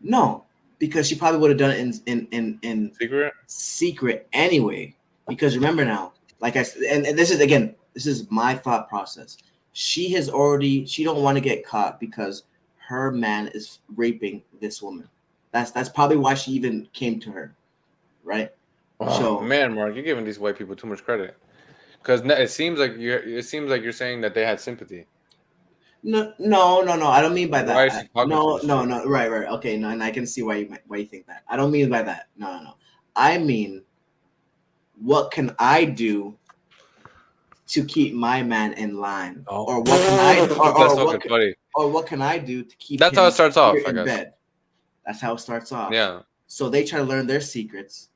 Speaker 1: No, because she probably would have done it in
Speaker 2: Secret?
Speaker 1: secret anyway. Because remember now, like I said, and this is again, this is my thought process. She don't want to get caught because her man is raping this woman. That's probably why she even came to her, right?
Speaker 2: Oh
Speaker 1: So
Speaker 2: man, Mark, you're giving these white people too much credit. Because it seems like you're saying that they had sympathy.
Speaker 1: no. I don't mean by
Speaker 2: Why
Speaker 1: that.
Speaker 2: is she talking to this chick?
Speaker 1: No. Right. Okay, no, and I can see why you think that. I don't mean by that. No. I mean, what can I do to keep my man in line,
Speaker 2: Oh,
Speaker 1: or what can I
Speaker 2: that's fucking funny.
Speaker 1: or what can I do to keep
Speaker 2: That's how it
Speaker 1: him
Speaker 2: starts
Speaker 1: here
Speaker 2: off, I
Speaker 1: in
Speaker 2: guess.
Speaker 1: bed? That's how it starts off.
Speaker 2: Yeah.
Speaker 1: So they try to learn their secrets,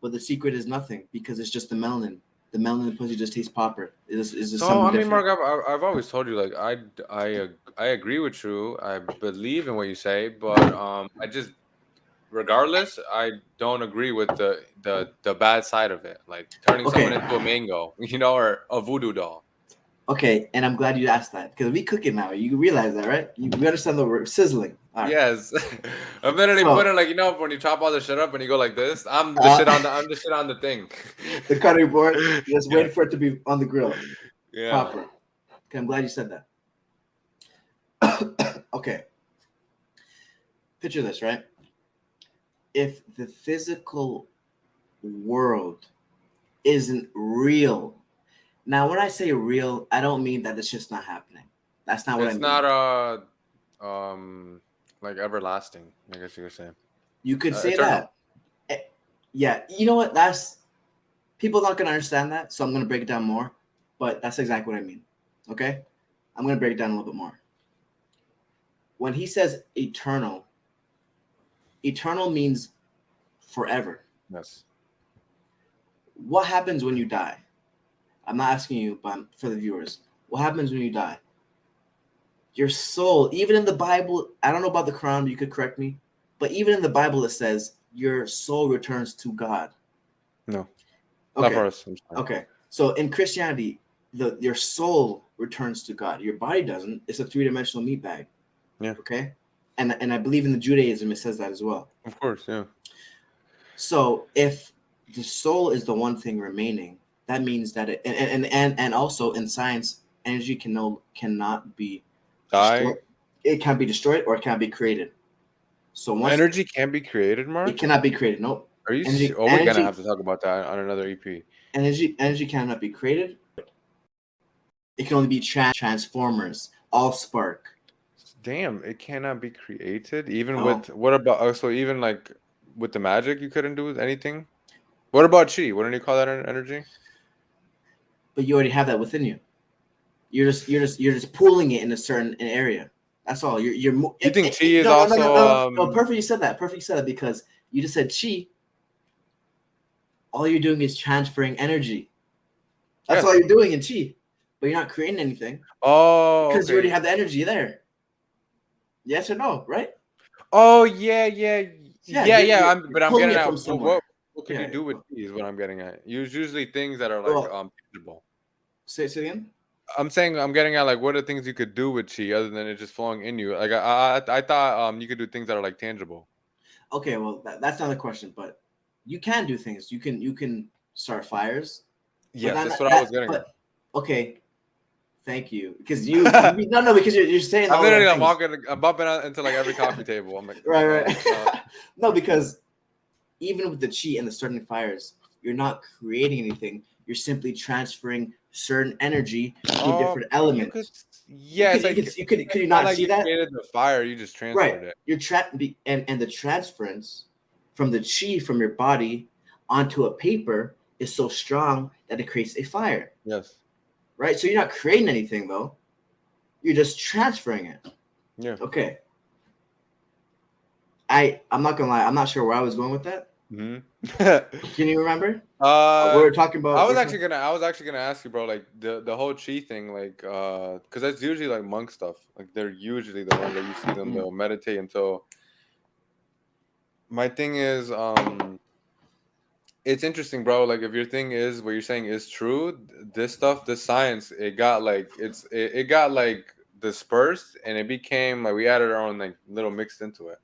Speaker 1: but the secret is nothing because it's just the melanin. The melanin in the pussy just tastes proper. Is just
Speaker 2: So
Speaker 1: something
Speaker 2: I mean,
Speaker 1: different.
Speaker 2: Mark, I've always told you like I agree with you. I believe in what you say, but I just regardless, I don't agree with the bad side of it, like turning someone
Speaker 1: Okay,
Speaker 2: into a mango, or a voodoo doll.
Speaker 1: okay, and I'm glad you asked that because we cooking now. You realize that, right? You understand the word sizzling. All right.
Speaker 2: Yes, I'm literally
Speaker 1: So
Speaker 2: putting like when you chop all the shit up and you go like this.
Speaker 1: uh,
Speaker 2: I'm the shit on the thing.
Speaker 1: the cutting board, just
Speaker 2: Yeah,
Speaker 1: waiting for it to be on the grill,
Speaker 2: yeah.
Speaker 1: proper. Okay, I'm glad you said that. Okay, picture this, right? If the physical world isn't real. Now, when I say real, I don't mean that it's just not happening. That's not what I
Speaker 2: It's not
Speaker 1: mean.
Speaker 2: like everlasting. I guess you could say
Speaker 1: You could say
Speaker 2: eternal.
Speaker 1: that. Eh, Yeah, you know what? That's people not gonna understand that, so I'm gonna break it down more. But that's exactly what I mean. Okay, I'm gonna break it down a little bit more. When he says eternal, eternal means forever.
Speaker 2: Yes.
Speaker 1: What happens when you die? I'm not asking you, but for the viewers, what happens when you die? Your soul, even in the Bible, I don't know about the Quran, but you could correct me, but even in the Bible, it says your soul returns to God.
Speaker 2: No, not for
Speaker 1: Okay,
Speaker 2: us. I'm sorry.
Speaker 1: okay. So in Christianity, your soul returns to God. Your body doesn't. It's a three-dimensional meat bag.
Speaker 2: Yeah.
Speaker 1: Okay, and I believe in the Judaism it says that as well.
Speaker 2: Of course, yeah.
Speaker 1: So if the soul is the one thing remaining, that means that it and also in science, energy cannot be
Speaker 2: Die.
Speaker 1: destroyed. It can't be destroyed or it can't be created. So once
Speaker 2: Energy can be created,
Speaker 1: it
Speaker 2: Mark.
Speaker 1: cannot be created, nope.
Speaker 2: Are you?
Speaker 1: Energy,
Speaker 2: Oh, we're gonna
Speaker 1: energy,
Speaker 2: have to talk about that on another EP.
Speaker 1: energy cannot be created. It can only be transformers, all spark.
Speaker 2: Damn, it cannot be created. Even
Speaker 1: No,
Speaker 2: with what about? So even like with the magic, you couldn't do anything. What about chi? Wouldn't you call that energy?
Speaker 1: but you already have that within you. You're just pulling it in a certain area. That's all.
Speaker 2: You think chi is
Speaker 1: No, no, no, no,
Speaker 2: also
Speaker 1: no, no. Perfect. You said that. Perfect. You said that because you just said chi. All you're doing is transferring energy. That's all
Speaker 2: yes.
Speaker 1: you're doing in chi, but you're not creating anything
Speaker 2: Oh,
Speaker 1: because you already
Speaker 2: okay.
Speaker 1: have the energy there. Yes or no? Right?
Speaker 2: Oh yeah, yeah,
Speaker 1: Yeah.
Speaker 2: yeah, yeah.
Speaker 1: You're
Speaker 2: But I'm
Speaker 1: pulling
Speaker 2: getting
Speaker 1: it
Speaker 2: at
Speaker 1: from somewhere.
Speaker 2: what could you
Speaker 1: Yeah.
Speaker 2: do with chi is what I'm getting at. Usually things that are like
Speaker 1: Well,
Speaker 2: tangible.
Speaker 1: say again.
Speaker 2: I'm saying I'm getting at like what are things you could do with chi other than it just flowing in you. Like I thought you could do things that are like tangible.
Speaker 1: Okay. Well, that's not the question, but you can do things. You can start fires, but
Speaker 2: Yes,
Speaker 1: not
Speaker 2: that's what I was
Speaker 1: that.
Speaker 2: getting at.
Speaker 1: But okay. Thank you, because you no because you're saying
Speaker 2: I'm
Speaker 1: all the
Speaker 2: literally
Speaker 1: right
Speaker 2: like
Speaker 1: things.
Speaker 2: I'm bumping out into like every coffee table. I'm like,
Speaker 1: Right,
Speaker 2: no, no.
Speaker 1: right. No, because even with the chi and the starting fires, you're not creating anything. You're simply transferring certain energy to a different
Speaker 2: You could,
Speaker 1: element.
Speaker 2: yeah, it's like
Speaker 1: Could you
Speaker 2: not
Speaker 1: not
Speaker 2: like
Speaker 1: see
Speaker 2: you
Speaker 1: that?
Speaker 2: created the fire, you just
Speaker 1: Right.
Speaker 2: transferred it.
Speaker 1: You're and the transference from the chi from your body onto a paper is so strong that it creates a fire.
Speaker 2: Yes.
Speaker 1: Right. So you're not creating anything though. You're just transferring it.
Speaker 2: Yeah.
Speaker 1: Okay. I'm not gonna lie. I'm not sure where I was going with that.
Speaker 2: Hmm.
Speaker 1: Can you remember?
Speaker 2: uh,
Speaker 1: We're talking about.
Speaker 2: I was actually gonna ask you, bro, like the whole chi thing, like, because that's usually like monk stuff. Like they're usually the ones that you see them. They'll meditate until. My thing is, it's interesting, bro. Like if your thing is what you're saying is true, this stuff, this science, it got like it got like dispersed and it became like we added our own like little mixed into it,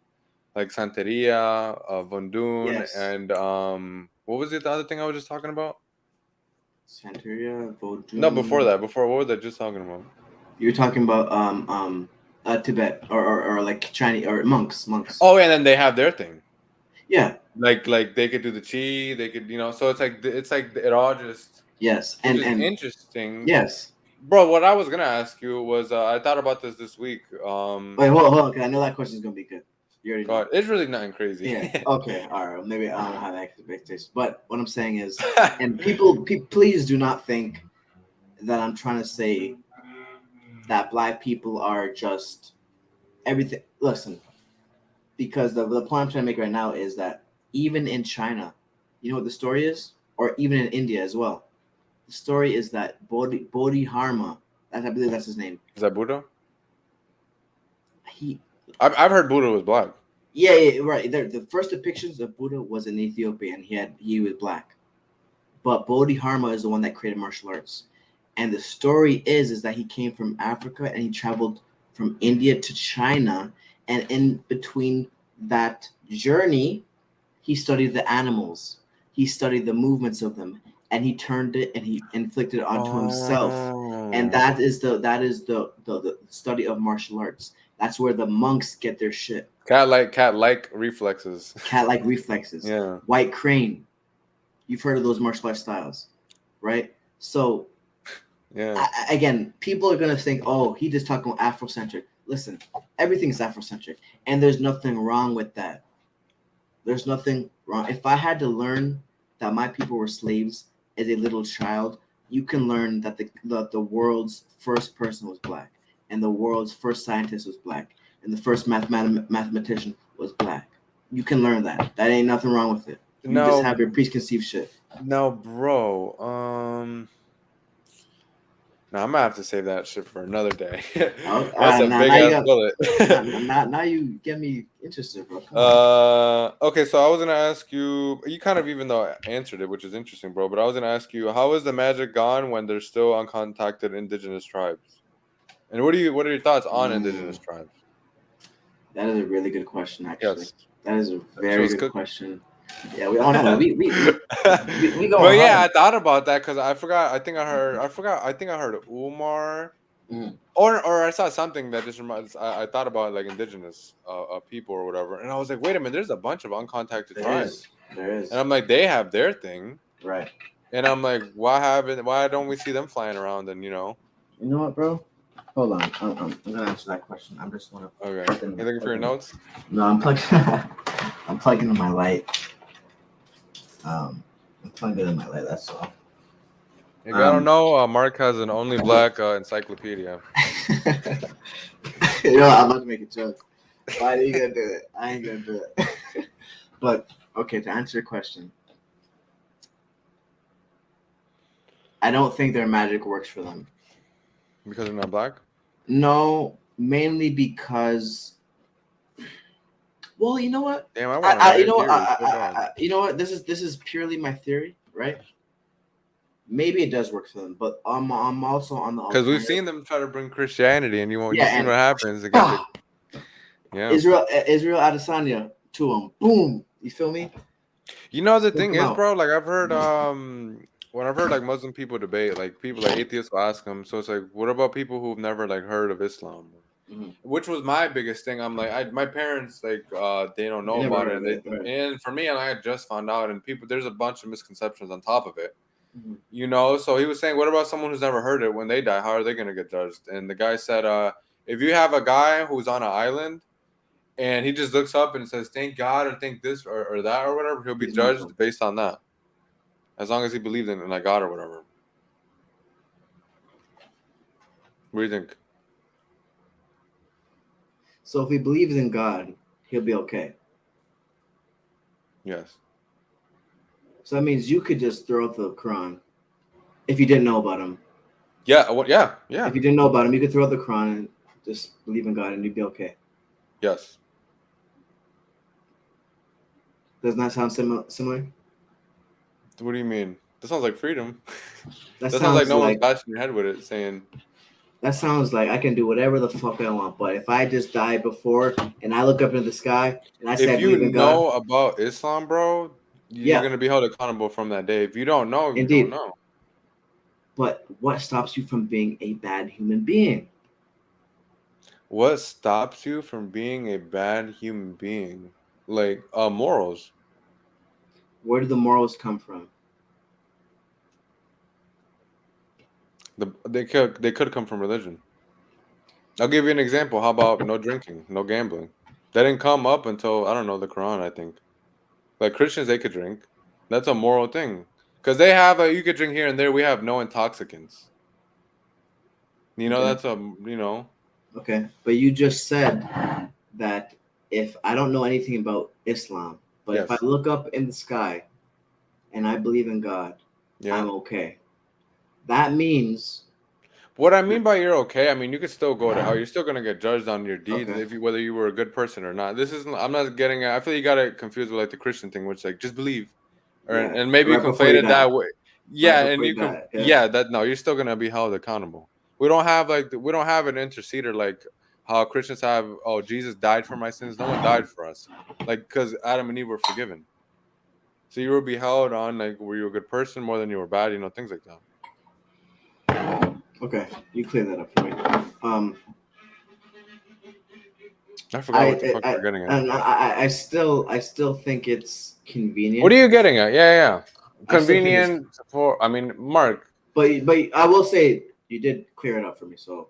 Speaker 2: like Santeria, Vondun,
Speaker 1: Yes.
Speaker 2: and what was it? The other thing I was just talking about?
Speaker 1: Santeria,
Speaker 2: No, before
Speaker 1: Vodun.
Speaker 2: that, before what was I just talking about?
Speaker 1: You're talking about Tibet or like Chinese or monks.
Speaker 2: Oh, and then they have their thing.
Speaker 1: Yeah.
Speaker 2: Like they could do the chi, they could so it's like it all just
Speaker 1: Yes.
Speaker 2: which
Speaker 1: And
Speaker 2: is
Speaker 1: and
Speaker 2: interesting.
Speaker 1: yes.
Speaker 2: Bro, what I was gonna ask you was I thought about this week.
Speaker 1: Wait, hold on, 'cause I know that question is gonna be good. You already know.
Speaker 2: God, it's really nothing crazy.
Speaker 1: Yeah. Okay. All right. Maybe I don't have expectations, but what I'm saying is, and please do not think that I'm trying to say that black people are just everything. Listen, because the point I'm trying to make right now is that even in China, you know what the story is, or even in India as well. The story is that Bodhidharma, I believe that's his name.
Speaker 2: Is that Buddha?
Speaker 1: He,
Speaker 2: I've heard Buddha was black.
Speaker 1: yeah, right. The first depictions of Buddha was in Ethiopia, and he was black. But Bodhidharma is the one that created martial arts. And the story is that he came from Africa and he traveled from India to China, and in between that journey, he studied the animals. He studied the movements of them, and he turned it and he inflicted it onto himself. And
Speaker 2: Oh,
Speaker 1: that is the study of martial arts. That's where the monks get their shit.
Speaker 2: cat like reflexes.
Speaker 1: Cat-like reflexes.
Speaker 2: Yeah,
Speaker 1: White crane. You've heard of those martial arts styles, right? So
Speaker 2: yeah.
Speaker 1: again, people are gonna think, oh, he just talking Afrocentric. Listen, everything's Afrocentric, and there's nothing wrong with that. There's nothing wrong. If I had to learn that my people were slaves as a little child, you can learn that the world's first person was black, and the world's first scientist was black, and the first mathematician was black. You can learn that. That ain't nothing wrong with it. You just have your preconceived shit.
Speaker 2: No, bro. No, I'm gonna have to save that shit for another day. That's a big ass bullet.
Speaker 1: Now you get me interested, bro.
Speaker 2: Okay, so I was gonna ask you. You kind of even though answered it, which is interesting, bro. But I was gonna ask you, how is the magic gone when there's still uncontacted indigenous tribes? And what are your thoughts on indigenous tribes?
Speaker 1: That is a really good question, actually.
Speaker 2: Yes.
Speaker 1: That is a very good question. Yeah, we go.
Speaker 2: But yeah, I thought about that because I forgot. I think I heard Umar, or I saw something that just reminds. I thought about like indigenous people or whatever, and I was like, wait a minute, there's a bunch of uncontacted tribes.
Speaker 1: There is.
Speaker 2: And I'm like, they have their thing,
Speaker 1: right?
Speaker 2: And I'm like, why don't we see them flying around? And
Speaker 1: You know what, bro? Hold on, I'm gonna answer that question. I'm just wanna.
Speaker 2: Okay. You looking for your notes?
Speaker 1: No, I'm plugging. I'm plugging in my light. I'm plugging in my light. That's all.
Speaker 2: If I don't know, Mark has an Only Black encyclopedia.
Speaker 1: I'm about to make a joke. Why are you gonna do it? I ain't gonna do it. But okay, to answer your question, I don't think their magic works for them.
Speaker 2: Because they're not black?
Speaker 1: No, mainly because. Well, you know what?
Speaker 2: Damn, you
Speaker 1: know what? This is purely my theory, right? Maybe it does work for them, but I'm also on the.
Speaker 2: Because we've seen them try to bring Christianity, and you see what happens.
Speaker 1: Yeah. Israel Adesanya to him. Boom. You feel me?
Speaker 2: You know the thing is, bro. Like I've heard, when I've heard like Muslim people debate, like people like atheists will ask them. So it's like, what about people who've never like heard of Islam? Mm-hmm. Which was my biggest thing. I'm like, my parents like they don't know about it, and for me, I had just found out, and there's a bunch of misconceptions on top of it. Mm-hmm. So he was saying, what about someone who's never heard it? When they die, how are they gonna get judged? And the guy said, if you have a guy who's on an island and he just looks up and says, thank God, or thank this or that or whatever, he'll be judged based on that. As long as he believed in like God or whatever. What do you think?
Speaker 1: So if he believes in God, he'll be okay.
Speaker 2: Yes.
Speaker 1: So that means you could just throw out the Quran if you didn't know about him.
Speaker 2: Yeah. Yeah.
Speaker 1: If you didn't know about him, you could throw out the Quran and just believe in God, and you'd be okay.
Speaker 2: Yes.
Speaker 1: Doesn't that sound similar?
Speaker 2: What do you mean? That sounds like freedom. That sounds like no one's bashing your head with it, saying.
Speaker 1: That sounds like I can do whatever the fuck I want, but if I just die before and I look up into the sky and I say I believe in God.
Speaker 2: If you know about Islam, bro, you're gonna be held accountable from that day. If you don't know, you don't know.
Speaker 1: But what stops you from being a bad human being?
Speaker 2: What stops you from being a bad human being? Like morals.
Speaker 1: Where do the morals come from?
Speaker 2: They could come from religion. I'll give you an example. How about no drinking, no gambling? That didn't come up until, I don't know, the Quran, I think. Like Christians, they could drink. That's a moral thing. Because they have you could drink here and there. We have no intoxicants. That's
Speaker 1: Okay, but you just said that if I don't know anything about Islam, but if I look up in the sky and I believe in God, I'm okay. That means.
Speaker 2: What I mean by you're okay, I mean you could still go to hell. You're still gonna get judged on your deeds whether you were a good person or not. I'm not getting. I feel you got it confused with like the Christian thing, which like just believe, and maybe you conflate it that way. Yeah, and you can. You're still gonna be held accountable. We don't have an interceder like how Christians have. Oh, Jesus died for my sins. No one died for us, like because Adam and Eve were forgiven. So you will be held on like were you a good person more than you were bad, things like that.
Speaker 1: Okay, you clear that up for me.
Speaker 2: I forgot what the fuck we're getting at.
Speaker 1: And I still think it's convenient.
Speaker 2: What are you getting at? Yeah. Convenient for. I mean, Mark.
Speaker 1: But I will say you did clear it up for me. So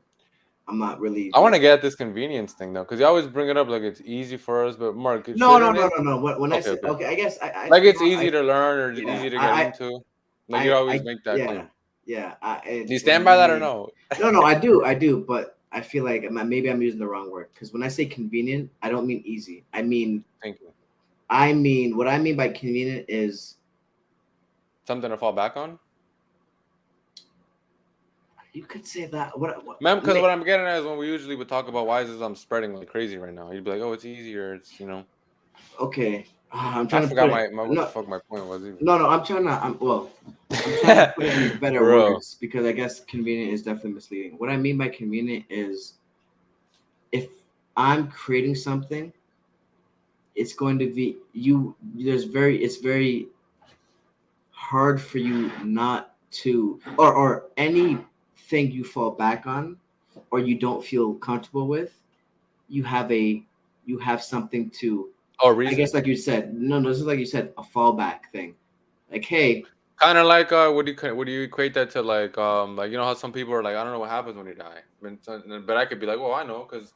Speaker 1: I'm not really
Speaker 2: I want to
Speaker 1: like.
Speaker 2: get at this convenience thing though, because you always bring it up like it's easy for us, but Mark, it
Speaker 1: No, no,
Speaker 2: shouldn't
Speaker 1: no,
Speaker 2: it?
Speaker 1: no, no. When I
Speaker 2: Okay,
Speaker 1: say
Speaker 2: okay.
Speaker 1: okay, I guess I
Speaker 2: Like it's
Speaker 1: no,
Speaker 2: easy to learn or
Speaker 1: yeah,
Speaker 2: easy to get into. Like you always make that
Speaker 1: yeah,
Speaker 2: claim.
Speaker 1: yeah.
Speaker 2: Do you
Speaker 1: And
Speaker 2: stand
Speaker 1: what
Speaker 2: by
Speaker 1: I
Speaker 2: that or
Speaker 1: mean,
Speaker 2: no?
Speaker 1: no, I do, but I feel like maybe I'm using the wrong word because when I say convenient, I don't mean easy.
Speaker 2: Thank you.
Speaker 1: I mean what I mean by convenient is
Speaker 2: Something to fall back on,
Speaker 1: you could say that.
Speaker 2: man. Because what I'm getting at is when we usually would talk about why is Islam spreading like crazy right now. You'd be like, oh, it's easier. It's
Speaker 1: Okay, I'm
Speaker 2: I
Speaker 1: trying to
Speaker 2: forgot
Speaker 1: put it.
Speaker 2: my what the
Speaker 1: No,
Speaker 2: fuck my point was even.
Speaker 1: no, no. I'm trying to put it in better
Speaker 2: Bro,
Speaker 1: words because I guess convenient is definitely misleading. What I mean by convenient is if I'm creating something, it's going to be it's very hard for you not to or anything you fall back on or you don't feel comfortable with, you have a you have something to
Speaker 2: oh,
Speaker 1: I guess
Speaker 2: reason.
Speaker 1: like you said, no, this is like you said, a fallback thing. Like, hey,
Speaker 2: Kind of like what do you equate that to like you know how some people are like I don't know what happens when you die, but I could be like well I know because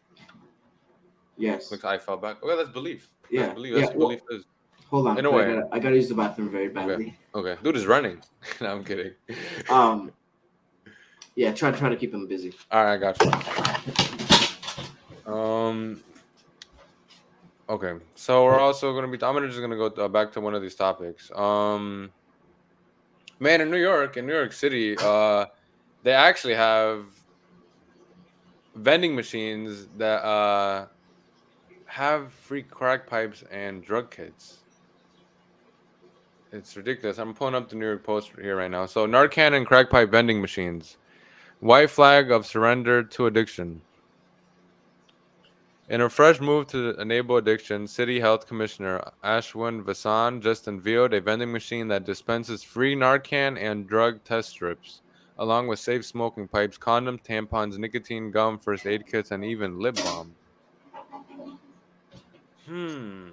Speaker 1: yes.
Speaker 2: like I fell back. Okay, that's belief. That's
Speaker 1: Yeah,
Speaker 2: belief. That's
Speaker 1: yeah.
Speaker 2: what belief
Speaker 1: Well,
Speaker 2: is
Speaker 1: hold on,
Speaker 2: in a
Speaker 1: because
Speaker 2: way.
Speaker 1: I gotta use the bathroom very
Speaker 2: Okay,
Speaker 1: badly.
Speaker 2: okay. Dude is running. No, I'm kidding.
Speaker 1: Um, yeah, try to keep him busy.
Speaker 2: All right, I got you. Um. Okay, so we're also gonna be. I'm gonna just gonna go back to one of these topics. Man, in New York City, they actually have vending machines that have free crack pipes and drug kits. It's ridiculous. I'm pulling up the New York Post here right now. So Narcan and crack pipe vending machines. White flag of surrender to addiction. In a fresh move to enable addiction, City Health Commissioner Ashwin Vasan just unveiled a vending machine that dispenses free Narcan and drug test strips, along with safe smoking pipes, condoms, tampons, nicotine gum, first aid kits, and even lip balm. Hmm.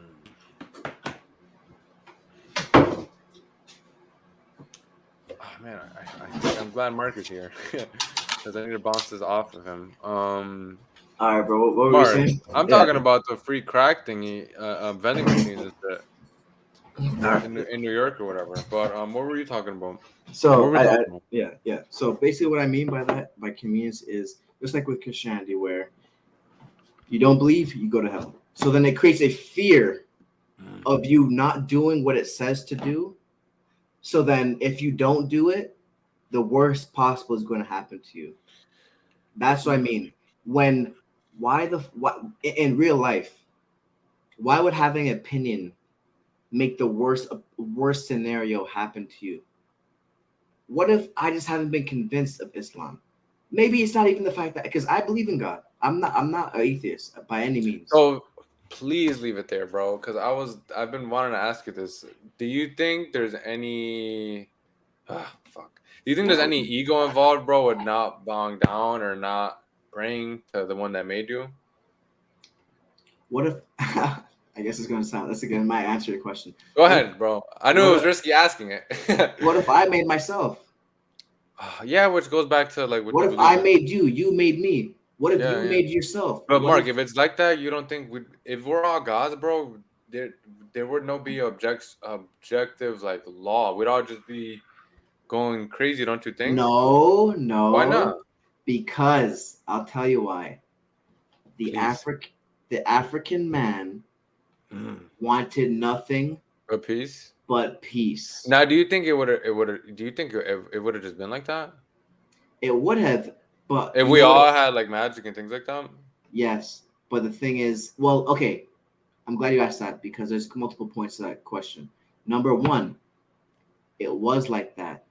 Speaker 2: Oh man, I'm glad Mark is here because I need to bounce this off of him.
Speaker 1: All right, bro. What were you
Speaker 2: Mark,
Speaker 1: saying?
Speaker 2: I'm
Speaker 1: Yeah.
Speaker 2: talking about the free crack thingy, vending machines and shit
Speaker 1: All right.
Speaker 2: in New York or whatever. But what were you talking about? What
Speaker 1: So
Speaker 2: were we talking about?
Speaker 1: yeah. So basically, what I mean by that, by convenience, is just like with Christianity, where you don't believe, you go to hell. So then it creates a fear of you not doing what it says to do. So then, if you don't do it, the worst possible is going to happen to you. That's what I mean. When why in real life, why would having an opinion make the worst scenario happen to you? What if I just haven't been convinced of Islam? Maybe it's not even the fact that because I believe in God. I'm not an atheist by any means.
Speaker 2: So please leave it there, bro. Because I've been wanting to ask you this. Do you think there's any fuck? Do you think there's any ego involved, bro, with not bowing down or not praying to the one that made you?
Speaker 1: What if I guess it's gonna sound that's again might answer your question.
Speaker 2: Go
Speaker 1: What if
Speaker 2: ahead, bro. I knew
Speaker 1: what
Speaker 2: it was
Speaker 1: if
Speaker 2: risky asking it.
Speaker 1: what if I made myself?
Speaker 2: Yeah, which goes back to like what
Speaker 1: What
Speaker 2: you
Speaker 1: if
Speaker 2: believe
Speaker 1: I
Speaker 2: in.
Speaker 1: made you? You made me. What if
Speaker 2: Yeah,
Speaker 1: you
Speaker 2: yeah.
Speaker 1: made yourself?
Speaker 2: But
Speaker 1: What
Speaker 2: Mark,
Speaker 1: if
Speaker 2: if it's like that, you don't think we if we're all gods, bro, there would no be objective like law. We'd all just be going crazy, don't you think?
Speaker 1: no,
Speaker 2: Why not?
Speaker 1: no, because I'll tell you why. The
Speaker 2: Please.
Speaker 1: African man wanted nothing
Speaker 2: A peace.
Speaker 1: but peace.
Speaker 2: Now, do you think do you think it would have just been like that?
Speaker 1: It would have, but
Speaker 2: If
Speaker 1: you
Speaker 2: we
Speaker 1: know what?
Speaker 2: all had like magic and things like that?
Speaker 1: Yes, but the thing is, well, okay. I'm glad you asked that because there's multiple points to that question. Number one, it was like that.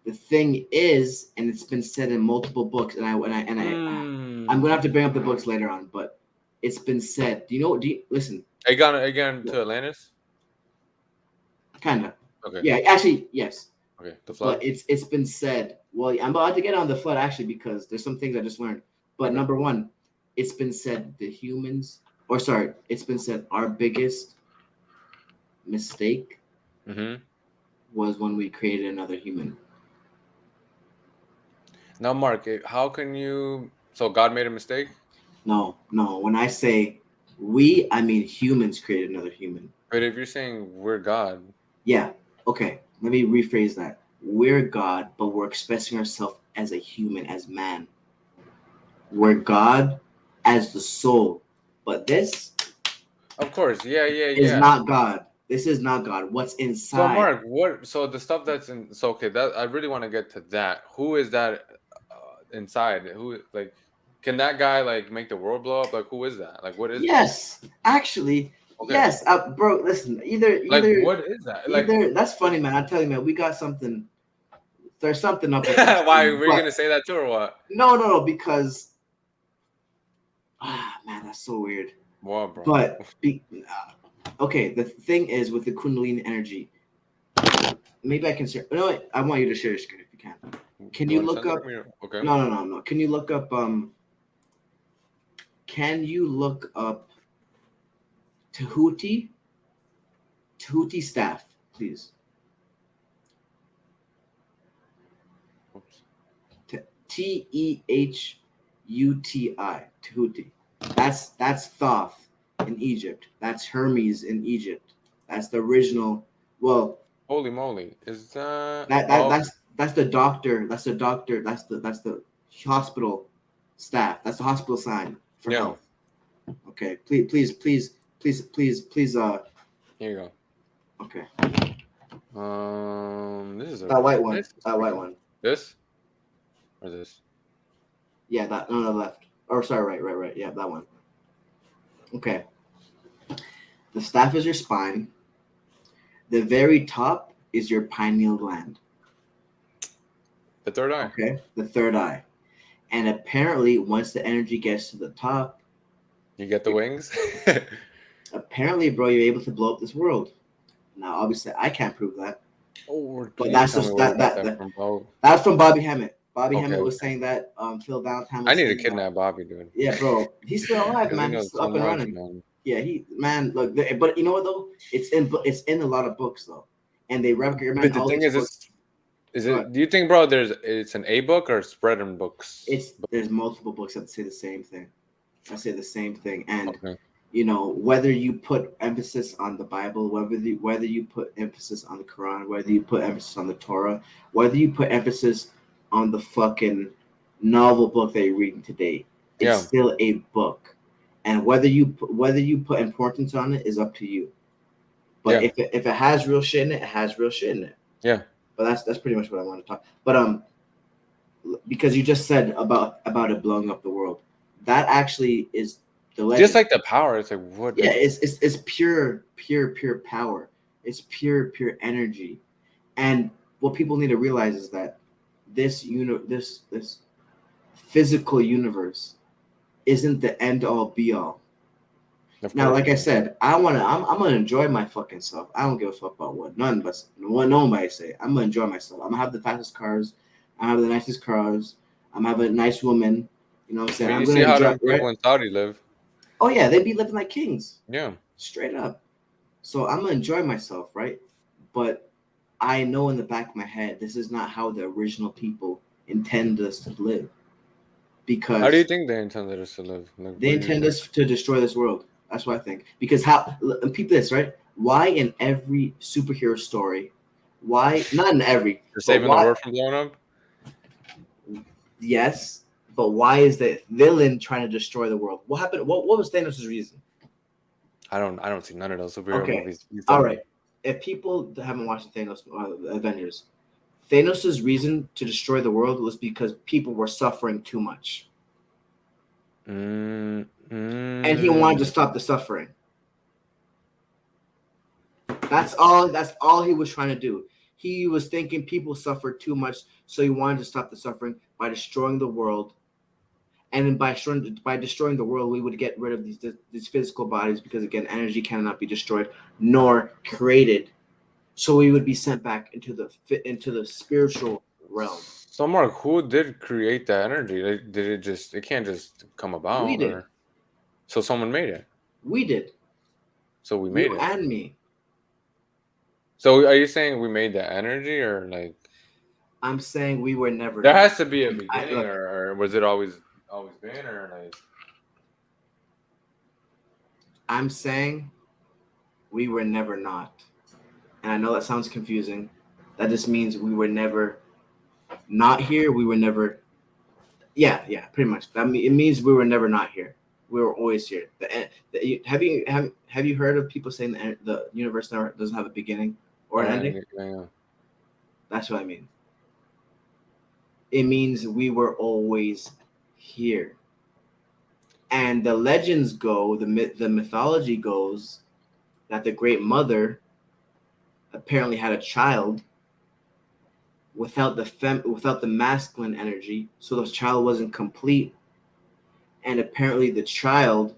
Speaker 1: The thing is, and it's been said in multiple books, I'm gonna have to bring up the books later on, but it's been said. Do you know? Do you listen?
Speaker 2: Again to Atlantis?
Speaker 1: Kind of.
Speaker 2: Okay.
Speaker 1: Yeah, actually, yes.
Speaker 2: Okay. The
Speaker 1: But
Speaker 2: flood?
Speaker 1: it's been said. Well, I'm about to get on the flood actually because there's some things I just learned. But
Speaker 2: Okay.
Speaker 1: number one, it's been said the humans, or sorry, it's been said our biggest mistake
Speaker 2: Mm-hmm.
Speaker 1: was when we created another human.
Speaker 2: Now, Mark, how can you? So God made a mistake.
Speaker 1: No, no. When I say we, I mean humans created another human.
Speaker 2: But if you're saying we're God,
Speaker 1: Yeah. Okay. Let me rephrase that. We're God, but we're expressing ourselves as a human, as man. We're God as the soul. But this
Speaker 2: of course, yeah, yeah,
Speaker 1: is
Speaker 2: yeah.
Speaker 1: not God. This is not God. What's
Speaker 2: So
Speaker 1: inside?
Speaker 2: Mark, what? So the stuff that's in. So okay, that I really want to get to that. Who is that inside? Who like? Can that guy like make the world blow up? Like, who is that? Like, what is that?
Speaker 1: Yes. Actually,
Speaker 2: Okay,
Speaker 1: yes. Bro, listen. Either,
Speaker 2: like,
Speaker 1: either,
Speaker 2: what is that? Like,
Speaker 1: either. That's funny, man. I tell you, man. We got something. There's something up with that.
Speaker 2: why were you
Speaker 1: But
Speaker 2: gonna say that too, or what?
Speaker 1: no, no, no. Because man, that's so weird.
Speaker 2: What, bro?
Speaker 1: But okay, the thing is with the Kundalini energy, maybe I can share. No, wait, I want you to share your screen if you can. Can
Speaker 2: You
Speaker 1: you
Speaker 2: want to
Speaker 1: look
Speaker 2: send it
Speaker 1: up?
Speaker 2: to me? Okay.
Speaker 1: No, no, no, no. Can you look up? Can you look up Tahuti? Tahuti staff, please.
Speaker 2: Oops.
Speaker 1: Tehuti. Tahuti. That's Thoth in Egypt. That's Hermes in Egypt. That's the original. Well,
Speaker 2: Holy moly! Is that?
Speaker 1: that that
Speaker 2: Oh,
Speaker 1: that's the doctor. That's the doctor. That's the hospital staff. That's the hospital sign for
Speaker 2: yeah.
Speaker 1: health. Okay. Please.
Speaker 2: Here you go.
Speaker 1: Okay.
Speaker 2: This is a
Speaker 1: That white one.
Speaker 2: this is
Speaker 1: That white
Speaker 2: freaking
Speaker 1: one.
Speaker 2: this or this.
Speaker 1: Yeah. That on the left. Or sorry, right. Yeah, that one. Okay. The staff is your spine. The very top is your pineal gland.
Speaker 2: The third eye.
Speaker 1: Okay. The third eye. And apparently, once the energy gets to the top,
Speaker 2: You get the wings.
Speaker 1: apparently, bro, you're able to blow up this world. Now, obviously, I can't prove that,
Speaker 2: Oh,
Speaker 1: but
Speaker 2: please
Speaker 1: that's
Speaker 2: tell me
Speaker 1: just
Speaker 2: where you
Speaker 1: that
Speaker 2: got
Speaker 1: that,
Speaker 2: that
Speaker 1: that
Speaker 2: from. Oh,
Speaker 1: that's from Bobby Hammett. Bobby
Speaker 2: okay,
Speaker 1: Hammett was
Speaker 2: okay.
Speaker 1: saying that. Phil Valentine
Speaker 2: I
Speaker 1: was
Speaker 2: need to
Speaker 1: saying that.
Speaker 2: kidnap Bobby, dude,
Speaker 1: Yeah, bro, he's still alive,
Speaker 2: because he
Speaker 1: man. He's
Speaker 2: knows
Speaker 1: still
Speaker 2: so
Speaker 1: up and
Speaker 2: much,
Speaker 1: running.
Speaker 2: man.
Speaker 1: Yeah, he man, look, but you know what though? It's in a lot of books though, and they recommend
Speaker 2: But the
Speaker 1: all
Speaker 2: thing
Speaker 1: these books.
Speaker 2: is
Speaker 1: But
Speaker 2: it? Do you think, bro? It's an A book or spread in books?
Speaker 1: there's multiple books that say the same thing. I say the same thing, and
Speaker 2: Okay.
Speaker 1: whether you put emphasis on the Bible, whether you put emphasis on the Quran, whether you put emphasis on the Torah, whether you put emphasis on the fucking novel book that you're reading today, it's
Speaker 2: Yeah.
Speaker 1: still a book, and whether you put importance on it is up to you. But
Speaker 2: Yeah.
Speaker 1: if it has real shit in it, it has real shit in it.
Speaker 2: Yeah.
Speaker 1: But that's pretty much what I want to talk. But because you just said about it blowing up the world, that actually is the
Speaker 2: Just
Speaker 1: legend.
Speaker 2: like the power, it's like what?
Speaker 1: Yeah,
Speaker 2: Like,
Speaker 1: it's pure power. It's pure energy. And what people need to realize is that this physical universe isn't the end all be all.
Speaker 2: of
Speaker 1: Now,
Speaker 2: course
Speaker 1: like I
Speaker 2: not.
Speaker 1: said, I'm gonna enjoy my fucking self. I don't give a fuck about what nobody say. I'm gonna enjoy myself. I'm gonna have the fastest cars. I have the nicest cars. I'm gonna have a nice woman. You know what I'm
Speaker 2: I
Speaker 1: saying?
Speaker 2: mean,
Speaker 1: I'm
Speaker 2: you
Speaker 1: gonna
Speaker 2: see how
Speaker 1: enjoy,
Speaker 2: them
Speaker 1: right?
Speaker 2: people in Saudi live.
Speaker 1: Oh yeah, they be living like kings,
Speaker 2: Yeah.
Speaker 1: straight up. So I'm gonna enjoy myself, right? But I know in the back of my head this is not how the original people intend us to live,
Speaker 2: How do you
Speaker 1: because
Speaker 2: think they intended us to live? Like,
Speaker 1: they
Speaker 2: what do you
Speaker 1: intend
Speaker 2: think?
Speaker 1: us to destroy this world. That's what I think. Because people this right? Why in every superhero story? Why not in every,
Speaker 2: They're
Speaker 1: but
Speaker 2: saving the
Speaker 1: why?
Speaker 2: world from blowing up.
Speaker 1: Yes, but why is the villain trying to destroy the world? What happened? What was Thanos' reason?
Speaker 2: I don't see none of those superhero
Speaker 1: Okay,
Speaker 2: movies. You
Speaker 1: all
Speaker 2: tell
Speaker 1: right.
Speaker 2: me.
Speaker 1: If people haven't watched Thanos Avengers, Thanos' reason to destroy the world was because people were suffering too much,
Speaker 2: Mm,
Speaker 1: and he wanted to
Speaker 2: mm.
Speaker 1: stop the suffering. That's all he was trying to do. He was thinking people suffered too much, so he wanted to stop the suffering by destroying the world. And then by destroying the world, we would get rid of these physical bodies, because again, energy cannot be destroyed nor created. So we would be sent back into the spiritual realm.
Speaker 2: So, Mark, who did create that energy? Like, did it just? It can't just come
Speaker 1: We
Speaker 2: about,
Speaker 1: did.
Speaker 2: or so someone made it.
Speaker 1: We did.
Speaker 2: So we
Speaker 1: You
Speaker 2: made it.
Speaker 1: and me.
Speaker 2: So are you saying we made that energy, or like
Speaker 1: I'm saying we were never
Speaker 2: there
Speaker 1: there.
Speaker 2: has to be a
Speaker 1: I
Speaker 2: beginning,
Speaker 1: look.
Speaker 2: or was it always always been, or like?
Speaker 1: I'm saying we were never not. And I know that sounds confusing. That just means we were never not here. We were never. Yeah, pretty much. It means we were never not here. We were always here. Have you heard of people saying the universe never doesn't have a beginning or
Speaker 2: Oh,
Speaker 1: an
Speaker 2: yeah,
Speaker 1: ending?
Speaker 2: yeah.
Speaker 1: That's what I mean. It means we were always here. And the legends go, the mythology goes that the Great Mother apparently had a child without without the masculine energy, so the child wasn't complete. And apparently, the child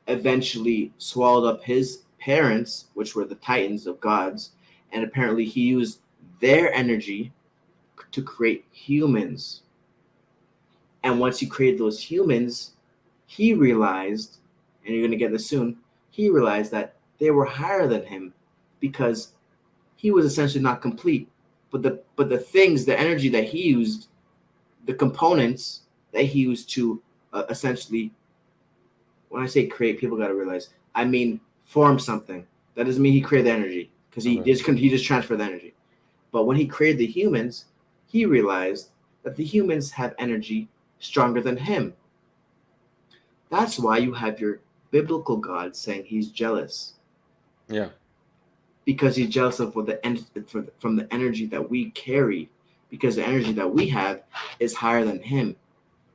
Speaker 1: eventually swallowed up his parents, which were the Titans of gods, and apparently he used their energy to create humans. And once he created those humans, he realized, and you're going to get this soon, he realized that they were higher than him because he was essentially not complete. But the things, the energy that he used, the components that he used to essentially, when I say create, people got to realize, I mean form something. That doesn't mean he created the energy because
Speaker 2: Okay.
Speaker 1: he just transferred the energy. But when he created the humans, he realized that the humans have energy stronger than him. That's why you have your biblical God saying he's jealous
Speaker 2: Yeah.
Speaker 1: because he's jealous of from the energy that we carry, because the energy that we have is higher than him.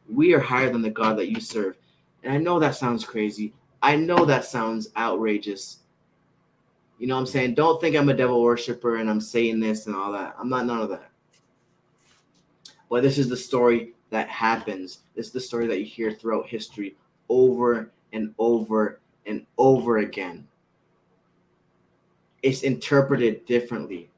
Speaker 1: We are higher than the God that you serve. And I know that sounds crazy. I know that sounds outrageous. You know what I'm saying? Don't think I'm a devil worshiper and I'm saying this and all that. I'm not none of that. But this is the story that happens. This is the story that you hear throughout history over and over and over again. It's interpreted differently.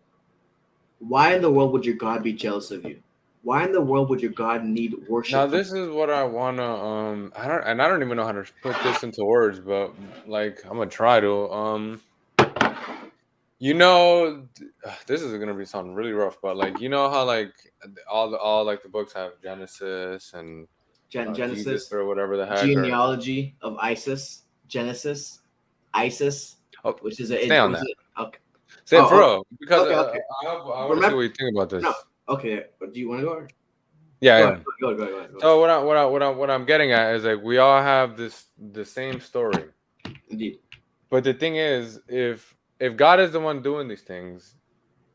Speaker 1: Why in the world would your God be jealous of you? Why in the world would your God need worship
Speaker 2: Now
Speaker 1: from
Speaker 2: this is what I wanna I don't even know how to put this into words, but like I'm gonna try to you know this is gonna be something really rough, but like you know how like all like the books have Genesis and Jesus
Speaker 1: Genesis,
Speaker 2: or whatever the heck or
Speaker 1: genealogy of Isis, Genesis, Isis,
Speaker 2: oh,
Speaker 1: which is
Speaker 2: stay on
Speaker 1: was
Speaker 2: that.
Speaker 1: it okay?
Speaker 2: Say it for
Speaker 1: Oh,
Speaker 2: real because
Speaker 1: okay.
Speaker 2: I want to see
Speaker 1: Remember?
Speaker 2: what you think about
Speaker 1: No,
Speaker 2: this.
Speaker 1: okay. Do you want to go? Or?
Speaker 2: Yeah,
Speaker 1: Go ahead.
Speaker 2: yeah.
Speaker 1: Go ahead.
Speaker 2: So what I'm getting at is like we all have the same story.
Speaker 1: Indeed.
Speaker 2: But the thing is, if God is the one doing these things,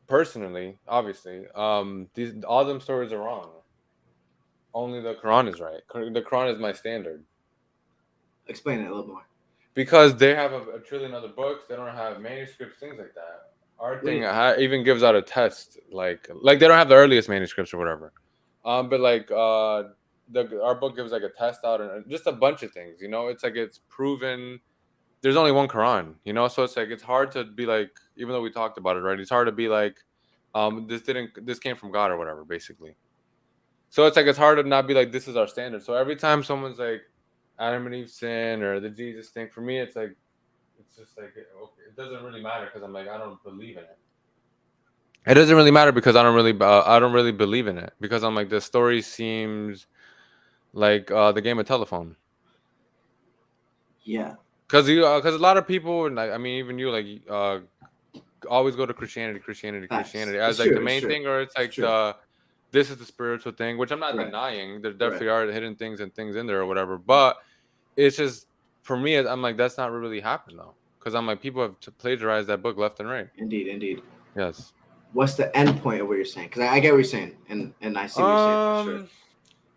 Speaker 2: personally, obviously, these all them stories are wrong. Only the Quran is right. The Quran is my standard
Speaker 1: Explain it a little more.
Speaker 2: because they have a trillion other books. They don't have manuscripts, things like that. Our
Speaker 1: What do
Speaker 2: thing
Speaker 1: you,
Speaker 2: even gives out a test, like they don't have the earliest manuscripts or whatever. But like our book gives like a test out and just a bunch of things. You know, it's like it's proven there's only one Quran, you know, so it's like it's hard to be like, even though we talked about it, right? It's hard to be like, this came from God or whatever, basically. So it's like it's hard to not be like this is our standard. So every time someone's like Adam and Eve sin or the Jesus thing, for me it's just like okay, it doesn't really matter because I'm like I don't believe in it. It doesn't really matter because I don't really believe in it because I'm like the story seems like the game of telephone.
Speaker 1: yeah.
Speaker 2: Because a lot of people, and like, I mean, even you, like, always go to
Speaker 1: Facts.
Speaker 2: Christianity as
Speaker 1: It's
Speaker 2: like
Speaker 1: true.
Speaker 2: the
Speaker 1: It's
Speaker 2: main
Speaker 1: true.
Speaker 2: thing, or it's
Speaker 1: It's
Speaker 2: like
Speaker 1: true.
Speaker 2: this is the spiritual thing, which I'm not
Speaker 1: Right.
Speaker 2: denying. There
Speaker 1: Right.
Speaker 2: definitely are hidden things and things in there or whatever. But it's just for me, I'm like that's not really happened though, because I'm like people have plagiarized that book left and right.
Speaker 1: Indeed. Indeed.
Speaker 2: Yes.
Speaker 1: What's the end point of what you're saying? Because I get what you're saying, and I see what you're saying for sure.
Speaker 2: Um,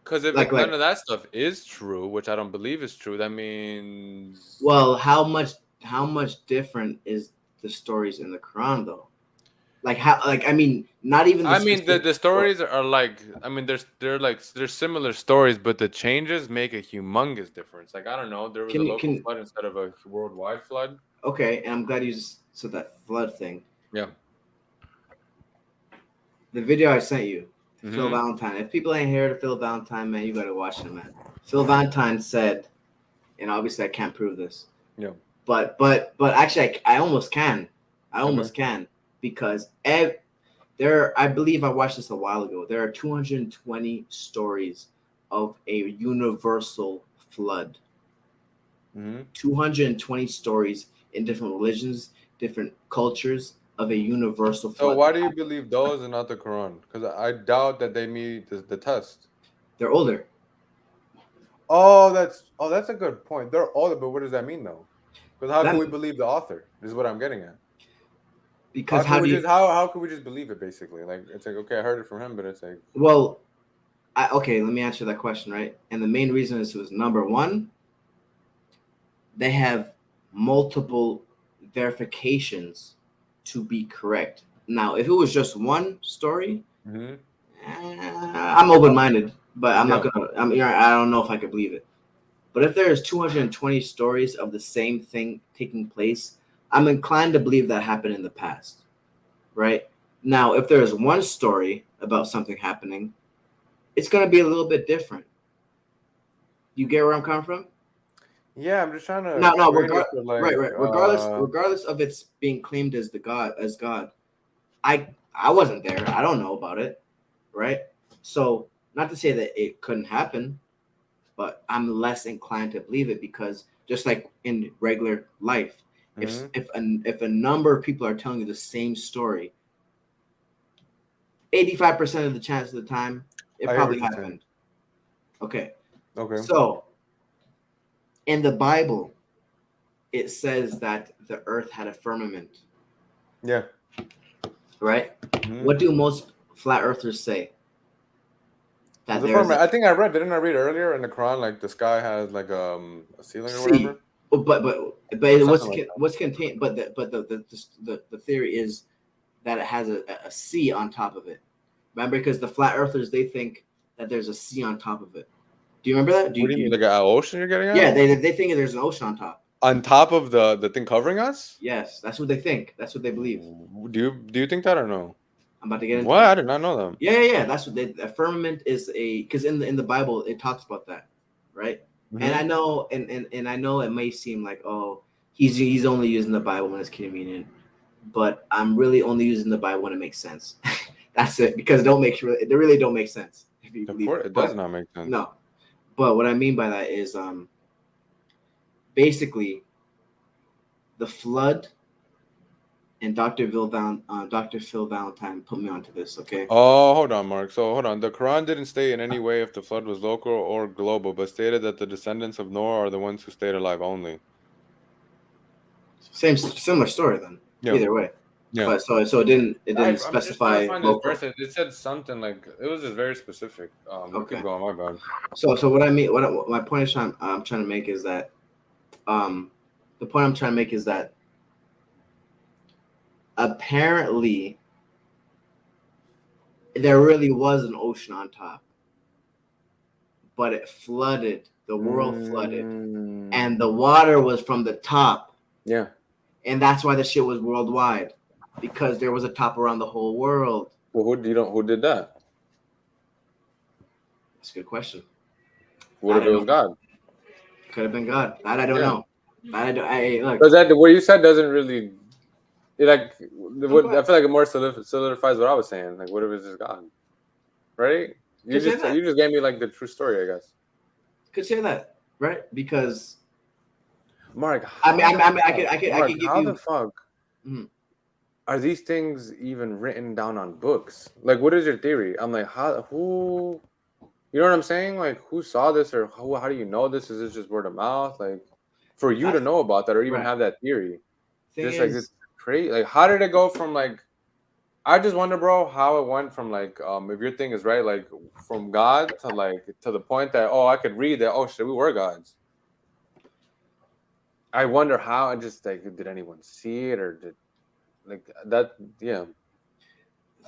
Speaker 2: because if none
Speaker 1: Like,
Speaker 2: of that stuff is true, which I don't believe is true, that means
Speaker 1: well, how much different is the stories in the Quran though? Like how like I mean, not even the
Speaker 2: I mean
Speaker 1: specific
Speaker 2: the
Speaker 1: story.
Speaker 2: stories are like I mean they're similar stories, but the changes make a humongous difference. Like I don't know, there was a local
Speaker 1: Can
Speaker 2: flood instead of a worldwide flood.
Speaker 1: okay, and I'm glad you just said that flood thing.
Speaker 2: Yeah.
Speaker 1: The video I sent you, Phil
Speaker 2: Mm-hmm.
Speaker 1: Valentine. If people ain't here to Phil Valentine, man, you gotta watch it, man. Phil Valentine said, and obviously I can't prove this,
Speaker 2: Yeah.
Speaker 1: but actually I almost can. I
Speaker 2: Okay.
Speaker 1: almost can because I believe I watched this a while ago. There are 220 stories of a universal flood.
Speaker 2: Mm-hmm.
Speaker 1: 220 stories in different religions, different cultures of a universal
Speaker 2: So
Speaker 1: flood.
Speaker 2: why do you believe those and not the Quran? Because I doubt that they meet the test.
Speaker 1: They're older
Speaker 2: Oh, that's a good point. They're older, but what does that mean though? Because how
Speaker 1: that
Speaker 2: can we believe the author? Is what I'm getting at. How
Speaker 1: because
Speaker 2: can
Speaker 1: how
Speaker 2: we
Speaker 1: do
Speaker 2: just
Speaker 1: you?
Speaker 2: how can we just believe it basically? Like it's like okay, I heard it from him, but it's like
Speaker 1: Well, okay, let me answer that question, right? And the main reason is was number one, they have multiple verifications to be correct. Now, if it was just one story,
Speaker 2: mm-hmm.
Speaker 1: I'm open-minded, but I'm not
Speaker 2: Yeah.
Speaker 1: gonna. I don't know if I could believe it. But if there is 220 stories of the same thing taking place, I'm inclined to believe that happened in the past, right? Now, if there is one story about something happening, it's gonna be a little bit different. You get where I'm coming from?
Speaker 2: Yeah, I'm just trying to
Speaker 1: No, no,
Speaker 2: equate it to
Speaker 1: right,
Speaker 2: like
Speaker 1: right. Regardless of its being claimed as God. I wasn't there. I don't know about it, right? So, not to say that it couldn't happen, but I'm less inclined to believe it because just like in regular life,
Speaker 2: mhm.
Speaker 1: if a number of people are telling you the same story, 85% of the chance of the time it
Speaker 2: I hear
Speaker 1: probably
Speaker 2: what you're saying.
Speaker 1: happened. Okay,
Speaker 2: Okay.
Speaker 1: so in the Bible, it says that the earth had a firmament,
Speaker 2: Yeah.
Speaker 1: right?
Speaker 2: Mm-hmm.
Speaker 1: What do most flat earthers say? That
Speaker 2: There's a
Speaker 1: there is
Speaker 2: format.
Speaker 1: a
Speaker 2: I think I read. Didn't I read earlier in the Quran like the sky has like a ceiling or
Speaker 1: sea,
Speaker 2: whatever or
Speaker 1: but
Speaker 2: something like
Speaker 1: what's contained? But the theory is that it has a sea on top of it. Remember, because the flat earthers they think that there's a sea on top of it. Do you remember that?
Speaker 2: What do you mean, like an ocean you're getting at?
Speaker 1: Yeah, they think there's an ocean on top.
Speaker 2: On top of the thing covering us?
Speaker 1: Yes, that's what they think. That's what they believe.
Speaker 2: Do you think that or no?
Speaker 1: I'm about to get into
Speaker 2: What?
Speaker 1: it.
Speaker 2: I did not know that.
Speaker 1: Yeah. That's what they. A firmament is a because in the Bible it talks about that, right? And I
Speaker 2: Mm-hmm.
Speaker 1: know, and I know it may seem like oh he's only using the Bible when it's convenient, but I'm really only using the Bible when it makes sense. That's it because it don't make sure they really don't make sense if you
Speaker 2: Of
Speaker 1: believe
Speaker 2: course,
Speaker 1: it.
Speaker 2: it does
Speaker 1: But
Speaker 2: not make sense.
Speaker 1: no, but what I mean by that is basically the flood and Dr. Phil Valentine put me onto this. Okay,
Speaker 2: Oh, hold on, Mark. So hold on. The Quran didn't state in any way if the flood was local or global, but stated that the descendants of Noah are the ones who stayed alive only.
Speaker 1: similar story then.
Speaker 2: Yeah.
Speaker 1: Either way,
Speaker 2: Yeah.
Speaker 1: but so it didn't
Speaker 2: I'm just trying to
Speaker 1: specify
Speaker 2: find this
Speaker 1: local.
Speaker 2: verse. It said something like it was just very specific. But keep
Speaker 1: Okay,
Speaker 2: going. My bad.
Speaker 1: so what I mean, what my point is I'm trying to make is that um the point I'm trying to make is that apparently there really was an ocean on top, but it flooded. The world flooded, and
Speaker 2: Mm,
Speaker 1: the water was from the top,
Speaker 2: yeah.
Speaker 1: and that's why the shit was worldwide because there was a top around the whole world.
Speaker 2: Well, who did that?
Speaker 1: That's a good question.
Speaker 2: What
Speaker 1: That
Speaker 2: if
Speaker 1: I
Speaker 2: it was
Speaker 1: don't.
Speaker 2: God?
Speaker 1: Could have been God. That I don't
Speaker 2: Yeah.
Speaker 1: know. That I don't. Hey, look.
Speaker 2: Because that what you said doesn't really it like
Speaker 1: I'm
Speaker 2: what I
Speaker 1: glad.
Speaker 2: feel like it more solidifies what I was saying. Like, what if it's just God? Right?
Speaker 1: Could say that.
Speaker 2: You just gave me like the true story, I guess.
Speaker 1: Could say that. Right? Because
Speaker 2: Mark,
Speaker 1: I
Speaker 2: Mark,
Speaker 1: could give
Speaker 2: how the
Speaker 1: you.
Speaker 2: fuck
Speaker 1: Mhm.
Speaker 2: are these things even written down on books? Like, what is your theory? I'm like, who, you know what I'm saying? Like, who saw this or how do you know this? Is this just word of mouth? Like, for you to
Speaker 1: That's
Speaker 2: know about that or even
Speaker 1: right.
Speaker 2: have that theory,
Speaker 1: Thing
Speaker 2: just like
Speaker 1: is,
Speaker 2: it's crazy. Like, how did it go from like, I just wonder, bro, how it went from like, if your thing is right, like from God to like to the point that oh, I could read that. Oh shit, we were gods. I wonder how. I just like, did anyone see it or did like that? Yeah.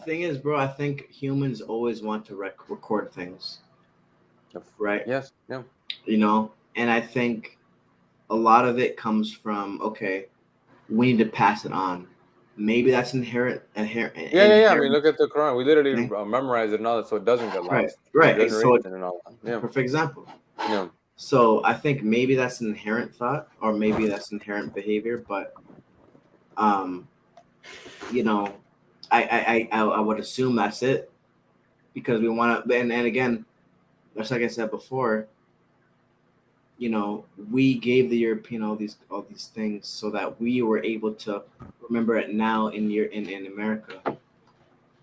Speaker 1: thing is, bro. I think humans always want to record things, right?
Speaker 2: Yes. Yeah.
Speaker 1: And I think a lot of it comes from okay, we need to pass it on. Maybe that's
Speaker 2: Yeah. I mean,
Speaker 1: inherent
Speaker 2: look at the Quran. We literally
Speaker 1: thing.
Speaker 2: memorize it and all that, so it doesn't get
Speaker 1: Right,
Speaker 2: lost from
Speaker 1: right. So
Speaker 2: generation and all that. Yeah.
Speaker 1: perfect example.
Speaker 2: Yeah.
Speaker 1: So I think maybe that's an inherent thought, or maybe that's inherent behavior. But um, you know, I would assume that's it because we want to. And again, just like I said before, we gave the European all these things so that we were able to remember it now in America.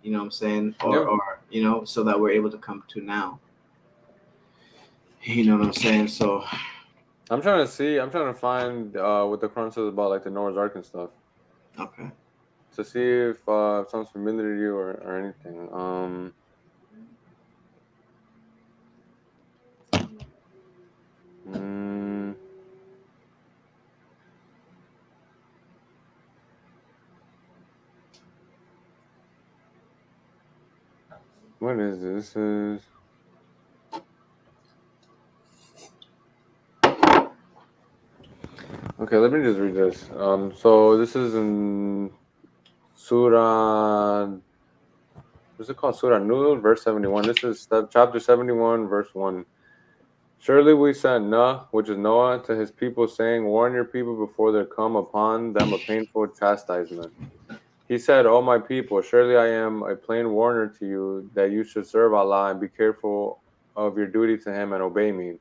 Speaker 1: You know what I'm saying? Or
Speaker 2: Yeah.
Speaker 1: or so that we're able to come to now. You know what I'm saying? So
Speaker 2: I'm trying to see. I'm trying to find what the Quran says about like the Noah's Ark and stuff
Speaker 1: okay.
Speaker 2: to see if it sounds familiar to you or anything. Mm, what is this? This is okay. Let me just read this. So this is in Surah. What's it called? Surah Nur, verse 71. This is chapter 71, verse 1. Surely we sent Noah, which is Noah, to his people, saying, warn your people before there come upon them a painful chastisement. He said, O my people, surely I am a plain warner to you that you should serve Allah and be careful of your duty to Him and obey me.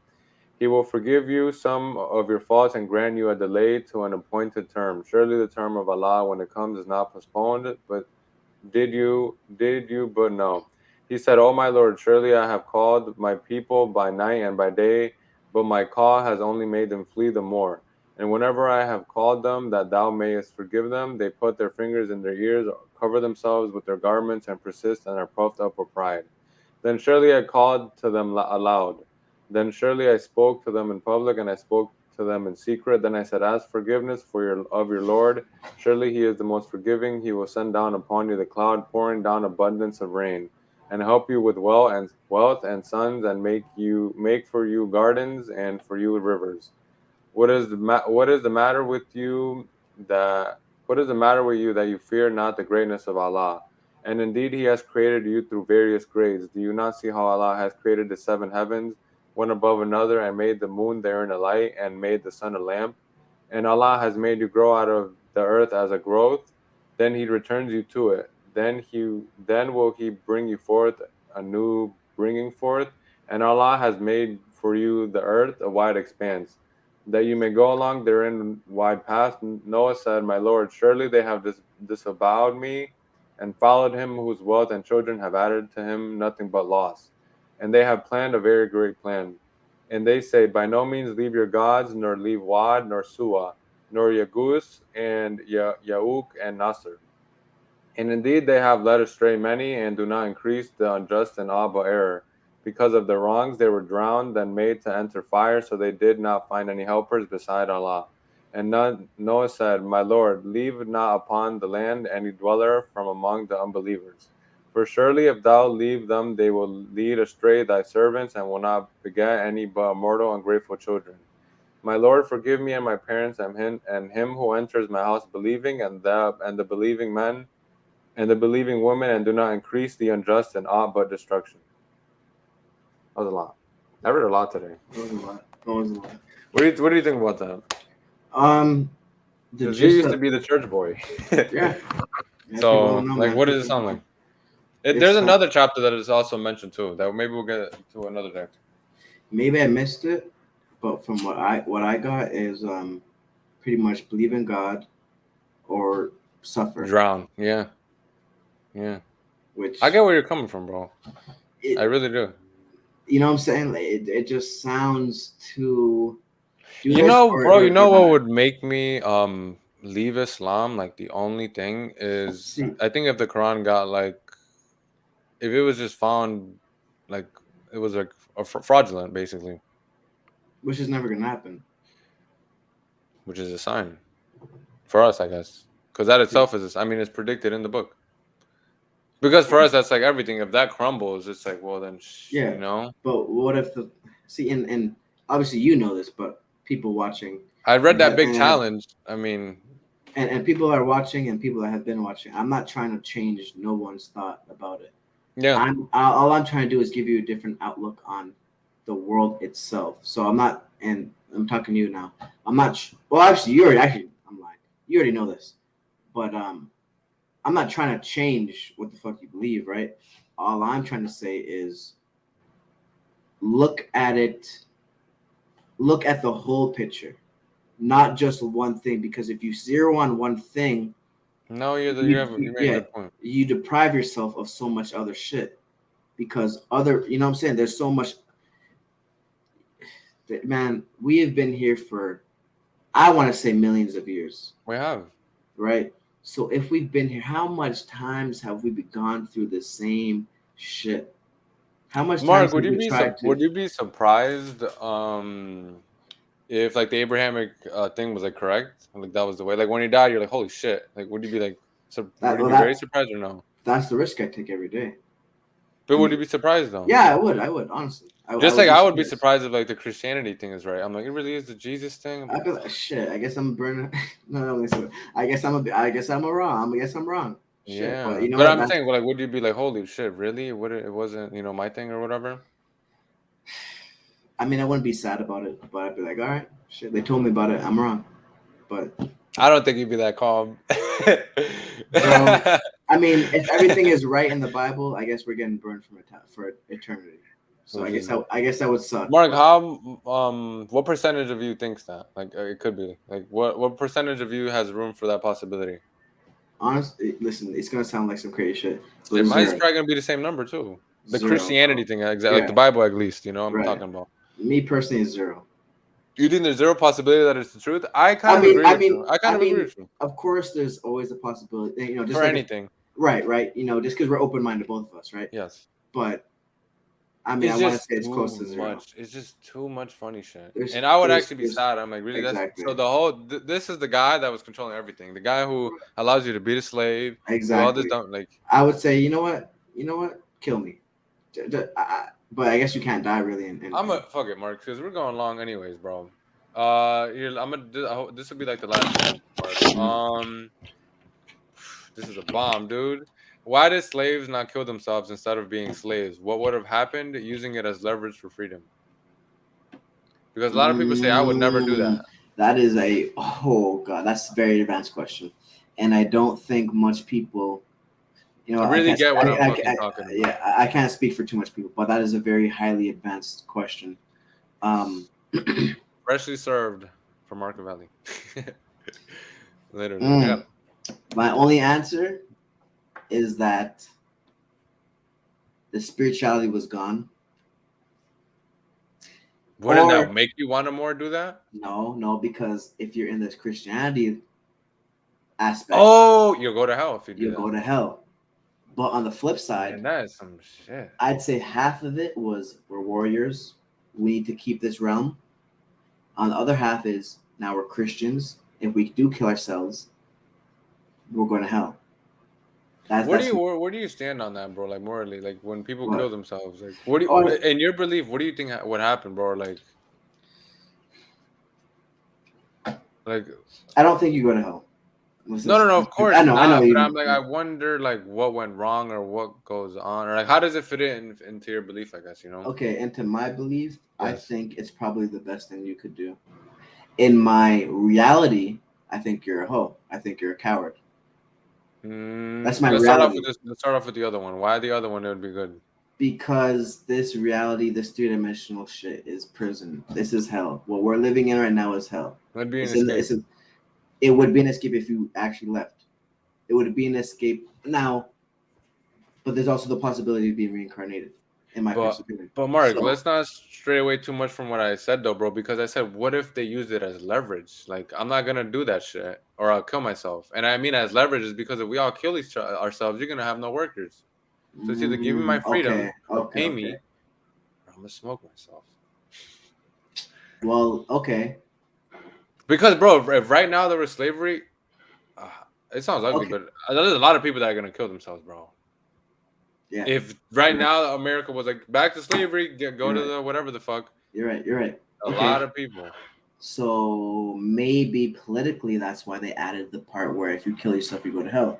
Speaker 2: He will forgive you some of your faults and grant you a delay to an appointed term. Surely the term of Allah, when it comes, is not postponed, but did you but no. He said, O my Lord, surely I have called my people by night and by day, but my call has only made them flee the more. And whenever I have called them that thou mayest forgive them, they put their fingers in their ears, cover themselves with their garments, and persist and are puffed up with pride. Then surely I called to them aloud. Then surely I spoke to them in public, and I spoke to them in secret. Then I said, ask forgiveness of your Lord. Surely he is the most forgiving. He will send down upon you the cloud, pouring down abundance of rain, and help you with wealth and sons, and make for you gardens and for you rivers. What is the matter with you that what is the matter with you that you fear not the greatness of Allah? And indeed he has created you through various grades. Do you not see how Allah has created the seven heavens, one above another, and made the moon therein a light, and made the sun a lamp? And Allah has made you grow out of the earth as a growth, then he returns you to it. Then will he bring you forth a new bringing forth, and Allah has made for you the earth a wide expanse that you may go along therein wide paths. Noah said, my Lord, surely they have disavowed me and followed him whose wealth and children have added to him nothing but loss. And they have planned a very great plan. And they say, by no means leave your gods, nor leave Wad, nor Suwa, nor Yagus, and Yauk, and Nasr. And indeed they have led astray many, and do not increase the unjust in all but error. Because of their wrongs they were drowned and made to enter fire, so they did not find any helpers beside Allah. And Noah said, my Lord, leave not upon the land any dweller from among the unbelievers. For surely if thou leave them, they will lead astray thy servants, and will not beget any but mortal ungrateful children. My Lord, forgive me and my parents, and him who enters my house believing, and the believing men and the believing woman, and do not increase the unjust in aught but destruction. That was a lot. I read a lot today.
Speaker 1: That was a lot. That was a lot.
Speaker 2: What do you think about that?
Speaker 1: The
Speaker 2: Because you
Speaker 1: gist
Speaker 2: used to
Speaker 1: of
Speaker 2: be the church boy.
Speaker 1: yeah, as people
Speaker 2: So,
Speaker 1: don't know,
Speaker 2: like,
Speaker 1: man.
Speaker 2: what does it
Speaker 1: People don't
Speaker 2: sound
Speaker 1: know.
Speaker 2: like?
Speaker 1: It's
Speaker 2: There's another chapter that is also mentioned too. That maybe we'll get to another day.
Speaker 1: maybe I missed it, but from what I got is pretty much believe in God or suffer,
Speaker 2: Drown. Yeah. Yeah. I
Speaker 1: which
Speaker 2: get where you're coming from, bro. I
Speaker 1: it,
Speaker 2: really do.
Speaker 1: you know what I'm saying? Like, it just sounds too. Do
Speaker 2: You
Speaker 1: this
Speaker 2: know, bro, you
Speaker 1: or
Speaker 2: know what
Speaker 1: die.
Speaker 2: would make me leave Islam? Like the only thing is
Speaker 1: See,
Speaker 2: I think if the Quran got like if it was just found like it was like fraudulent basically,
Speaker 1: which is never gonna happen.
Speaker 2: which is a sign for us, I guess, because that itself is I mean it's predicted in the book. Because for us that's like everything. If that crumbles, it's like well then
Speaker 1: Yeah,
Speaker 2: you know.
Speaker 1: but what if the see and obviously you know this, but people watching
Speaker 2: I read
Speaker 1: and
Speaker 2: that
Speaker 1: have,
Speaker 2: big challenge. I mean,
Speaker 1: and people are watching and people that have been watching. I'm not trying to change no one's thought about it.
Speaker 2: yeah,
Speaker 1: All I'm trying to do is give you a different outlook on the world itself. So I'm not, and I'm talking to you now. I'm not. Well, actually, I'm lying. You already know this, but I'm not trying to change what the fuck you believe, right? All I'm trying to say is look at it. Look at the whole picture, not just one thing. Because if you zero on one thing,
Speaker 2: No, you make a
Speaker 1: yeah,
Speaker 2: good point.
Speaker 1: you deprive yourself of so much other shit. Because other, you know what I'm saying? There's so much. Man, we have been here for, I want to say, millions of years,
Speaker 2: We have.
Speaker 1: right? So if we've been here, how much times have we gone through the same shit? How much times
Speaker 2: Mark,
Speaker 1: have we tried to?
Speaker 2: would you be surprised if like the Abrahamic thing was like correct? Like that was the way. Like when he died, you're like, holy shit. Like would you be like
Speaker 1: That
Speaker 2: would you
Speaker 1: well,
Speaker 2: be very
Speaker 1: that
Speaker 2: surprised or no?
Speaker 1: that's the risk I take every day.
Speaker 2: But
Speaker 1: I
Speaker 2: would you
Speaker 1: mean,
Speaker 2: be surprised though?
Speaker 1: yeah, I would. I would honestly. I
Speaker 2: Just
Speaker 1: would
Speaker 2: like
Speaker 1: be
Speaker 2: I would be
Speaker 1: surprised.
Speaker 2: surprised if like the Christianity thing is right. I'm like, it really is the Jesus thing. I'm
Speaker 1: I'd
Speaker 2: like,
Speaker 1: be like, shit. I guess I'm burning. No, listen. I guess I'm a. I guess I'm a wrong. I guess I'm wrong. Shit, but
Speaker 2: yeah.
Speaker 1: you know
Speaker 2: But
Speaker 1: what?
Speaker 2: I'm saying, well, like, would you be like, holy shit, really? Would it wasn't, my thing or whatever?
Speaker 1: I mean, I wouldn't be sad about it, but I'd be like, all right, shit. They told me about it. I'm wrong. But
Speaker 2: I don't think you'd be that calm.
Speaker 1: bro, I mean, if everything is right in the Bible, I guess we're getting burned for eternity. So
Speaker 2: Which is no.
Speaker 1: I guess that would suck.
Speaker 2: Mark,
Speaker 1: But
Speaker 2: how what percentage of you thinks that? Like it could be. Like what percentage of you has room for that possibility?
Speaker 1: honestly, listen, it's gonna sound like some crazy shit,
Speaker 2: It
Speaker 1: but
Speaker 2: might
Speaker 1: zero,
Speaker 2: probably gonna be the same number too. The
Speaker 1: zero,
Speaker 2: Christianity
Speaker 1: bro.
Speaker 2: thing, exactly, like the
Speaker 1: Yeah,
Speaker 2: Bible at least, I'm
Speaker 1: right.
Speaker 2: talking about.
Speaker 1: Me personally, is zero.
Speaker 2: You think there's zero possibility that it's the truth? I kind
Speaker 1: I
Speaker 2: of
Speaker 1: mean,
Speaker 2: agree
Speaker 1: I
Speaker 2: with
Speaker 1: mean,
Speaker 2: you. I kind
Speaker 1: I
Speaker 2: of agree
Speaker 1: mean,
Speaker 2: with you.
Speaker 1: of course, there's always a possibility. Just
Speaker 2: For
Speaker 1: like
Speaker 2: anything.
Speaker 1: right. Just because we're open minded, both of us, right?
Speaker 2: Yes.
Speaker 1: But I mean, I
Speaker 2: It's
Speaker 1: want to
Speaker 2: just
Speaker 1: say it's close
Speaker 2: too
Speaker 1: to zero.
Speaker 2: much. It's just too much funny shit.
Speaker 1: There's,
Speaker 2: And I would
Speaker 1: there's,
Speaker 2: actually be
Speaker 1: there's
Speaker 2: sad. I'm like, really? That's so
Speaker 1: exactly,
Speaker 2: the whole. This is the guy that was controlling everything. The guy who allows you to be a slave, do all this
Speaker 1: exactly.
Speaker 2: dumb like.
Speaker 1: I would say, you know what, kill me. But I guess you can't die really.
Speaker 2: I'm a fuck it, Mark, because we're going long anyways, bro. Here, I'm gonna. This will be like the last one, Mark. This is a bomb, dude. Why did slaves not kill themselves instead of being slaves? What would have happened using it as leverage for freedom? Because a lot of people say I would never do
Speaker 1: Mm,
Speaker 2: that.
Speaker 1: that is oh god, that's a very advanced question, and I don't think much people.
Speaker 2: I
Speaker 1: I
Speaker 2: really
Speaker 1: can't.
Speaker 2: get what I'm fucking talking about.
Speaker 1: Yeah, I can't speak for too much people, but that is a very highly advanced question. Um,
Speaker 2: Freshly served from Marco Valley. Literally, I
Speaker 1: mm,
Speaker 2: got.
Speaker 1: my only answer is that the spirituality was gone.
Speaker 2: Wouldn't that
Speaker 1: Or
Speaker 2: make you want to more do that?
Speaker 1: no, because if you're in this Christianity aspect,
Speaker 2: Oh, you'll go to hell if you do
Speaker 1: you'll go
Speaker 2: that.
Speaker 1: to hell. But on the flip
Speaker 2: Man,
Speaker 1: side,
Speaker 2: that is some shit.
Speaker 1: I'd say half of it was we're warriors. We need to keep this realm. On the other half is now we're Christians. If we do kill ourselves, we're going to hell. That's
Speaker 2: Where do you stand on that, bro? Like morally, like when people kill
Speaker 1: what.
Speaker 2: themselves, like what do
Speaker 1: Oh,
Speaker 2: you, in your belief? What do you think would happen, bro? Like
Speaker 1: I don't think you go to hell.
Speaker 2: no, of course
Speaker 1: I know
Speaker 2: not. But I'm
Speaker 1: you.
Speaker 2: like, I wonder, like, what went wrong or what goes on, or like, how does it fit into your belief? I guess
Speaker 1: Okay, and to my belief, I
Speaker 2: Yes.
Speaker 1: think it's probably the best thing you could do. In my reality, I think you're a hoe. I think you're a coward. That's my
Speaker 2: Let's start off with
Speaker 1: reality.
Speaker 2: this. Let's start off with the other one. Why the other one? It would be good.
Speaker 1: Because this reality, this three-dimensional shit is prison. This is hell. What we're living in right now is hell.
Speaker 2: It'd be an
Speaker 1: It's in,
Speaker 2: escape.
Speaker 1: it's in, it would be an escape if you actually left. It would be an escape now, but there's also the possibility of being reincarnated, in my
Speaker 2: But
Speaker 1: personal opinion.
Speaker 2: but Mark,
Speaker 1: So,
Speaker 2: let's not stray away too much from what I said though, bro. Because I said, what if they use it as leverage? Like I'm not gonna do that shit, or I'll kill myself. And I mean as leverage is because if we all kill ourselves, you're gonna have no workers. So it's either give me my freedom or pay
Speaker 1: okay.
Speaker 2: me, or I'm gonna smoke myself.
Speaker 1: Well, okay,
Speaker 2: Because bro, if right now there was slavery, uh, it sounds ugly,
Speaker 1: okay,
Speaker 2: but there's a lot of people that are gonna kill themselves, bro.
Speaker 1: yeah.
Speaker 2: If right
Speaker 1: You're right.
Speaker 2: now America was like back to slavery, go
Speaker 1: You're
Speaker 2: to
Speaker 1: right.
Speaker 2: the whatever the fuck,
Speaker 1: You're right. You're right.
Speaker 2: a
Speaker 1: Okay.
Speaker 2: lot of people.
Speaker 1: So maybe politically, that's why they added the part where if you kill yourself, you go to hell.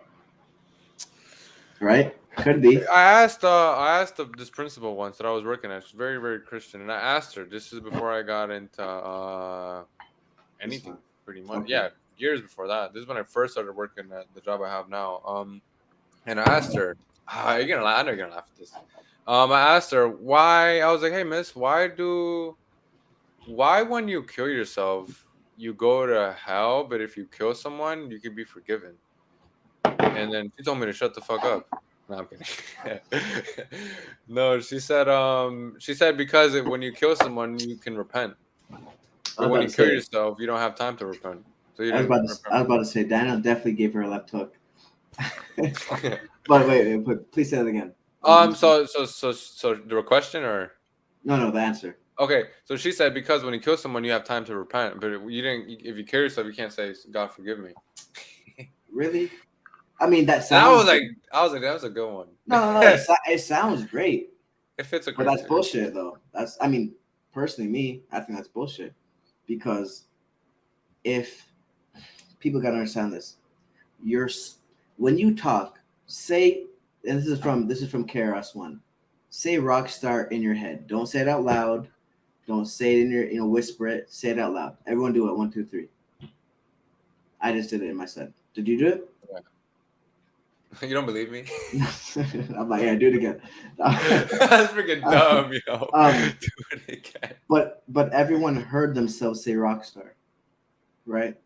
Speaker 1: Right? Could be.
Speaker 2: I asked this principal once that I was working at. She's very, very Christian, and I asked her. This is before I got into
Speaker 1: This one.
Speaker 2: anything, pretty much.
Speaker 1: Okay.
Speaker 2: Yeah, years before that. This is when I first started working at the job I have now. And I asked her, you're gonna laugh. I know you're gonna laugh at this, I asked her why. I was like, "Hey, miss, why when you kill yourself, you go to hell, but if you kill someone, you can be forgiven?" And then she told me to shut the fuck up. No, I'm kidding. No, she said because when you kill someone, you can repent,
Speaker 1: I
Speaker 2: but
Speaker 1: was
Speaker 2: when
Speaker 1: about
Speaker 2: you
Speaker 1: to
Speaker 2: kill
Speaker 1: say.
Speaker 2: yourself, you don't have time to repent, so you
Speaker 1: I was
Speaker 2: didn't
Speaker 1: about to. I
Speaker 2: repent.
Speaker 1: was about to say. Daniel definitely gave her a left hook. But wait, please say that again.
Speaker 2: So the question or
Speaker 1: No, the answer.
Speaker 2: okay, so she said because when you kill someone, you have time to repent, but you didn't. If you kill yourself, you can't say God forgive me.
Speaker 1: Really? I mean, that
Speaker 2: And
Speaker 1: sounds good.
Speaker 2: I was like, that was a good one.
Speaker 1: No. It sounds great,
Speaker 2: It fits a
Speaker 1: but that's
Speaker 2: criteria.
Speaker 1: bullshit, though. That's. I mean, personally, me, I think that's bullshit, because if people gotta understand this, you're when you talk, say, and this is from KRS One. Say Rockstar in your head. Don't say it out loud. Don't say it in your whisper it. Say it out loud. Everyone do it. 1, 2, 3. I just did it in my set. Did you do it?
Speaker 2: You don't believe me?
Speaker 1: I'm like, yeah, do it again.
Speaker 2: That's freaking dumb, yo.
Speaker 1: um,
Speaker 2: Do it again.
Speaker 1: but everyone heard themselves say Rockstar, right?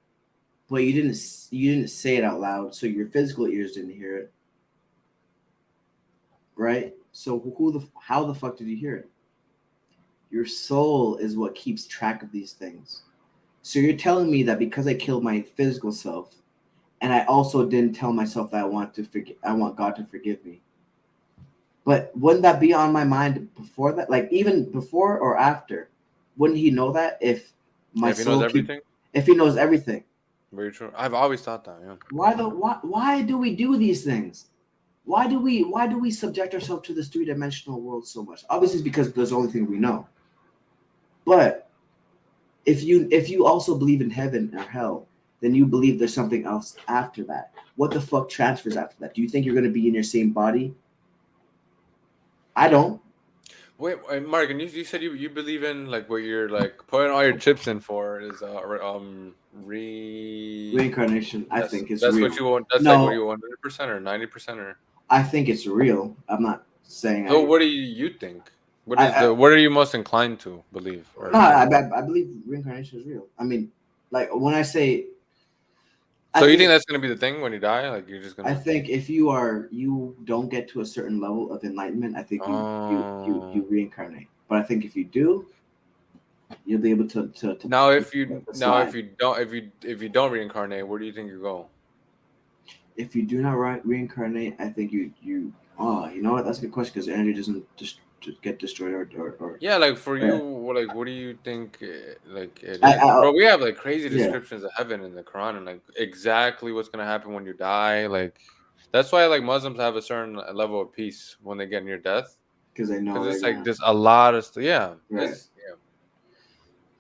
Speaker 1: But you didn't say it out loud, so your physical ears didn't hear it, right? So how the fuck did you hear it? Your soul is what keeps track of these things. So you're telling me that because I killed my physical self, and I also didn't tell myself that I want God to forgive me. But wouldn't that be on my mind before that? Like even before or after? Wouldn't he know that my
Speaker 2: If he knows
Speaker 1: soul keep
Speaker 2: everything,
Speaker 1: if he knows everything?
Speaker 2: very true. I've always thought that, yeah.
Speaker 1: Why do we do these things? Why do we subject ourselves to this three-dimensional world so much? Obviously it's because there's the only thing we know. But if you also believe in heaven or hell, then you believe there's something else after that. What the fuck transfers after that? Do you think you're gonna be in your same body? I don't.
Speaker 2: Wait, Mark, and you said you believe in like what you're like putting all your chips in for is re
Speaker 1: Reincarnation, I think, is
Speaker 2: that's what
Speaker 1: real.
Speaker 2: you want. That's like what you
Speaker 1: No,
Speaker 2: 100% or 90% or
Speaker 1: I think it's real. I'm not saying
Speaker 2: so
Speaker 1: I.
Speaker 2: what do you think?
Speaker 1: I
Speaker 2: What are you most inclined to believe
Speaker 1: no,
Speaker 2: or
Speaker 1: I,
Speaker 2: think?
Speaker 1: I I believe reincarnation is real. I mean, like when I say, I
Speaker 2: So you think
Speaker 1: think
Speaker 2: that's gonna be the thing when you die? Like you're just
Speaker 1: I
Speaker 2: gonna
Speaker 1: think if you don't get to a certain level of enlightenment, I think you
Speaker 2: um
Speaker 1: reincarnate. But I think if you do, you'll be able
Speaker 2: now if
Speaker 1: slide.
Speaker 2: you don't if you don't reincarnate, where do you think you go?
Speaker 1: If you do not reincarnate, I think you. Oh, you know what? That's a good question because energy doesn't just get destroyed or
Speaker 2: Yeah, like for you,
Speaker 1: yeah.
Speaker 2: what do you think like it
Speaker 1: I,
Speaker 2: is?
Speaker 1: I
Speaker 2: Bro, we have like crazy
Speaker 1: yeah,
Speaker 2: descriptions of heaven in the Quran and like exactly what's gonna happen when you die. Like that's why like Muslims have a certain level of peace when they get near death
Speaker 1: because I know
Speaker 2: because
Speaker 1: they're
Speaker 2: it's like
Speaker 1: gonna
Speaker 2: there's a lot of yeah,
Speaker 1: right.
Speaker 2: it's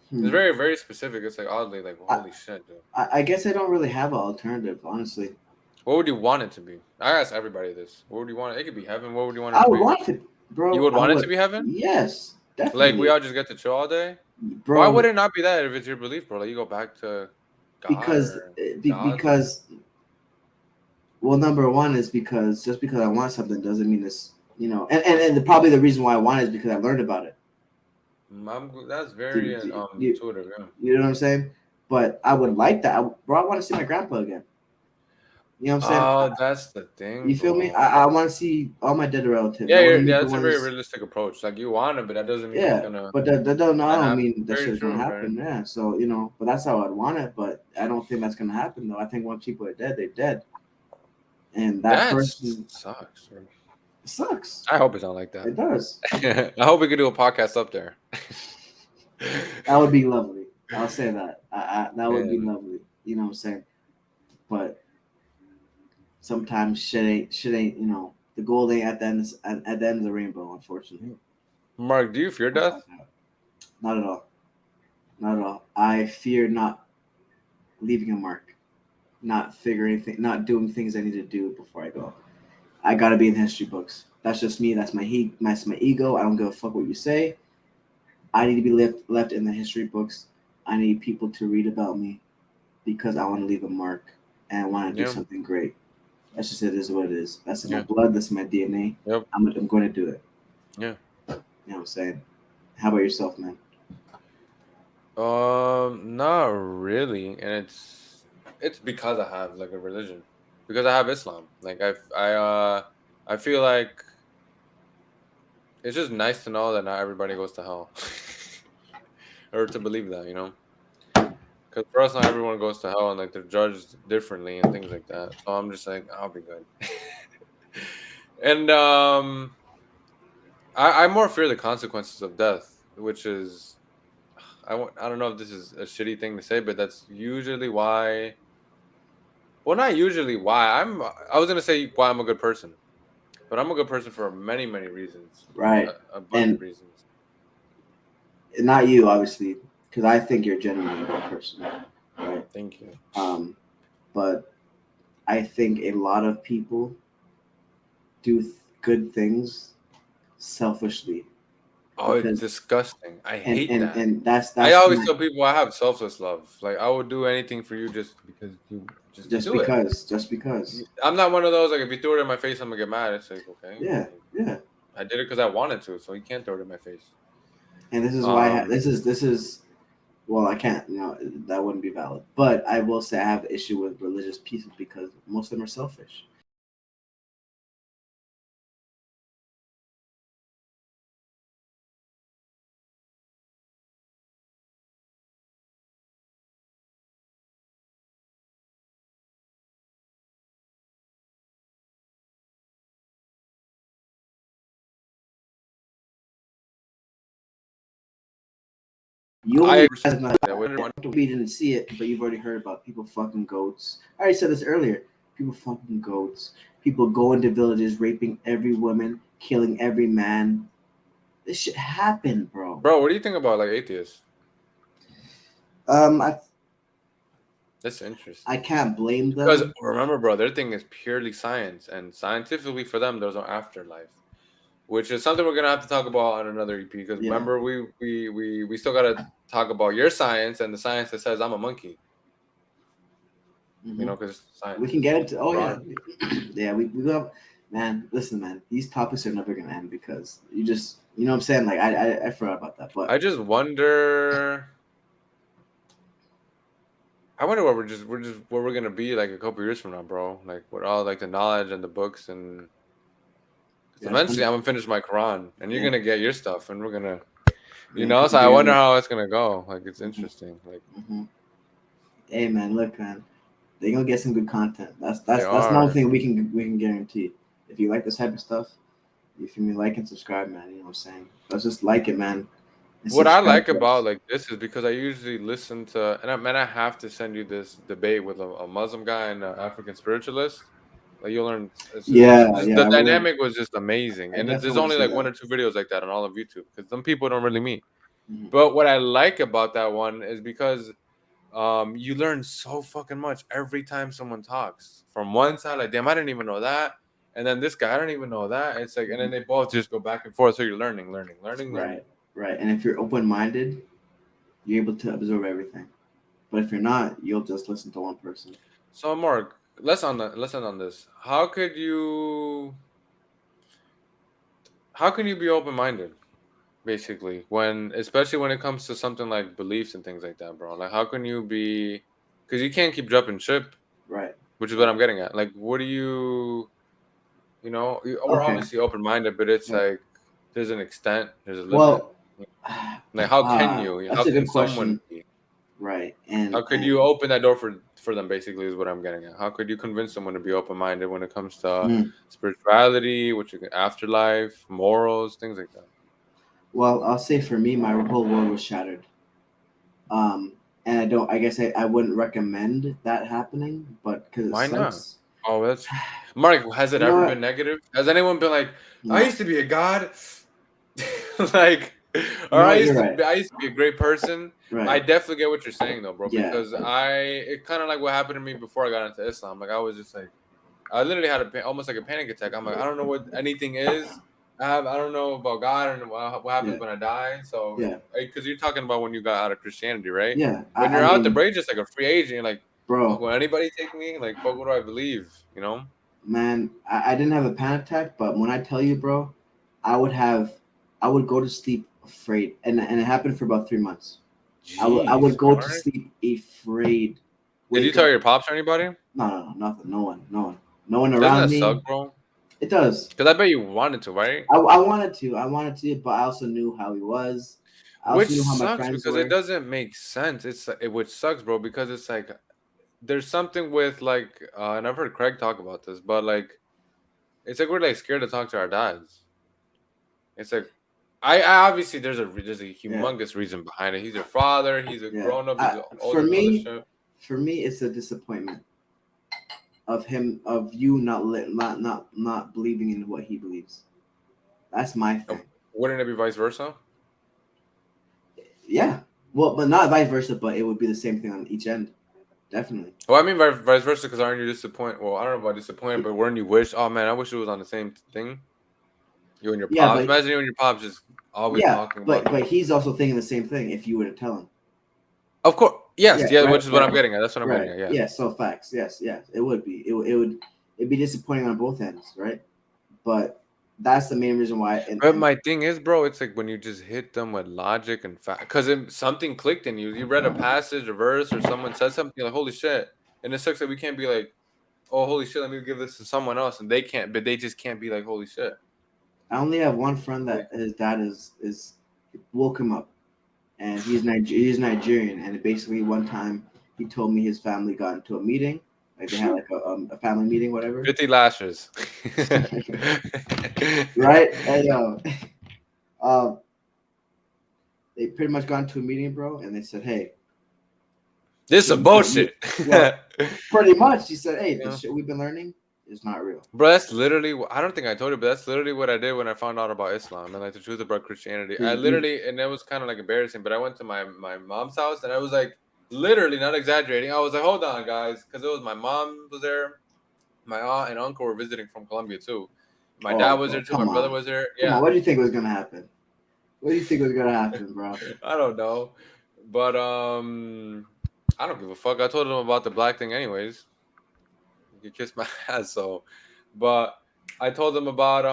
Speaker 1: Hmm.
Speaker 2: very specific. It's like oddly like
Speaker 1: I,
Speaker 2: holy shit, dude.
Speaker 1: I guess I don't really have an alternative, honestly.
Speaker 2: What would you want it to be? I ask everybody this. What would you want? It could be heaven. What would you want it
Speaker 1: I
Speaker 2: to
Speaker 1: would
Speaker 2: be?
Speaker 1: want it,
Speaker 2: You
Speaker 1: bro.
Speaker 2: would
Speaker 1: I
Speaker 2: want it to
Speaker 1: would.
Speaker 2: be heaven?
Speaker 1: Yes,
Speaker 2: Like we
Speaker 1: definitely,
Speaker 2: all just get to chill all day? Why would
Speaker 1: bro.
Speaker 2: it not be that if it's your belief, bro? Like you go back to God
Speaker 1: Because
Speaker 2: or gods or
Speaker 1: because well, number one is because just because I want something doesn't mean it's probably the reason why I want it is because I learned about it.
Speaker 2: That's
Speaker 1: Do,
Speaker 2: very
Speaker 1: do, you,
Speaker 2: intuitive, yeah.
Speaker 1: you know what I'm saying? But I would like that, bro. I want to see my grandpa again. You know what I'm saying?
Speaker 2: Oh, that's the thing,
Speaker 1: You feel me?
Speaker 2: bro.
Speaker 1: I want to see all my dead relatives. I want to meet
Speaker 2: Yeah,
Speaker 1: the
Speaker 2: that's a very
Speaker 1: ones.
Speaker 2: realistic approach. Like you want it, but that doesn't mean it's
Speaker 1: Yeah,
Speaker 2: gonna
Speaker 1: but that don't. I don't
Speaker 2: happen.
Speaker 1: mean that
Speaker 2: Very
Speaker 1: shit's gonna
Speaker 2: true, right?
Speaker 1: happen. Yeah, so but that's how I'd want it. But I don't think that's gonna happen though. I think once people are dead, they're dead, and that
Speaker 2: That
Speaker 1: person
Speaker 2: sucks, bro.
Speaker 1: sucks.
Speaker 2: I hope it's not like that.
Speaker 1: It does.
Speaker 2: I hope we could do a podcast up there.
Speaker 1: That would be lovely. I'll say that. That would be
Speaker 2: Man,
Speaker 1: lovely. You know what I'm saying? But sometimes shit ain't. The gold ain't at the end of the rainbow. Unfortunately,
Speaker 2: Mark, do you fear death?
Speaker 1: not at all. Not at all. I fear not leaving a mark, not doing things I need to do before I go. I gotta be in the history books. That's just me. That's my ego. I don't give a fuck what you say. I need to be left in the history books. I need people to read about me because I want to leave a mark and I want to do
Speaker 2: Yeah,
Speaker 1: something great. That's just it. Is what it is. That's in my
Speaker 2: yeah,
Speaker 1: blood. That's in my DNA.
Speaker 2: yep.
Speaker 1: I'm going to do it.
Speaker 2: Yeah.
Speaker 1: You know what I'm saying? How about yourself, man?
Speaker 2: Not really, and it's because I have like a religion, because I have Islam. Like I feel like it's just nice to know that not everybody goes to hell, or to believe that, you know. Because for us, not everyone goes to hell, and like they're judged differently and things like that. So I'm just like, I'll be good. And I more fear the consequences of death, which is I don't know if this is a shitty thing to say, but that's usually why. Well, not usually why I was gonna say why I'm a good person, but I'm a good person for many reasons,
Speaker 1: Right.
Speaker 2: a bunch of
Speaker 1: And
Speaker 2: reasons.
Speaker 1: not you, obviously, because I think you're genuinely a good person. Right.
Speaker 2: Thank you.
Speaker 1: But I think a lot of people do good things selfishly
Speaker 2: Oh, it's
Speaker 1: because
Speaker 2: disgusting. I
Speaker 1: and
Speaker 2: hate
Speaker 1: and
Speaker 2: that.
Speaker 1: and that's
Speaker 2: I
Speaker 1: that's
Speaker 2: always
Speaker 1: my
Speaker 2: tell people I have selfless love. Like I would do anything for you just because you just to do it.
Speaker 1: just because.
Speaker 2: I'm not one of those like if you throw it in my face, I'm gonna get mad. It's like okay,
Speaker 1: Yeah,
Speaker 2: like,
Speaker 1: yeah.
Speaker 2: I did it because I wanted to, so you can't throw it in my face.
Speaker 1: And this is why
Speaker 2: Um,
Speaker 1: this is well, I can't. That wouldn't be valid. But I will say I have an issue with religious people because most of them are selfish. You
Speaker 2: I
Speaker 1: only
Speaker 2: agree with that.
Speaker 1: we didn't see it, but you've already heard about people fucking goats. I already said this earlier. People fucking goats. People go into villages, raping every woman, killing every man. This shit happened, bro.
Speaker 2: Bro, what do you think about like atheists?
Speaker 1: Um, I
Speaker 2: That's
Speaker 1: I
Speaker 2: interesting.
Speaker 1: can't blame
Speaker 2: Because
Speaker 1: them.
Speaker 2: remember, bro, their thing is purely science, and scientifically for them, there's no afterlife, which is something we're gonna have to talk about on another EP. Because
Speaker 1: Yeah.
Speaker 2: remember, we still gotta talk about your science and the science that says I'm a monkey. You
Speaker 1: Hmm.
Speaker 2: know, because
Speaker 1: We
Speaker 2: science
Speaker 1: can
Speaker 2: is
Speaker 1: get into. Oh yeah,
Speaker 2: broad.
Speaker 1: yeah. We go. Man, listen, man. These topics are never gonna end because you know what I'm saying. Like I forgot about that, but
Speaker 2: I just wonder. I wonder what we're just what we're gonna be like a couple years from now, bro. Like with all like the knowledge and the books, and because
Speaker 1: yeah,
Speaker 2: eventually I'm gonna finish my Quran, and you're
Speaker 1: yeah.
Speaker 2: gonna get your stuff, and we're gonna, you
Speaker 1: Yeah,
Speaker 2: know.
Speaker 1: come
Speaker 2: So I
Speaker 1: here.
Speaker 2: wonder
Speaker 1: Look.
Speaker 2: how it's gonna go. Like it's
Speaker 1: Hmm.
Speaker 2: interesting. Like
Speaker 1: Hmm. Hey, man. Look, man. They gonna get some good content. That's
Speaker 2: they
Speaker 1: that's that's another
Speaker 2: are.
Speaker 1: thing we can guarantee. If you like this type of stuff, you feel me? Like and subscribe, man. You know what I'm saying? Let's just like it, man, and
Speaker 2: What I
Speaker 1: subscribe
Speaker 2: like
Speaker 1: to
Speaker 2: about
Speaker 1: us.
Speaker 2: like this is because I usually listen to, and I have to send you this debate with a Muslim guy and an African spiritualist. Like you'll learn, it's
Speaker 1: Yeah,
Speaker 2: just
Speaker 1: yeah.
Speaker 2: the
Speaker 1: I will.
Speaker 2: dynamic was just amazing,
Speaker 1: I
Speaker 2: and
Speaker 1: definitely
Speaker 2: there's
Speaker 1: want to
Speaker 2: only
Speaker 1: see
Speaker 2: like one
Speaker 1: that.
Speaker 2: or two videos like that on all of YouTube because some people don't really meet.
Speaker 1: Hmm.
Speaker 2: But what I like about that one is because you learn so fucking much every time someone talks. From one side, like damn, I didn't even know that, and then this guy, I don't even know that. It's like, and then they both just go back and forth. So you're learning.
Speaker 1: Right, right. And if you're open-minded, you're able to absorb everything. But if you're not, you'll just listen to one person.
Speaker 2: So Mark, let's end on this. How can you be open minded, basically, when especially when it comes to something like beliefs and things like that, bro? Like how can you be, because you can't keep jumping ship,
Speaker 1: Right,
Speaker 2: which is what
Speaker 1: right.
Speaker 2: I'm getting at. Like what do we're
Speaker 1: Okay.
Speaker 2: obviously open minded, but it's
Speaker 1: Right.
Speaker 2: like there's an extent, there's a limit.
Speaker 1: Well,
Speaker 2: Like how can how
Speaker 1: that's a
Speaker 2: can
Speaker 1: good
Speaker 2: someone
Speaker 1: question.
Speaker 2: be?
Speaker 1: Right,
Speaker 2: How could you open that door for them? Basically, is what I'm getting at. How could you convince someone to be open minded when it comes to
Speaker 1: mm,
Speaker 2: spirituality, afterlife, morals, things like that?
Speaker 1: well, I'll say for me, my whole world was shattered. Um, and I don't. I guess I wouldn't recommend that happening, but because it
Speaker 2: Why not?
Speaker 1: sucks.
Speaker 2: Oh, that's Mark. Has it
Speaker 1: You know
Speaker 2: ever been
Speaker 1: what?
Speaker 2: negative? Has anyone been like, I
Speaker 1: No.
Speaker 2: used to be a god, like,
Speaker 1: You
Speaker 2: or
Speaker 1: know what? You're right.
Speaker 2: I used to be a great person. I
Speaker 1: Right.
Speaker 2: definitely get what you're saying though, bro.
Speaker 1: Yeah.
Speaker 2: Because it kind of like what happened to me before I got into Islam. Like I was just like, I literally had almost like a panic attack. I'm like, I don't know what anything is. I don't know about God and what happens
Speaker 1: Yeah.
Speaker 2: when I die. So,
Speaker 1: Yeah.
Speaker 2: because you're talking about when you got out of Christianity, right?
Speaker 1: Yeah.
Speaker 2: When
Speaker 1: I
Speaker 2: you're out there,
Speaker 1: mean,
Speaker 2: bro, you're just like a free agent. You're like, fuck,
Speaker 1: bro,
Speaker 2: will anybody take me? Like, fuck, what do I believe? You know?
Speaker 1: man, I didn't have a panic attack, but when I tell you, bro, I would have. I would go to sleep afraid, and it happened for about 3 months. I would
Speaker 2: Jeez,
Speaker 1: go to
Speaker 2: Mark.
Speaker 1: sleep afraid,
Speaker 2: Did you
Speaker 1: wake
Speaker 2: tell
Speaker 1: up.
Speaker 2: your pops or anybody?
Speaker 1: Nothing, no one
Speaker 2: Doesn't
Speaker 1: around
Speaker 2: that
Speaker 1: me.
Speaker 2: suck, bro?
Speaker 1: It does.
Speaker 2: Because I bet you wanted to, right?
Speaker 1: I wanted to, but I also knew how he was. I
Speaker 2: Which
Speaker 1: also knew how my
Speaker 2: sucks
Speaker 1: friends
Speaker 2: because it
Speaker 1: were.
Speaker 2: doesn't make sense. Which sucks, bro, because it's like there's something with like, and I've heard Craig talk about this, but like it's like we're like scared to talk to our dads. It's like I obviously there's a
Speaker 1: Yeah,
Speaker 2: humongous reason behind it. He's your father. He's a
Speaker 1: yeah.
Speaker 2: grown up. He's
Speaker 1: For
Speaker 2: older, all this
Speaker 1: me,
Speaker 2: shit.
Speaker 1: it's a disappointment of you not believing in what he believes. That's my thing.
Speaker 2: Wouldn't it be vice versa?
Speaker 1: Yeah. Well, but not vice versa, but it would be the same thing on each end. Definitely.
Speaker 2: Well, I mean vice versa because aren't you disappointed? Well, I don't know about disappointed, but weren't you wish? Oh man, I wish it was on the same thing. You and your
Speaker 1: Yeah,
Speaker 2: pops.
Speaker 1: but
Speaker 2: Imagine you and your pops just always
Speaker 1: yeah,
Speaker 2: talking about.
Speaker 1: but he's also thinking the same thing if you were to tell him.
Speaker 2: Of course, yes,
Speaker 1: Yeah,
Speaker 2: yeah,
Speaker 1: right,
Speaker 2: which is what
Speaker 1: right,
Speaker 2: I'm getting at. That's what I'm getting
Speaker 1: right.
Speaker 2: at. Yeah.
Speaker 1: Yeah, so facts. Yes, yes. It would be. It'd be disappointing on both ends, right? But that's the main reason why.
Speaker 2: But my thing is, bro, it's like when you just hit them with logic and fact, because something clicked in you. You read a passage, a verse, or someone said something, you're like, holy shit. And it sucks that we can't be like, oh, holy shit, let me give this to someone else. And they can't, but they just can't be like, holy shit.
Speaker 1: I only have one friend
Speaker 2: Like,
Speaker 1: that his dad is woke him up, and he's Nigerian, and basically one time he told me his family got into a meeting, like they had like a family meeting, whatever.
Speaker 2: 50 lashes.
Speaker 1: Right? And um, they pretty much got into a meeting, bro, and they said, "Hey,
Speaker 2: This is
Speaker 1: you,
Speaker 2: some
Speaker 1: you,
Speaker 2: bullshit.
Speaker 1: well, pretty much." He said, "Hey, the
Speaker 2: Yeah.
Speaker 1: shit we've been learning is not real."
Speaker 2: Bro, that's literally, I don't think I told you, but that's literally what I did when I found out about Islam and like the truth about Christianity. I
Speaker 1: You,
Speaker 2: literally, and it was kind of like embarrassing, but I went to my mom's house and I was like, literally, not exaggerating. I was like, hold on, guys, because it was my mom was there, my aunt and uncle were visiting from Colombia too. My dad
Speaker 1: oh,
Speaker 2: was
Speaker 1: bro,
Speaker 2: there too. My brother was there.
Speaker 1: come
Speaker 2: Yeah,
Speaker 1: on. What do you think was gonna happen? What do you think was gonna happen, bro?
Speaker 2: I don't know, but I don't give a fuck. I told them about the black thing, anyways. You could kiss my ass, so, but I told them about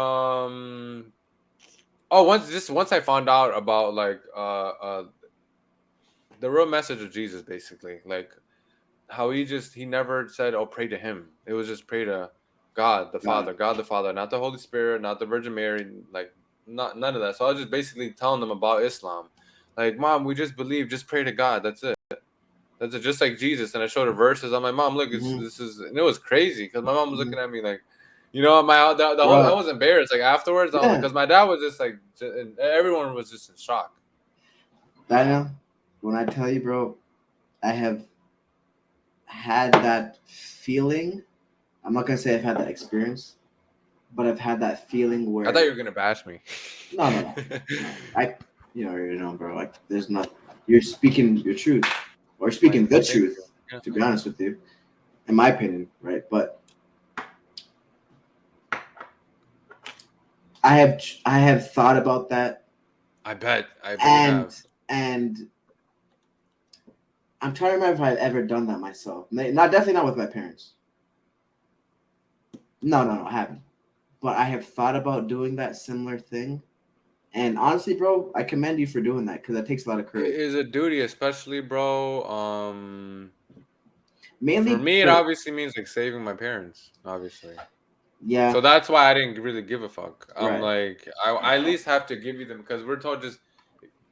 Speaker 2: oh, once I found out about like the real message of Jesus, basically, like how he never said, "Oh, pray to him." It was just pray to
Speaker 1: God,
Speaker 2: God the Father, not the Holy Spirit, not the Virgin Mary, like not none of that. So I was just basically telling them about Islam, like, Mom, we just believe, just pray to God. That's it. That's it. Just like Jesus. And I showed her verses. I'm like, Mom, look,
Speaker 1: hmm
Speaker 2: this is, and it was crazy because my mom was
Speaker 1: hmm
Speaker 2: looking at me like, you know, the whole I
Speaker 1: bro.
Speaker 2: was embarrassed. Like afterwards, I was like,
Speaker 1: Yeah,
Speaker 2: because my dad was just like, and everyone was just in shock.
Speaker 1: Daniel. When I tell you, bro, I have had that feeling. I'm not gonna say I've had that experience, but I've had that feeling
Speaker 2: I thought you
Speaker 1: where
Speaker 2: were gonna bash me.
Speaker 1: no. You know, bro. Like, there's not. You're speaking your truth, or speaking the
Speaker 2: Thank you.
Speaker 1: truth.
Speaker 2: Yeah,
Speaker 1: To be honest with you, in my opinion, right? But I have thought about that,
Speaker 2: I bet you
Speaker 1: and
Speaker 2: have.
Speaker 1: and I'm trying to remember if I've ever done that myself. Not definitely not with my parents. No, I haven't. But I have thought about doing that similar thing. And honestly, bro, I commend you for doing that because that takes a lot of
Speaker 2: It
Speaker 1: courage.
Speaker 2: is a duty, especially, bro. For
Speaker 1: Mainly
Speaker 2: me, it
Speaker 1: for
Speaker 2: obviously means like saving my parents, obviously. So
Speaker 1: yeah,
Speaker 2: that's why I didn't really give a fuck. I'm
Speaker 1: right.
Speaker 2: like, I at least have to give you them because we're told just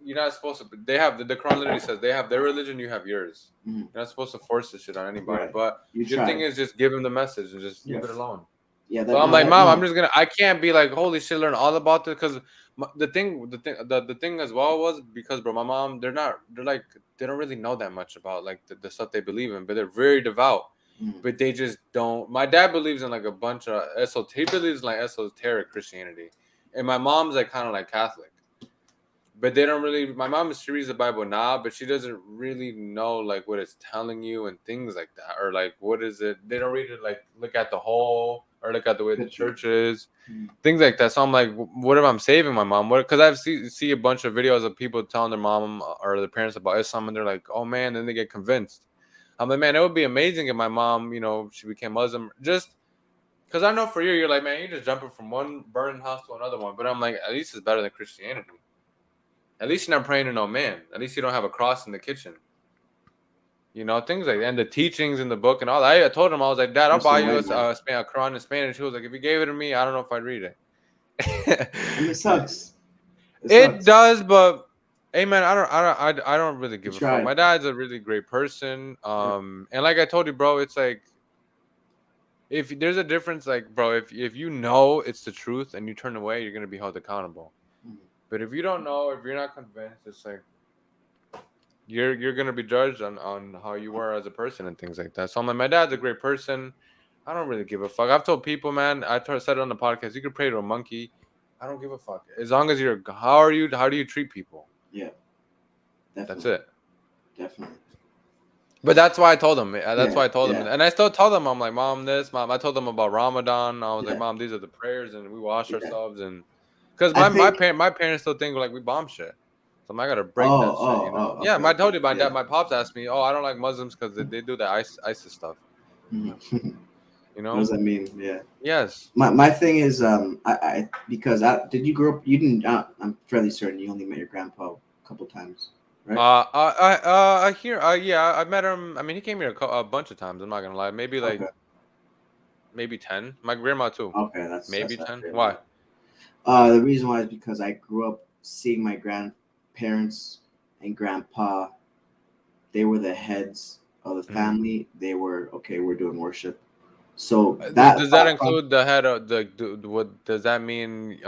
Speaker 2: you're not supposed to. They have the Quran literally says they have their religion, you have yours.
Speaker 1: Mhm.
Speaker 2: You're not supposed to force this shit on anybody.
Speaker 1: Right.
Speaker 2: But
Speaker 1: You
Speaker 2: your thing
Speaker 1: tried.
Speaker 2: is just give them the message and just leave it
Speaker 1: Yes.
Speaker 2: alone.
Speaker 1: Yeah,
Speaker 2: So
Speaker 1: that
Speaker 2: I'm
Speaker 1: no,
Speaker 2: like,
Speaker 1: that
Speaker 2: Mom, I'm
Speaker 1: no.
Speaker 2: just gonna. I can't be like, holy shit, learn all about this because the thing as well was because, bro, my mom, they're like, they don't really know that much about like the stuff they believe in, but they're very devout.
Speaker 1: Mhm.
Speaker 2: But they just don't. My dad believes in like a bunch of esoteric, he believes in like esoteric Christianity, and my mom's like kind of like Catholic. But they don't really. My mom she reads the Bible now, but she doesn't really know like what it's telling you and things like that, or like what is it. They don't read it like look at the whole or look at the way the
Speaker 1: Picture.
Speaker 2: church is,
Speaker 1: Mhm.
Speaker 2: things like that. So I'm like, what if I'm saving my mom? What? Because I've see a bunch of videos of people telling their mom or their parents about Islam, and they're like, oh man, then they get convinced. I'm like, man, it would be amazing if my mom, you know, she became Muslim. Just Because I know for you, you're like, man, you're just jumping from one burning house to another one. But I'm like, at least it's better than Christianity. At least you're not praying to no man. At least you don't have a cross in the kitchen. You know, things like that. And the teachings in the book and all that. I told him, I was like, Dad, I'll
Speaker 1: That's the
Speaker 2: buy you
Speaker 1: white man.
Speaker 2: a Quran in Spanish. He was like, if you gave it to me, I don't know if I'd read it.
Speaker 1: I mean, it sucks.
Speaker 2: It
Speaker 1: Sucks.
Speaker 2: does, but hey, man, I don't really give a fuck.
Speaker 1: Tried.
Speaker 2: My dad's a really great person. And like I told you, bro, it's like if there's a difference, like, bro, if you know it's the truth and you turn away, you're gonna be held accountable.
Speaker 1: Mhm.
Speaker 2: But if you don't know, if you're not convinced, it's like you're gonna be judged on how you were as a person and things like that. So I'm like, my dad's a great person. I don't really give a fuck. I've told people, man, said it on the podcast, you could pray to a monkey. I don't give a fuck. As long as you're how do you treat people?
Speaker 1: Yeah. Definitely.
Speaker 2: That's it.
Speaker 1: Definitely.
Speaker 2: But that's why I told them. That's
Speaker 1: Yeah,
Speaker 2: why I told them,
Speaker 1: yeah.
Speaker 2: and I still tell them. I'm like, Mom, this, Mom. I told them about Ramadan. I was like,
Speaker 1: Yeah.
Speaker 2: Mom, these are the prayers, and we wash
Speaker 1: Yeah.
Speaker 2: ourselves, and because
Speaker 1: I
Speaker 2: my
Speaker 1: think.
Speaker 2: my parents still think like we bomb shit. So I gotta break that shit, you know. Yeah,
Speaker 1: Okay,
Speaker 2: I told
Speaker 1: okay.
Speaker 2: you my
Speaker 1: Yeah.
Speaker 2: dad, my pops asked me, oh, I don't like Muslims because they do the ISIS stuff,
Speaker 1: Mhm.
Speaker 2: you
Speaker 1: What
Speaker 2: know.
Speaker 1: does that mean? Yeah.
Speaker 2: Yes.
Speaker 1: My thing is I because did you grow up? You didn't. I'm fairly certain you only met your grandpa a couple times, right?
Speaker 2: I hear. Yeah, I met him. I mean, he came here a bunch of times. I'm not gonna lie. Maybe like
Speaker 1: Okay.
Speaker 2: maybe 10. My grandma too.
Speaker 1: Okay, that's
Speaker 2: Maybe 10.
Speaker 1: accurate.
Speaker 2: Why?
Speaker 1: The reason why is because I grew up seeing my grandparents and grandpa. They were the heads of the family. They were okay. We're doing worship. So that
Speaker 2: Does that include the head of what does that mean?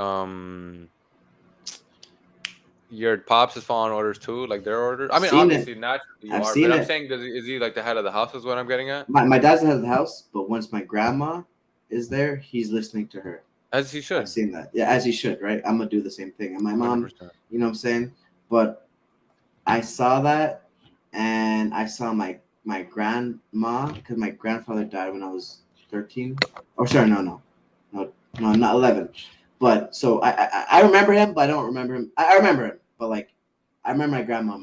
Speaker 2: Your pops is following orders too, like their orders. I mean,
Speaker 1: seen it.
Speaker 2: obviously, naturally you
Speaker 1: I've
Speaker 2: are, but
Speaker 1: seen
Speaker 2: I'm
Speaker 1: it.
Speaker 2: saying, is he like the head of the house? Is what I'm getting at.
Speaker 1: My dad's the head of the house, but once my grandma is there, he's listening to her.
Speaker 2: As he
Speaker 1: I've
Speaker 2: should.
Speaker 1: seen that. Yeah, as he should, right? I'm gonna do the same thing. And my mom,
Speaker 2: 100%.
Speaker 1: you know what I'm saying? But I saw that, and I saw my grandma because my grandfather died when I was 13. Oh, sorry, no, not 11. But so I remember him, but I don't remember him. I remember him, but like I remember my grandma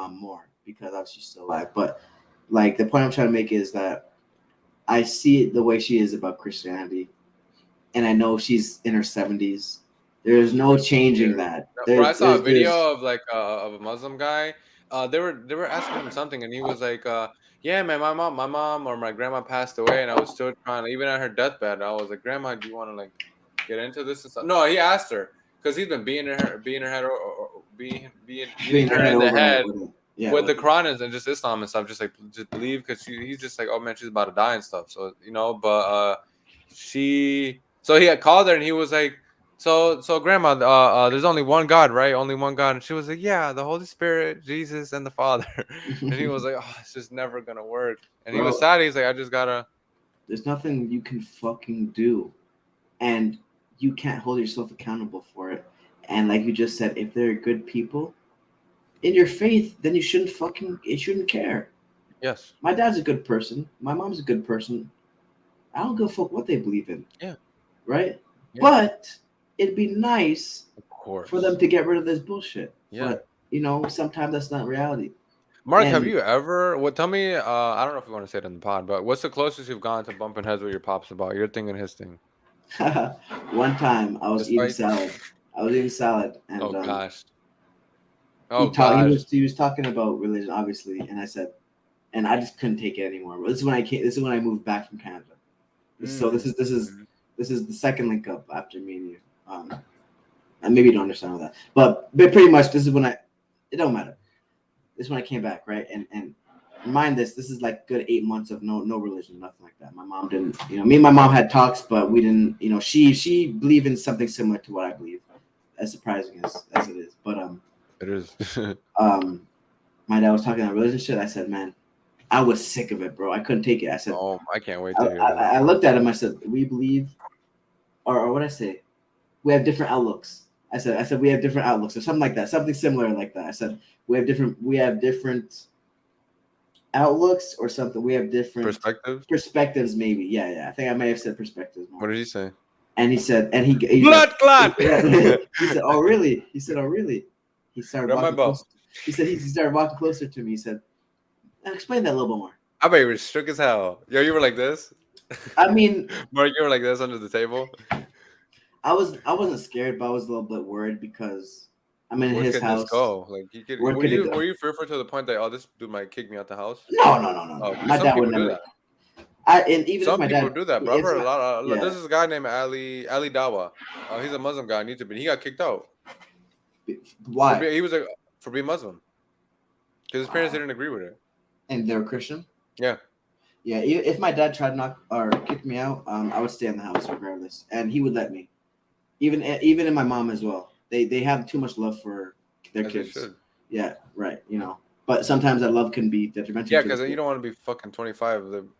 Speaker 1: more because obviously she's still alive. But like the point I'm trying to make is that I see it the way she is about Christianity, and I know she's in her 70s. There's no changing that.
Speaker 2: Bro, I saw a
Speaker 1: There's
Speaker 2: video of like of a Muslim guy. They were asking him something, and he was like, "Yeah, man, my mom or my grandma passed away, and I was still trying. Even at her deathbed, I was like, Grandma, do you want to like get into this and stuff?" No, he asked her because he's been beating her head or beating her
Speaker 1: head
Speaker 2: in the
Speaker 1: over
Speaker 2: head with the
Speaker 1: with
Speaker 2: Quran and just Islam and stuff. Just like just believe because he's just like, oh man, she's about to die and stuff. So you know, but so he had called her and he was like. So grandma, there's only one God, right? Only one God. And she was like, yeah, the Holy Spirit, Jesus, and the Father. And he was like, oh, it's just never gonna work. And he was
Speaker 1: Bro,
Speaker 2: sad. He's like, I just gotta.
Speaker 1: there's nothing you can fucking do, and you can't hold yourself accountable for it. And like you just said, if they're good people in your faith, then you shouldn't care.
Speaker 2: Yes.
Speaker 1: My dad's a good person. My mom's a good person. I don't give a fuck what they believe in.
Speaker 2: Yeah.
Speaker 1: Right?
Speaker 2: Yeah.
Speaker 1: But it'd be nice
Speaker 2: Of course.
Speaker 1: for them to get rid of this bullshit.
Speaker 2: Yeah.
Speaker 1: But you know, sometimes that's not reality.
Speaker 2: Mark, have
Speaker 1: And-
Speaker 2: you ever? What? Tell me. I don't know if you want to say it in the pod, but what's the closest you've gone to bumping heads with your pops about your thing and his thing?
Speaker 1: One time I was
Speaker 2: Just
Speaker 1: eating
Speaker 2: like-
Speaker 1: salad. And
Speaker 2: Oh gosh.
Speaker 1: he was talking about religion, obviously, and I said, and I just couldn't take it anymore. This is when I moved back from Canada. So this is the second link up after me and you. And maybe you don't understand all that, but pretty much this is when it don't matter. This is when I came back, right? And mind this is like good 8 months of no religion, nothing like that. My mom didn't, me and my mom had talks, but we didn't, she believed in something similar to what I believe, as surprising as it is. But
Speaker 2: it is.
Speaker 1: my dad was talking about religion shit. I said, man, I was sick of it, bro. I couldn't take it. I said,
Speaker 2: Oh, I can't wait to hear that.
Speaker 1: I looked at him. I said, we believe, or what I say, we have different outlooks. I said we have different outlooks or something like that, something similar like that. I said we have different outlooks or something. We have different perspectives, maybe. Yeah. I think I may have said perspectives more.
Speaker 2: What did he say?
Speaker 1: And he said, and he
Speaker 2: blood clot.
Speaker 1: He said, oh really? He said, oh really? He started walking closer. He said he started walking closer to me. He said, explain that a little bit more.
Speaker 2: I bet you were shook as hell. Yo, you were like this.
Speaker 1: I mean,
Speaker 2: Mark, you were like this under the table.
Speaker 1: I wasn't scared, but I was a little bit worried because I'm in
Speaker 2: Where
Speaker 1: his
Speaker 2: could this
Speaker 1: house.
Speaker 2: go? Like he could.
Speaker 1: Where could it go?
Speaker 2: Were you fearful to the point that, oh, this dude might kick me out the house?
Speaker 1: No, no, no, no,
Speaker 2: Oh,
Speaker 1: no. My
Speaker 2: because some
Speaker 1: dad would
Speaker 2: people do
Speaker 1: never.
Speaker 2: that.
Speaker 1: And even if
Speaker 2: Some
Speaker 1: my
Speaker 2: people
Speaker 1: dad,
Speaker 2: do that, bro. I've
Speaker 1: if
Speaker 2: heard a
Speaker 1: my,
Speaker 2: lot of.
Speaker 1: yeah,
Speaker 2: There's this guy named Ali Dawa. He's a Muslim guy on YouTube, and he got kicked out
Speaker 1: why?
Speaker 2: he was like for being Muslim because his parents
Speaker 1: Wow.
Speaker 2: didn't agree with it.
Speaker 1: And they're Christian.
Speaker 2: Yeah.
Speaker 1: Yeah, if my dad tried to knock or kick me out, I would stay in the house regardless, and he would let me. Even in my mom as well. They have too much love for their
Speaker 2: As they
Speaker 1: kids.
Speaker 2: should.
Speaker 1: Yeah, right. You know, but sometimes that love can be detrimental.
Speaker 2: Yeah,
Speaker 1: to the
Speaker 2: because you
Speaker 1: kid.
Speaker 2: don't want to be fucking 25. You don't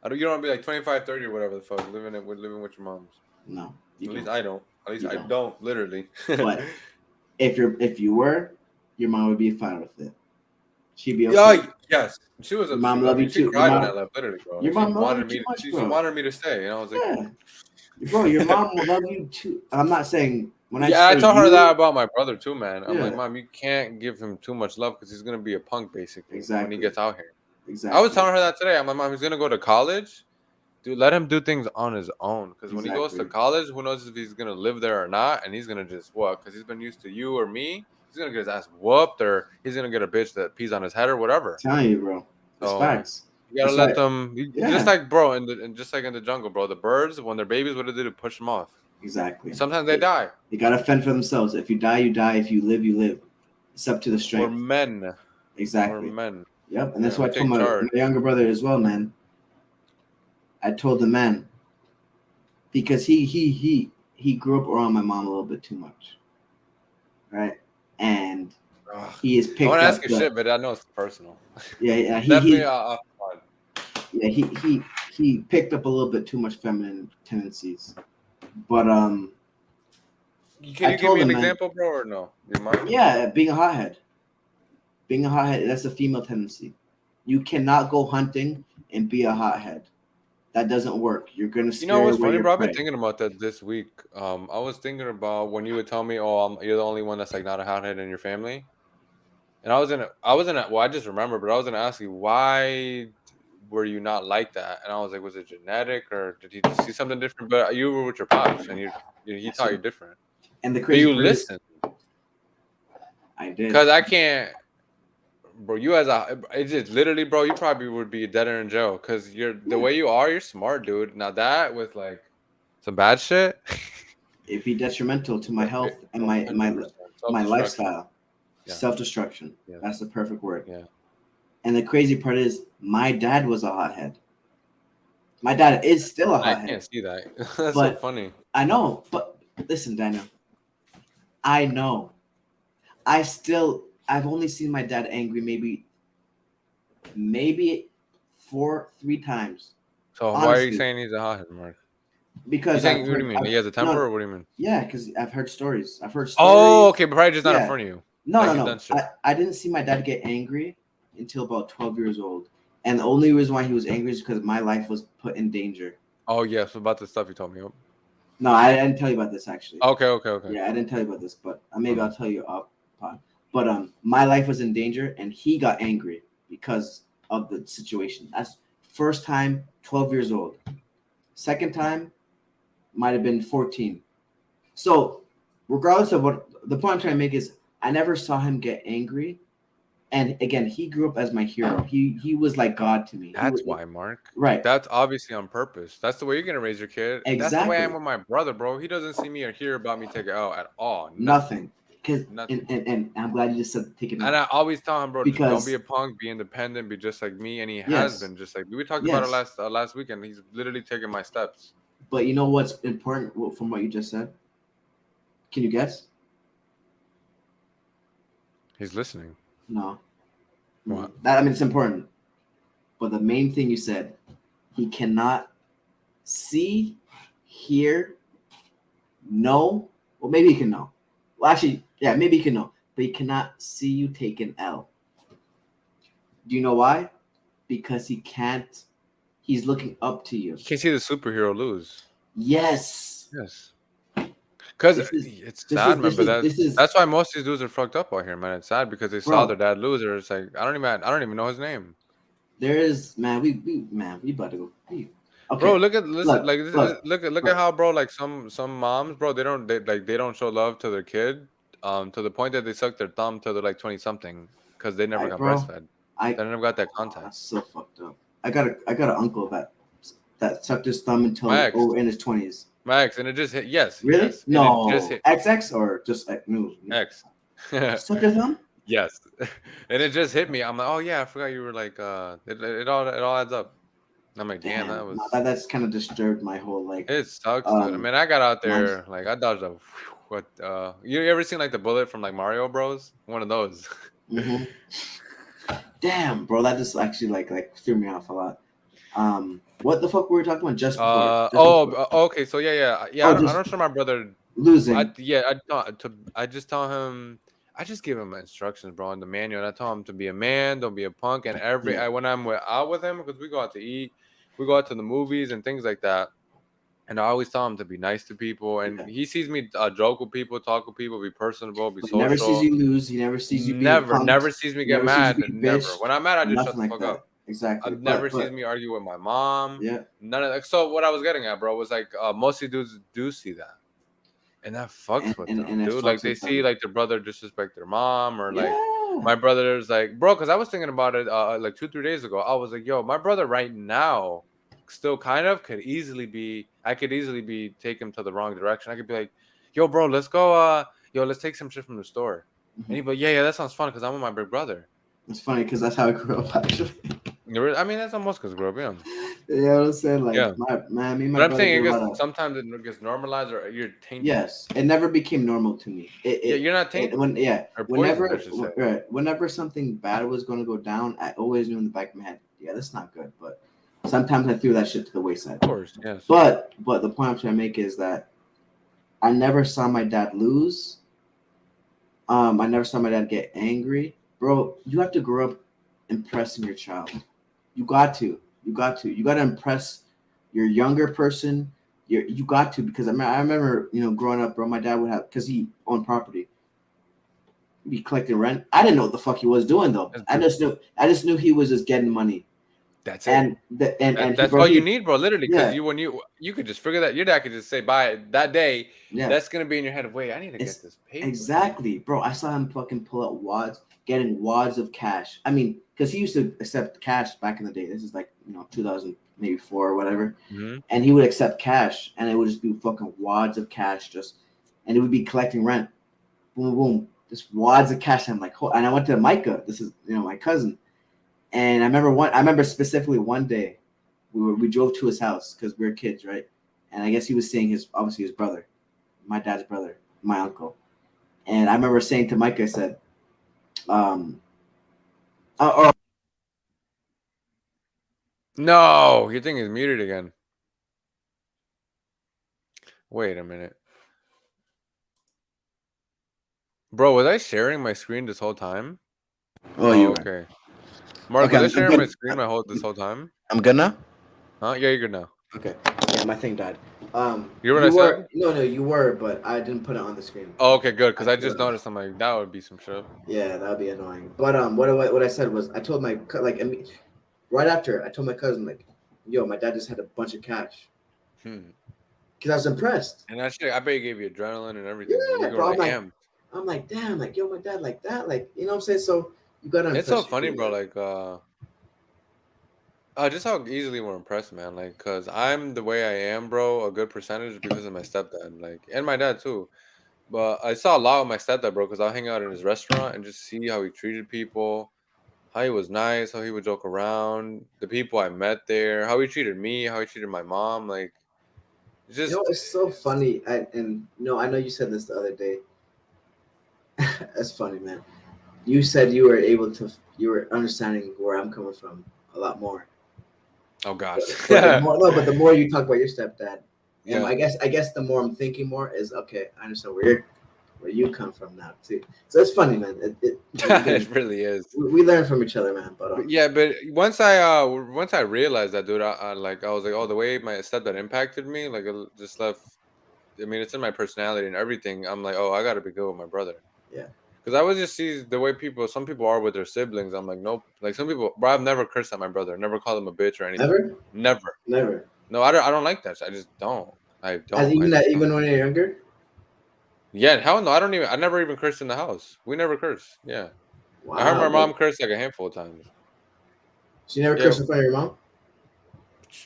Speaker 2: want to be like 25, 30 or whatever the fuck living with your moms.
Speaker 1: No,
Speaker 2: At
Speaker 1: you
Speaker 2: least
Speaker 1: don't.
Speaker 2: I don't. At least
Speaker 1: You
Speaker 2: I
Speaker 1: don't.
Speaker 2: don't literally.
Speaker 1: But if you were, your mom would be fine with it. She'd be okay.
Speaker 2: Yeah, yes. She was.
Speaker 1: Your
Speaker 2: She,
Speaker 1: mom
Speaker 2: I
Speaker 1: love
Speaker 2: mean,
Speaker 1: you
Speaker 2: she
Speaker 1: too.
Speaker 2: cried when I left, literally, bro.
Speaker 1: Your
Speaker 2: She
Speaker 1: mom love you
Speaker 2: wanted
Speaker 1: too
Speaker 2: me.
Speaker 1: much,
Speaker 2: She
Speaker 1: bro.
Speaker 2: wanted me to stay, and I was like,
Speaker 1: Yeah, bro. Your mom will love you too. I'm not saying when I
Speaker 2: yeah. I
Speaker 1: say
Speaker 2: told her
Speaker 1: you.
Speaker 2: that about my brother too, man. I'm like,
Speaker 1: Yeah,
Speaker 2: Mom, you can't give him too much love because he's gonna be a punk basically when he
Speaker 1: exactly,
Speaker 2: gets out here. I
Speaker 1: exactly,
Speaker 2: was telling her that today. I'm like, Mom, he's gonna go to college. Dude, let him do things on his own. Because when he goes to
Speaker 1: exactly.
Speaker 2: college, who knows if he's gonna live there or not? And he's gonna just what? Because he's been used to you or me. He's gonna get his ass whooped, or he's gonna get a bitch that pees on his head or whatever.
Speaker 1: I'm telling you, bro. It's
Speaker 2: So
Speaker 1: facts.
Speaker 2: you gotta
Speaker 1: That's
Speaker 2: let
Speaker 1: why.
Speaker 2: them. Just
Speaker 1: Yeah,
Speaker 2: like bro, and just like in the jungle, bro. The birds, when they're babies, what do they do? Push them off.
Speaker 1: exactly.
Speaker 2: Sometimes they die.
Speaker 1: They gotta fend for themselves. If you die, you die. If you live, you live. It's up to the
Speaker 2: We're
Speaker 1: strength.
Speaker 2: men. We're
Speaker 1: Exactly.
Speaker 2: men.
Speaker 1: Yep. And
Speaker 2: Yeah,
Speaker 1: that's why
Speaker 2: we
Speaker 1: I told
Speaker 2: take charge.
Speaker 1: my younger brother as well, man. I told the man because he grew up around my mom a little bit too much, right? And
Speaker 2: Ugh.
Speaker 1: he has
Speaker 2: I
Speaker 1: picked
Speaker 2: want to
Speaker 1: up
Speaker 2: ask you
Speaker 1: the
Speaker 2: shit, but I know it's personal.
Speaker 1: yeah
Speaker 2: Definitely.
Speaker 1: yeah he picked up a little bit too much feminine tendencies, but
Speaker 2: Can
Speaker 1: I
Speaker 2: you give
Speaker 1: told
Speaker 2: me an
Speaker 1: him, man,
Speaker 2: example, bro, or no? Do you mind?
Speaker 1: yeah, being a hothead, that's a female tendency. You cannot go hunting and be a hothead. That doesn't work. You're gonna
Speaker 2: You know
Speaker 1: scare
Speaker 2: what's
Speaker 1: away
Speaker 2: funny,
Speaker 1: your
Speaker 2: bro? I've been
Speaker 1: prey.
Speaker 2: thinking about that this week. I was thinking about when you would tell me, "Oh, you're the only one that's like not a hothead in your family," and well, I just remember, but I was gonna ask you why were you not like that? And I was like, was it genetic or did he just see something different? But you were with your pops, and he taught you different.
Speaker 1: And the
Speaker 2: But
Speaker 1: crazy
Speaker 2: you
Speaker 1: part is,
Speaker 2: listened,
Speaker 1: I did.
Speaker 2: cause I can't. Bro, it's just literally, bro, you probably would be dead or in jail because the way you are, you're smart, dude. Now that with like some bad shit,
Speaker 1: It'd be detrimental to my health and my
Speaker 2: 100%
Speaker 1: my
Speaker 2: self-destruction.
Speaker 1: lifestyle.
Speaker 2: Yeah.
Speaker 1: Self-destruction.
Speaker 2: Yeah.
Speaker 1: That's the perfect word.
Speaker 2: Yeah.
Speaker 1: And the crazy part is, my dad was a hothead. My dad is still a
Speaker 2: I
Speaker 1: hothead.
Speaker 2: can't see that. That's so
Speaker 1: But
Speaker 2: funny.
Speaker 1: I know, but listen, Daniel. I know. I've only seen my dad angry maybe 3 times.
Speaker 2: So why are you
Speaker 1: Honestly,
Speaker 2: saying he's a hothead, Mark? You
Speaker 1: because
Speaker 2: saying what do you mean? He has a temper,
Speaker 1: no,
Speaker 2: or what do you mean?
Speaker 1: yeah, because I've heard stories.
Speaker 2: Oh, okay, but probably just not in
Speaker 1: Yeah.
Speaker 2: front of you.
Speaker 1: No,
Speaker 2: Like
Speaker 1: no,
Speaker 2: he's
Speaker 1: no.
Speaker 2: done shit.
Speaker 1: I didn't see my dad get angry until about 12 years old. And the only reason why he was angry is because my life was put in danger.
Speaker 2: Oh yes, about the stuff you told me.
Speaker 1: No, I didn't tell you about this actually.
Speaker 2: Okay.
Speaker 1: Yeah, I didn't tell you about this, but maybe I'll tell you off pod. But my life was in danger, and he got angry because of the situation. That's first time, 12 years old. Second time, might have been 14. So, regardless of what the point I'm trying to make is, I never saw him get angry. And again, he grew up as my hero. He was like God to me.
Speaker 2: That's why, Mark.
Speaker 1: Right.
Speaker 2: That's obviously on purpose. That's the way you're gonna raise your kid. That's the way I am
Speaker 1: Exactly.
Speaker 2: with my brother, bro. He doesn't see me or hear about me take it out at all.
Speaker 1: Nothing. Because
Speaker 2: Nothing.
Speaker 1: and I'm glad you just said take it
Speaker 2: And
Speaker 1: out.
Speaker 2: I always tell him, bro, just don't be
Speaker 1: Because
Speaker 2: a punk, be independent, be just like me. And he has
Speaker 1: yes,
Speaker 2: been just like we talked about it
Speaker 1: yes.
Speaker 2: last weekend. He's literally taking my steps.
Speaker 1: But you know what's important from what you just said? Can you guess?
Speaker 2: He's listening.
Speaker 1: No.
Speaker 2: What?
Speaker 1: It's important. But the main thing you said, he cannot see, hear, know. Well, maybe he can know. Well, actually, yeah, maybe he can know, but he cannot see you take an L. Do you know why? Because he can't. He's looking up to you.
Speaker 2: You can't see the superhero lose.
Speaker 1: Yes.
Speaker 2: Yes. Because it's sad, man. But that's why most of these dudes are fucked up out here, man. It's sad because they saw their dad lose. Or it's like I don't even know his name.
Speaker 1: There is, man. We about to go. Okay,
Speaker 2: Bro, look at listen
Speaker 1: look,
Speaker 2: like
Speaker 1: look,
Speaker 2: look at
Speaker 1: look.
Speaker 2: how, bro, like some moms, bro, they don't show love to their kid, to the point that they suck their thumb till they're like 20 something because they never
Speaker 1: I,
Speaker 2: got
Speaker 1: bro,
Speaker 2: breastfed.
Speaker 1: I
Speaker 2: They never got that
Speaker 1: oh,
Speaker 2: contact.
Speaker 1: that's so fucked up. I got an uncle that sucked his thumb
Speaker 2: My
Speaker 1: until
Speaker 2: ex,
Speaker 1: over in his 20s.
Speaker 2: my ex, and it just hit. Yes,
Speaker 1: Really?
Speaker 2: yes, and it just
Speaker 1: No,
Speaker 2: hit me.
Speaker 1: XX or just like no, no.
Speaker 2: Ex.
Speaker 1: Suck your thumb?
Speaker 2: Yes, and it just hit me. I'm like, oh yeah, I forgot you were like, it all adds up. I'm like, damn, that
Speaker 1: Damn, no,
Speaker 2: was
Speaker 1: that's kind of disturbed my whole like
Speaker 2: it sucks, dude. I
Speaker 1: um
Speaker 2: mean, I got out
Speaker 1: mind.
Speaker 2: there like I dodged a what you ever seen like the bullet from like Mario Bros? One of those.
Speaker 1: Hmm. Damn, bro, that just actually like threw me off a lot. What the fuck were we talking about just before? Just before.
Speaker 2: Okay. So yeah.
Speaker 1: Oh,
Speaker 2: I
Speaker 1: just
Speaker 2: don't show my brother.
Speaker 1: losing.
Speaker 2: I just tell him. I just give him instructions, bro, in the manual. And I tell him to be a man, don't be a punk. And
Speaker 1: Yeah,
Speaker 2: when out with him, because we go out to eat, we go out to the movies and things like that. And I always tell him to be nice to people. And
Speaker 1: yeah.
Speaker 2: he sees me joke with people, talk with people, be personable, be
Speaker 1: But he never sees
Speaker 2: social.
Speaker 1: you lose. He never sees you being
Speaker 2: Never
Speaker 1: punked.
Speaker 2: sees me
Speaker 1: He
Speaker 2: get
Speaker 1: never sees you
Speaker 2: mad.
Speaker 1: being
Speaker 2: Never.
Speaker 1: bitched.
Speaker 2: When I'm mad, I just shut
Speaker 1: Nothing
Speaker 2: the
Speaker 1: like
Speaker 2: fuck up.
Speaker 1: that. Exactly.
Speaker 2: I've never sees
Speaker 1: But
Speaker 2: me argue with my mom.
Speaker 1: yeah,
Speaker 2: None of that. So what I was getting at, bro, was like mostly dudes do see that, and that fucks with them,
Speaker 1: and it
Speaker 2: dude. Like
Speaker 1: fucks
Speaker 2: they
Speaker 1: with
Speaker 2: see
Speaker 1: them.
Speaker 2: like their brother disrespect their mom, or like
Speaker 1: Yeah.
Speaker 2: my brother's like, bro, because I was thinking about it like 2 3 days ago. I was like, yo, my brother right now still kind of could easily be. I could easily be take him to the wrong direction. I could be like, yo, bro, let's go. Yo, let's take some shit from the store. And
Speaker 1: Mhm.
Speaker 2: he'd be like, yeah, that sounds fun because I'm with my big brother.
Speaker 1: It's funny because that's how I grew up actually.
Speaker 2: I mean, that's almost because grew up, yeah.
Speaker 1: You know what I'm saying? Like
Speaker 2: Yeah.
Speaker 1: my man, me and my
Speaker 2: But I'm
Speaker 1: brother
Speaker 2: saying
Speaker 1: did
Speaker 2: it
Speaker 1: a lot
Speaker 2: gets
Speaker 1: of.
Speaker 2: sometimes it gets normalized or you're tainted.
Speaker 1: Yes, it never became normal to me.
Speaker 2: Yeah, you're not
Speaker 1: It
Speaker 2: tainted
Speaker 1: when yeah,
Speaker 2: or poisoned, I should say.
Speaker 1: whenever something bad was going to go down, I always knew in the back of my head, yeah, that's not good. But sometimes I threw that shit to the wayside.
Speaker 2: Of course, yes.
Speaker 1: But the point I'm trying to make is that I never saw my dad lose. I never saw my dad get angry, bro. You have to grow up impressing your child. You got to. You got to. You got to impress your younger person. You got to because I remember growing up, bro. My dad would have because he owned property. Be collecting rent. I didn't know what the fuck he was doing though.
Speaker 2: That's
Speaker 1: I just knew he was just getting money.
Speaker 2: That's it.
Speaker 1: And and he
Speaker 2: That's
Speaker 1: bro
Speaker 2: all you
Speaker 1: he
Speaker 2: need, bro. Literally, because
Speaker 1: yeah
Speaker 2: you could just figure that your dad could just say bye that day.
Speaker 1: yeah
Speaker 2: That's gonna be in your head of wait, I need to get
Speaker 1: it's
Speaker 2: this paper.
Speaker 1: exactly, bro. I saw him fucking pull out getting wads of cash. I mean, because he used to accept cash back in the day. This is like 2000 maybe 4 or whatever,
Speaker 2: Mm-hmm.
Speaker 1: and he would accept cash, and it would just be fucking wads of cash, and it would be collecting rent. Boom, boom, just wads of cash. I'm like, and I went to Micah. This is my cousin, and I remember specifically one day, we drove to his house because we were kids, right? And I guess he was seeing obviously his brother, my dad's brother, my uncle. And I remember saying to Mike, I said, or
Speaker 2: No, your thing is muted again. Wait a minute. Bro, was I sharing my screen this whole time?
Speaker 1: oh, you were.
Speaker 2: Okay. Mark,
Speaker 1: Okay,
Speaker 2: was I
Speaker 1: I'm
Speaker 2: sharing my
Speaker 1: good.
Speaker 2: screen this whole time?
Speaker 1: I'm good now.
Speaker 2: Huh? Yeah, you're good now.
Speaker 1: Okay. Yeah, my thing died.
Speaker 2: You hear what I
Speaker 1: You
Speaker 2: said?
Speaker 1: were no, you were, but I didn't put it on the screen.
Speaker 2: Oh, okay, good.
Speaker 1: I
Speaker 2: Because I
Speaker 1: put
Speaker 2: just
Speaker 1: it on.
Speaker 2: noticed I'm like, that would be some shit.
Speaker 1: Yeah, that would be annoying. But what I said was I told right after I told my cousin like, yo, my dad just had a bunch of cash
Speaker 2: Hmm.
Speaker 1: because I was impressed.
Speaker 2: And I bet he gave you adrenaline and everything. You
Speaker 1: Yeah,
Speaker 2: were
Speaker 1: bro.
Speaker 2: like amped.
Speaker 1: I'm like, damn, like yo, my dad like that, like what I'm saying. So you gotta
Speaker 2: It's so
Speaker 1: impress
Speaker 2: funny,
Speaker 1: people,
Speaker 2: bro.
Speaker 1: man.
Speaker 2: Like, just how easily we're impressed, man. Like, cause I'm the way I am, bro. A good percentage because of my stepdad, like, and my dad too. But I saw a lot with my stepdad, bro, because I'll hang out in his restaurant and just see how he treated people, how he was nice, how he would joke around, the people I met there, how he treated me, how he treated my mom. Like, it's just,
Speaker 1: It's so funny. I know you said this the other day. That's funny, man. You said you were understanding where I'm coming from a lot more.
Speaker 2: oh gosh,
Speaker 1: But the more you talk about your stepdad, and
Speaker 2: yeah,
Speaker 1: I guess the more I'm thinking more is okay. I understand where you come from now too. So it's funny, man.
Speaker 2: it really is.
Speaker 1: We learn from each other, man. But
Speaker 2: But yeah, but once I realized that, dude, I was like, oh, the way my stepdad impacted me, like it just left. I mean, it's in my personality and everything. I'm like, oh, I gotta be good with my brother.
Speaker 1: yeah,
Speaker 2: Because I would just see the way some people are with their siblings. I'm like, nope. Like some people, bro, I've never cursed at my brother, never called him a bitch or anything.
Speaker 1: never,
Speaker 2: Never.
Speaker 1: never.
Speaker 2: No, I don't like that shit. I just don't. I
Speaker 1: As
Speaker 2: don't. I just don't.
Speaker 1: even when you're younger.
Speaker 2: Yeah, hell no. I don't even. I never even cursed in the house. We never curse. Yeah, I heard
Speaker 1: Wow,
Speaker 2: my
Speaker 1: but
Speaker 2: mom curse like a handful of times.
Speaker 1: so you never
Speaker 2: Yeah,
Speaker 1: cursed in front of your mom.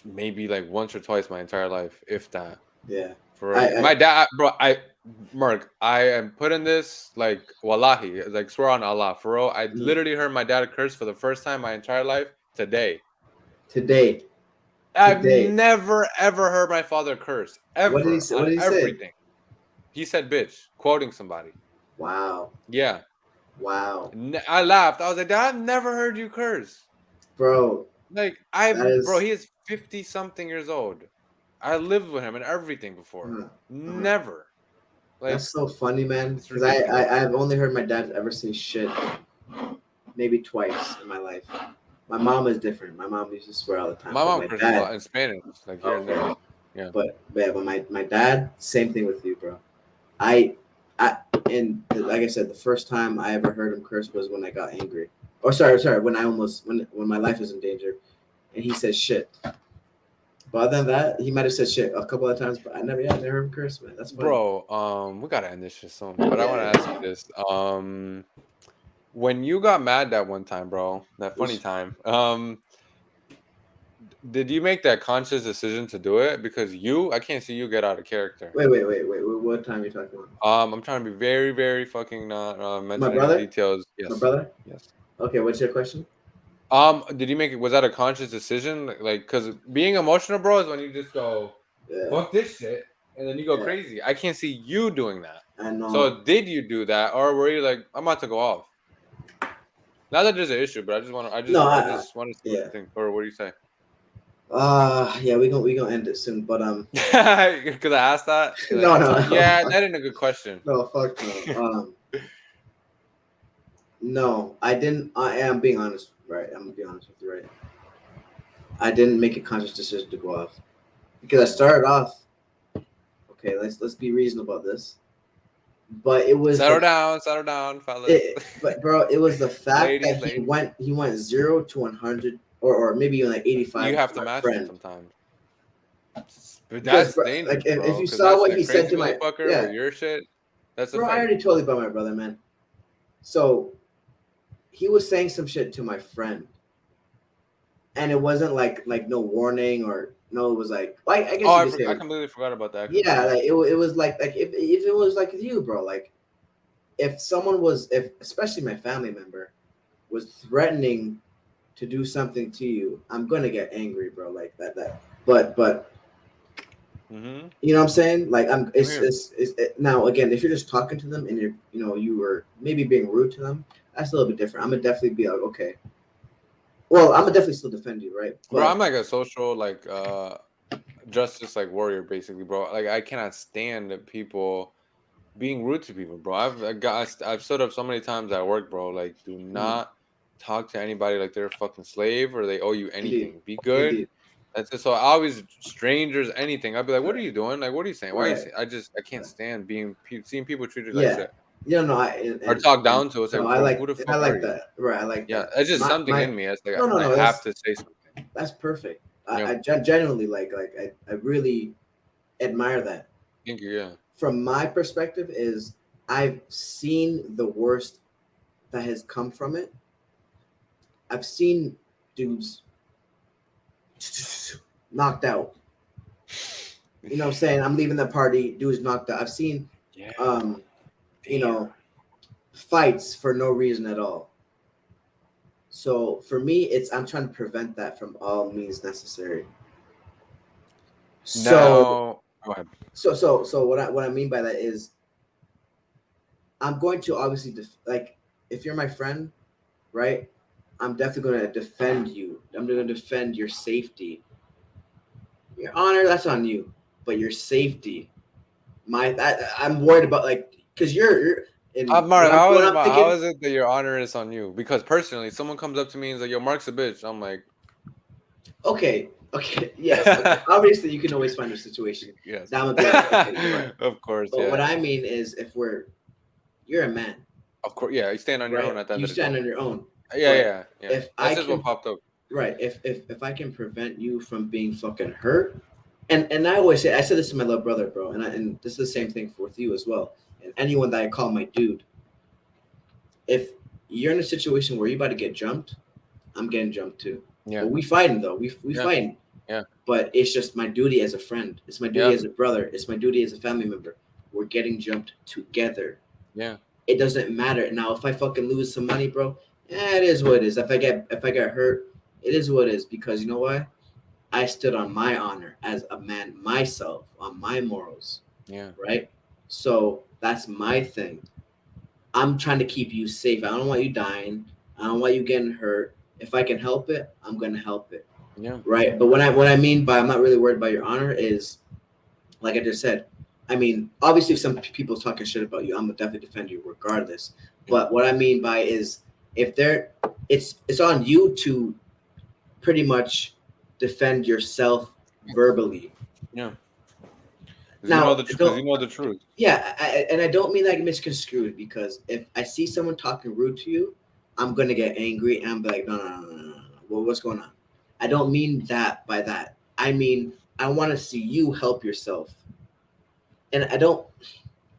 Speaker 2: maybe like once or twice my entire life, if that.
Speaker 1: Yeah,
Speaker 2: For real.
Speaker 1: I
Speaker 2: My dad, bro. Mark, I am putting this like wallahi, like swear on Allah. For real, I
Speaker 1: mm,
Speaker 2: literally heard my dad curse for the first time my entire life today.
Speaker 1: today,
Speaker 2: I've
Speaker 1: today.
Speaker 2: never ever heard my father curse
Speaker 1: What did he
Speaker 2: ever
Speaker 1: say? What
Speaker 2: on
Speaker 1: did he say?
Speaker 2: everything. He said bitch, quoting somebody.
Speaker 1: Wow,
Speaker 2: Yeah.
Speaker 1: wow,
Speaker 2: I laughed. I was like, Dad, I've never heard you curse.
Speaker 1: bro.
Speaker 2: Like
Speaker 1: That
Speaker 2: bro,
Speaker 1: is
Speaker 2: he is 50 something years old. I lived with him and everything before.
Speaker 1: uh, uh,
Speaker 2: Never. Like
Speaker 1: that's so funny, man.
Speaker 2: it's
Speaker 1: Because
Speaker 2: ridiculous.
Speaker 1: I've only heard my dad ever say shit maybe twice in my life. My mom is different. My mom used to swear all the time,
Speaker 2: My
Speaker 1: but
Speaker 2: mom
Speaker 1: my
Speaker 2: curses a
Speaker 1: dad,
Speaker 2: lot in Spanish, like here and there.
Speaker 1: okay.
Speaker 2: Yeah.
Speaker 1: But my dad, same thing with you, bro. I I and like I said, the first time I ever heard him curse was when I got angry. Or sorry, when I almost when my life was in danger, and he said shit. But other than that, he might have said shit a couple of times, but I never heard him curse, man. That's funny.
Speaker 2: Bro, we gotta end this shit soon. But I wanna
Speaker 1: Yeah,
Speaker 2: ask you this. When you got mad that one time, bro, that funny
Speaker 1: Which,
Speaker 2: time, did you make that conscious decision to do it? Because I can't see you get out of character.
Speaker 1: wait. What time are you talking about?
Speaker 2: I'm trying to be very, very fucking not
Speaker 1: My
Speaker 2: mention any
Speaker 1: brother?
Speaker 2: details.
Speaker 1: My
Speaker 2: Yes,
Speaker 1: brother?
Speaker 2: yes.
Speaker 1: Okay, what's your question?
Speaker 2: Did you make it? Was that a conscious decision? Like, because being emotional, bro, is when you just go,
Speaker 1: Yeah,
Speaker 2: "Fuck this shit," and then you go
Speaker 1: yeah.
Speaker 2: crazy. I can't see you doing that.
Speaker 1: I know.
Speaker 2: So, did you do that, or were you like, "I'm about to go off"? Not that there's an issue, but I just want to,
Speaker 1: No,
Speaker 2: I just want to see what
Speaker 1: yeah.
Speaker 2: you think, or what do you say?
Speaker 1: Yeah, we gonna end it soon, but
Speaker 2: Because I asked that. You're like,
Speaker 1: no,
Speaker 2: yeah,
Speaker 1: fuck,
Speaker 2: that ain't a good question.
Speaker 1: no, fuck no. No, I didn't. I am being honest, right? I'm gonna be honest with you, right? I didn't make a conscious decision to go off because I started off. Okay, let's be reasonable about this, but it was the
Speaker 2: Settle down, fellas.
Speaker 1: but bro, it was the fact that
Speaker 2: Ladies, ladies.
Speaker 1: he went 0 to 100 or maybe even like
Speaker 2: You
Speaker 1: 85
Speaker 2: have
Speaker 1: to
Speaker 2: to
Speaker 1: my
Speaker 2: match it
Speaker 1: friend.
Speaker 2: sometimes. But
Speaker 1: Because
Speaker 2: that's
Speaker 1: bro,
Speaker 2: dangerous,
Speaker 1: like if
Speaker 2: bro.
Speaker 1: you
Speaker 2: Because
Speaker 1: saw
Speaker 2: that's
Speaker 1: what
Speaker 2: that
Speaker 1: he said
Speaker 2: crazy
Speaker 1: to my
Speaker 2: motherfucker with
Speaker 1: yeah,
Speaker 2: your shit. That's a
Speaker 1: bro, I
Speaker 2: fight.
Speaker 1: already told you about my brother, man. So he was saying some shit to my friend, and it wasn't like no warning or no. It was like I
Speaker 2: Oh,
Speaker 1: guess you could say
Speaker 2: I completely forgot about that. Actually,
Speaker 1: yeah,
Speaker 2: yeah.
Speaker 1: like it was like if it was like you, bro, like if someone was if especially my family member was threatening to do something to you, I'm gonna get angry, bro, like that. But
Speaker 2: Mm-hmm.
Speaker 1: you know what I'm saying? Like
Speaker 2: I'm here.
Speaker 1: now again, if you're just talking to them and you were maybe being rude to them, that's a little bit different. I'm gonna definitely be like, okay, well, I'm gonna definitely still defend you, right?
Speaker 2: Bro, I'm
Speaker 1: But
Speaker 2: like a social justice like warrior basically, bro. Like I cannot stand people being rude to people, bro. I've stood up so many times at work, bro. Like, do
Speaker 1: mm,
Speaker 2: not talk to anybody like they're a fucking slave or they owe you
Speaker 1: indeed,
Speaker 2: anything. Be good.
Speaker 1: indeed,
Speaker 2: That's it. So I always strangers anything. I'd be like, "What are
Speaker 1: right,
Speaker 2: you doing? Like, what are you saying? Why are you
Speaker 1: right,
Speaker 2: saying?" I can't
Speaker 1: right.
Speaker 2: stand seeing people treated like
Speaker 1: Yeah,
Speaker 2: shit
Speaker 1: no,
Speaker 2: or talk down to us.
Speaker 1: no,
Speaker 2: Like, bro, who the
Speaker 1: I
Speaker 2: fuck are
Speaker 1: like
Speaker 2: you?
Speaker 1: that, right? I like
Speaker 2: Yeah,
Speaker 1: that.
Speaker 2: it's just something
Speaker 1: My
Speaker 2: in me. It's like I
Speaker 1: no,
Speaker 2: have to say something.
Speaker 1: that's perfect.
Speaker 2: Yeah,
Speaker 1: Genuinely I really admire that.
Speaker 2: thank you. Yeah,
Speaker 1: From my perspective, is I've seen the worst that has come from it. I've seen dudes knocked out. You know what I'm saying? I'm leaving the party, dudes knocked out. I've seen
Speaker 2: yeah.
Speaker 1: um, you
Speaker 2: Damn.
Speaker 1: know, fights for no reason at all. So for me, it's I'm trying to prevent that from all means necessary. So
Speaker 2: Now, go ahead.
Speaker 1: so what I mean by that is I'm going to obviously like if you're my friend, right? I'm definitely going to defend you. I'm going to defend your safety. Your honor, that's on you, but your safety, I'm worried about like because you're in
Speaker 2: Mark,
Speaker 1: what I'm
Speaker 2: how
Speaker 1: thinking.
Speaker 2: is it that your honor is on you? Because personally, someone comes up to me and is like, "Yo, Mark's a bitch." I'm like,
Speaker 1: Okay, yes, okay. Obviously, you can always find a situation
Speaker 2: yes,
Speaker 1: that I'm gonna be like, okay, you're right.
Speaker 2: of course,
Speaker 1: But what
Speaker 2: yeah,
Speaker 1: I mean is, you're a man,
Speaker 2: of course, yeah. You stand on your own
Speaker 1: right?
Speaker 2: at the end
Speaker 1: You
Speaker 2: of the day.
Speaker 1: stand on your own.
Speaker 2: Yeah,
Speaker 1: But
Speaker 2: yeah.
Speaker 1: if
Speaker 2: That's
Speaker 1: I
Speaker 2: just what
Speaker 1: can,
Speaker 2: popped up.
Speaker 1: right, if I can prevent you from being fucking hurt, And I always say, I said this to my little brother, bro, and this is the same thing with you as well, and anyone that I call my dude. If you're in a situation where you're about to get jumped, I'm getting jumped too.
Speaker 2: Yeah.
Speaker 1: But we fighting though. We
Speaker 2: Yeah.
Speaker 1: fighting.
Speaker 2: Yeah.
Speaker 1: But it's just my duty as a friend. It's my duty
Speaker 2: Yeah.
Speaker 1: as a brother. It's my duty as a family member. We're getting jumped together.
Speaker 2: Yeah.
Speaker 1: It doesn't matter. Now if I fucking lose some money, bro, it is what it is. If I get hurt, it is what it is, because you know why? I stood on my honor as a man myself, on my morals,
Speaker 2: Yeah.
Speaker 1: right? So that's my thing. I'm trying to keep you safe. I don't want you dying. I don't want you getting hurt. If I can help it, I'm gonna help it.
Speaker 2: Yeah.
Speaker 1: Right. But what I mean by I'm not really worried about your honor is, like I just said, I mean, obviously if some people's talking shit about you, I'm gonna definitely defend you regardless. But what I mean by is, if they're it's on you to pretty much defend yourself verbally.
Speaker 2: Yeah. Because you
Speaker 1: Now,
Speaker 2: know the truth. Because you know the truth.
Speaker 1: Yeah, and I don't mean like misconstrued, because if I see someone talking rude to you, I'm gonna get angry and I'm like, no. Well, what's going on? I don't mean that by that. I mean, I want to see you help yourself, and I don't.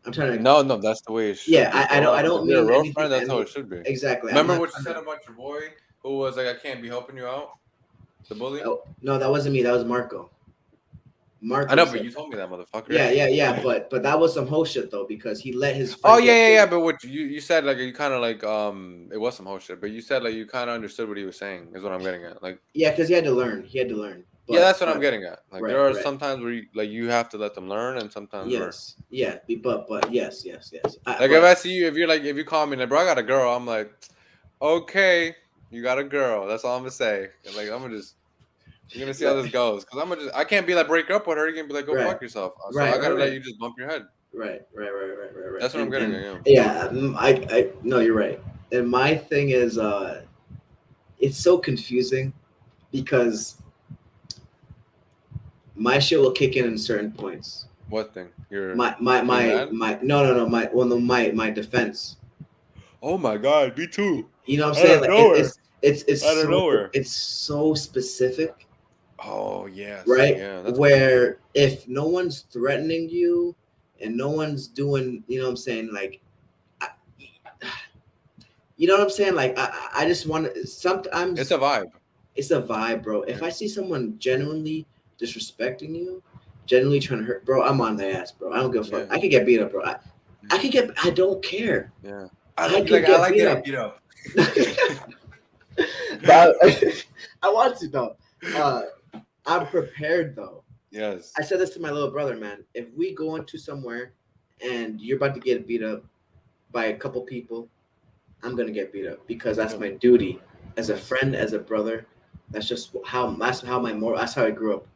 Speaker 1: I'm trying to.
Speaker 2: No, that's the way it should
Speaker 1: Yeah,
Speaker 2: be,
Speaker 1: I
Speaker 2: bro.
Speaker 1: don't. I
Speaker 2: If
Speaker 1: don't
Speaker 2: you're a
Speaker 1: mean
Speaker 2: real
Speaker 1: anything.
Speaker 2: friend, that's how it should be.
Speaker 1: Exactly.
Speaker 2: Remember what you said about your boy who was like, I can't be helping you out? The bully?
Speaker 1: Oh, no, that wasn't me. That was Marco. Marco.
Speaker 2: I know, but you told me that, motherfucker.
Speaker 1: Yeah. But that was some whole shit though, because he let his.
Speaker 2: Oh yeah. But what you said, like, you kind of like it was some whole shit, but you said like you kind of understood what he was saying. Is what I'm getting at. Like,
Speaker 1: yeah, because he had to learn. But,
Speaker 2: yeah, that's what I'm getting at. Like,
Speaker 1: right,
Speaker 2: there are
Speaker 1: right.
Speaker 2: sometimes where you have to let them learn, and sometimes
Speaker 1: yes, yeah, but yes.
Speaker 2: Like, if I see you, if you call me like, bro, I got a girl, I'm like, okay, you got a girl. That's all I'm gonna say. And, like, we're gonna see how this goes, because I can't be like, break up with her. You're gonna be like, go fuck yourself. So I gotta let you just bump your head.
Speaker 1: Right.
Speaker 2: That's what I'm getting at.
Speaker 1: Yeah, I no, you're right. And my thing is, it's so confusing because my shit will kick in certain points.
Speaker 2: What thing?
Speaker 1: My my defense.
Speaker 2: Oh my god, me too.
Speaker 1: You know what I'm saying? Like it's
Speaker 2: out of
Speaker 1: so,
Speaker 2: nowhere.
Speaker 1: It's so specific.
Speaker 2: Oh yes.
Speaker 1: Right?
Speaker 2: Yeah.
Speaker 1: Where if no one's threatening you and no one's doing, you know what I'm saying, like, you know what I'm saying? Like, I just want to, sometimes
Speaker 2: it's a vibe.
Speaker 1: It's a vibe, bro. If I see someone genuinely disrespecting you, genuinely trying to hurt, bro, I'm on their ass, bro. I don't give a fuck. I could get beat up, bro. I don't care.
Speaker 2: Yeah.
Speaker 1: I like getting beat up. But I want to though. I'm prepared though.
Speaker 2: Yes.
Speaker 1: I said this to my little brother, man. If we go into somewhere and you're about to get beat up by a couple people, I'm gonna get beat up, because that's my duty as a friend, as a brother. That's how I grew up.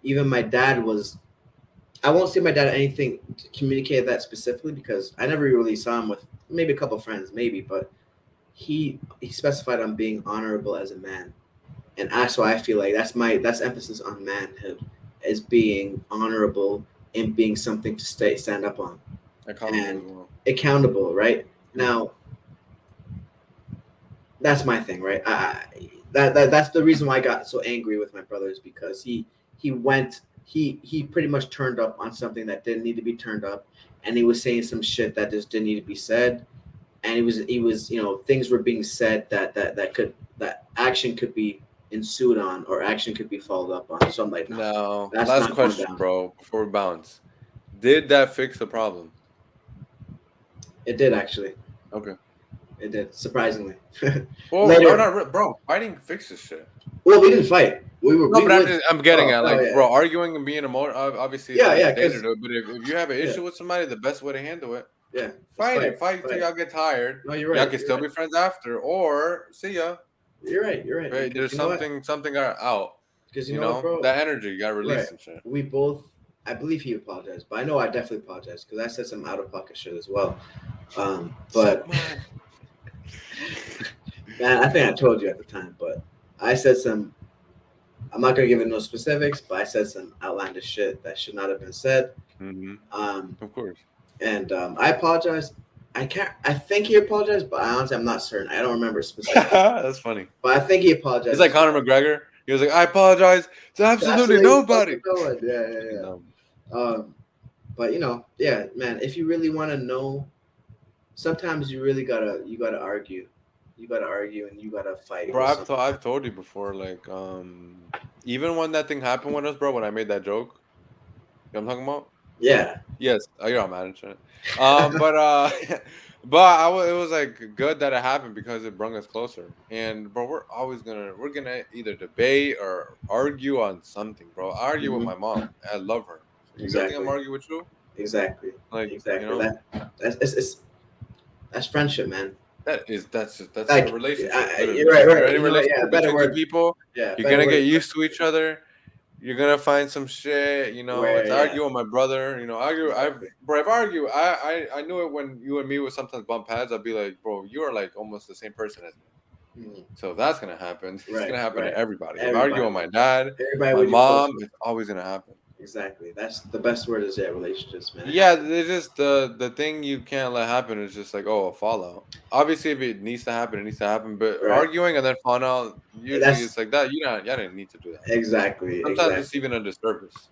Speaker 1: Even my dad was. I won't say my dad anything to communicate that specifically, because I never really saw him with maybe a couple friends, maybe, but he specified on being honorable as a man, and that's why I feel like that's emphasis on manhood, as being honorable and being something to stand up on, accountable, right? Now, that's my thing, right? That's the reason why I got so angry with my brothers, because he pretty much turned up on something that didn't need to be turned up, and he was saying some shit that just didn't need to be said, and he was things were being said that action could be ensued on, or action could be followed up on. So I'm like,
Speaker 2: no. Last question, bro, before we bounce. Did that fix the problem?
Speaker 1: It did, actually.
Speaker 2: Okay.
Speaker 1: It did, surprisingly.
Speaker 2: Well, later, bro, fighting fixes shit.
Speaker 1: Well, we didn't fight.
Speaker 2: I'm getting at, like, bro, arguing and being obviously, but if you have an issue with somebody, the best way to handle it, fight till y'all get tired.
Speaker 1: No, you're right.
Speaker 2: Y'all can still be friends after, or see ya.
Speaker 1: You're right.
Speaker 2: Right, there's something out.
Speaker 1: Because you know what, bro?
Speaker 2: That energy, you gotta release some shit.
Speaker 1: We both, I believe he apologized, but I know I definitely apologized, because I said some out of pocket shit as well. But man, I think I told you at the time, but I said some. I'm not gonna give it no specifics, but I said some outlandish shit that should not have been said.
Speaker 2: Mm-hmm. Of course.
Speaker 1: And I apologize. I think he apologized, but honestly, I'm not certain. I don't remember specifically.
Speaker 2: That's funny.
Speaker 1: But I think he apologized.
Speaker 2: He's like Conor McGregor. He was like, I apologize to absolutely nobody.
Speaker 1: fucking no one. Yeah, yeah,
Speaker 2: Fucking
Speaker 1: yeah.
Speaker 2: dumb.
Speaker 1: But yeah, man. If you really want to know, sometimes you gotta argue. You gotta argue and you gotta fight
Speaker 2: Bro,
Speaker 1: with someone.
Speaker 2: I've told you before, like, even when that thing happened with us, bro, when I made that joke, you know what I'm talking about?
Speaker 1: Yeah,
Speaker 2: Yes, you're all mad and shit. But but it was like good that it happened because it brought us closer. And bro, we're gonna either debate or argue on something, bro. I argue with
Speaker 1: hmm
Speaker 2: my mom. I love her. You gonna think I'm
Speaker 1: exactly,
Speaker 2: arguing with you?
Speaker 1: exactly,
Speaker 2: Like, you
Speaker 1: exactly.
Speaker 2: know,
Speaker 1: That's friendship, man.
Speaker 2: that's a
Speaker 1: Like,
Speaker 2: relationship,
Speaker 1: you're
Speaker 2: literally.
Speaker 1: right,
Speaker 2: If you're
Speaker 1: right.
Speaker 2: in a
Speaker 1: You know, yeah,
Speaker 2: relationship
Speaker 1: better
Speaker 2: between two
Speaker 1: word.
Speaker 2: people,
Speaker 1: Yeah,
Speaker 2: you're
Speaker 1: better
Speaker 2: gonna
Speaker 1: word.
Speaker 2: get used to each other. You're gonna find some shit, you know.
Speaker 1: Where,
Speaker 2: It's
Speaker 1: yeah,
Speaker 2: argue with my brother, you know. Argue,
Speaker 1: exactly.
Speaker 2: bro. If I argue, I knew it when you and me would sometimes bump heads. I'd be like, bro, you are like almost the same person as me.
Speaker 1: Mhm.
Speaker 2: So if that's gonna happen. It's
Speaker 1: Right,
Speaker 2: gonna happen to
Speaker 1: right.
Speaker 2: everybody. If I argue
Speaker 1: Everybody,
Speaker 2: with my dad,
Speaker 1: everybody
Speaker 2: my
Speaker 1: with you close
Speaker 2: mom,
Speaker 1: to.
Speaker 2: it's always gonna happen.
Speaker 1: Exactly. That's the best word is relationships, man. It
Speaker 2: Yeah,
Speaker 1: happens.
Speaker 2: it's just the thing you can't let happen is just like, oh, a fallout. Obviously, if it needs to happen, it needs to happen. But
Speaker 1: Right.
Speaker 2: arguing and then falling out, usually
Speaker 1: That's
Speaker 2: it's like that. You didn't need to do that.
Speaker 1: exactly,
Speaker 2: Sometimes it's
Speaker 1: exactly.
Speaker 2: even a disservice.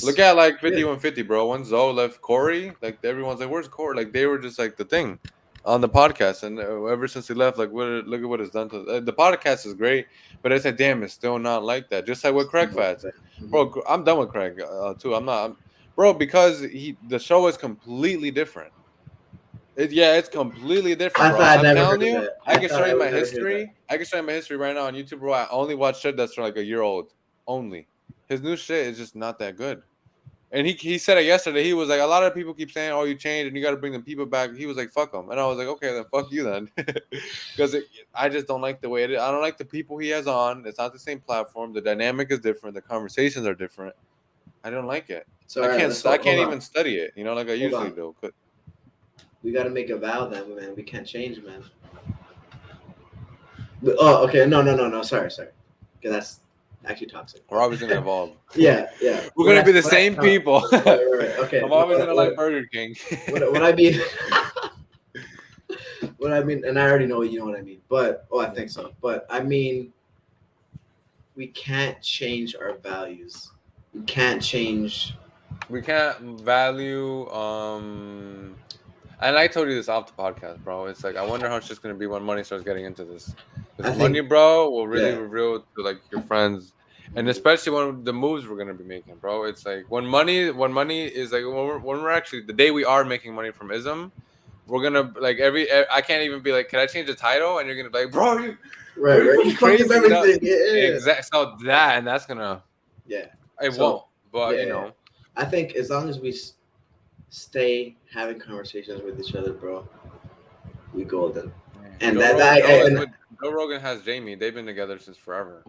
Speaker 2: Look
Speaker 1: It's
Speaker 2: at like
Speaker 1: yeah.
Speaker 2: 5150, bro. When Zoe left Corey, like everyone's like, "Where's Corey?" Like they were just like the thing on the podcast, and ever since he left, like, look at what it's done to the podcast is great, but it's like, damn, it's still not like that. Just like with Craig Fats,
Speaker 1: Mhm.
Speaker 2: bro. I'm done with Craig too. Bro, because the show is completely different. Yeah, it's completely different,
Speaker 1: I
Speaker 2: bro.
Speaker 1: thought I'd
Speaker 2: I'm
Speaker 1: never
Speaker 2: telling
Speaker 1: heard
Speaker 2: you,
Speaker 1: that.
Speaker 2: I
Speaker 1: I
Speaker 2: can show
Speaker 1: thought I
Speaker 2: you
Speaker 1: would
Speaker 2: my
Speaker 1: never hear that.
Speaker 2: history. I can show you my history right now on YouTube, bro. I only watch shit that's for like a year old only. His new shit is just not that good. And he said it yesterday. He was like, a lot of people keep saying, "Oh, you changed, and you got to bring the people back." He was like, "Fuck them," and I was like, "Okay, then fuck you then," because I just don't like the way it is. I don't like the people he has on. It's not the same platform. The dynamic is different. The conversations are different. I don't like it.
Speaker 1: So
Speaker 2: I
Speaker 1: all right,
Speaker 2: can't.
Speaker 1: let's
Speaker 2: I
Speaker 1: hold
Speaker 2: can't
Speaker 1: on.
Speaker 2: even study it. You know, like I
Speaker 1: Hold
Speaker 2: usually
Speaker 1: on.
Speaker 2: do.
Speaker 1: We gotta make a vow then, man. We can't change, man. Oh, okay. No. Sorry. Because that's actually toxic.
Speaker 2: We're always gonna evolve.
Speaker 1: Yeah.
Speaker 2: We're gonna be the same
Speaker 1: No,
Speaker 2: people.
Speaker 1: right. Okay.
Speaker 2: I'm always gonna like Burger King.
Speaker 1: What I mean, what I mean, and I already know you know what I mean. But I think so. But I mean, we can't change our values. We can't change.
Speaker 2: We can't value. And I told you this off the podcast, bro. It's like I wonder how it's just gonna be when money starts getting into this.
Speaker 1: I
Speaker 2: Because money,
Speaker 1: think.
Speaker 2: bro, will really
Speaker 1: Yeah.
Speaker 2: reveal to like your friends, and especially when the moves we're gonna be making, bro. It's like when money is like when we're actually the day we are making money from ism, we're gonna like I can't even be like, can I change the title? And you're gonna be like, bro, are
Speaker 1: Right.
Speaker 2: you
Speaker 1: Right. You
Speaker 2: fucking
Speaker 1: fucked up
Speaker 2: crazy? You know?
Speaker 1: everything. Yeah.
Speaker 2: Exact. So that and that's gonna
Speaker 1: Yeah.
Speaker 2: it
Speaker 1: So
Speaker 2: won't, but you
Speaker 1: yeah.
Speaker 2: know.
Speaker 1: I think as long as we stay having conversations with each other, bro, we golden. And
Speaker 2: Joe
Speaker 1: that,
Speaker 2: Rogan,
Speaker 1: that
Speaker 2: Joe is
Speaker 1: and
Speaker 2: with Joe Rogan has Jamie. They've been together since forever.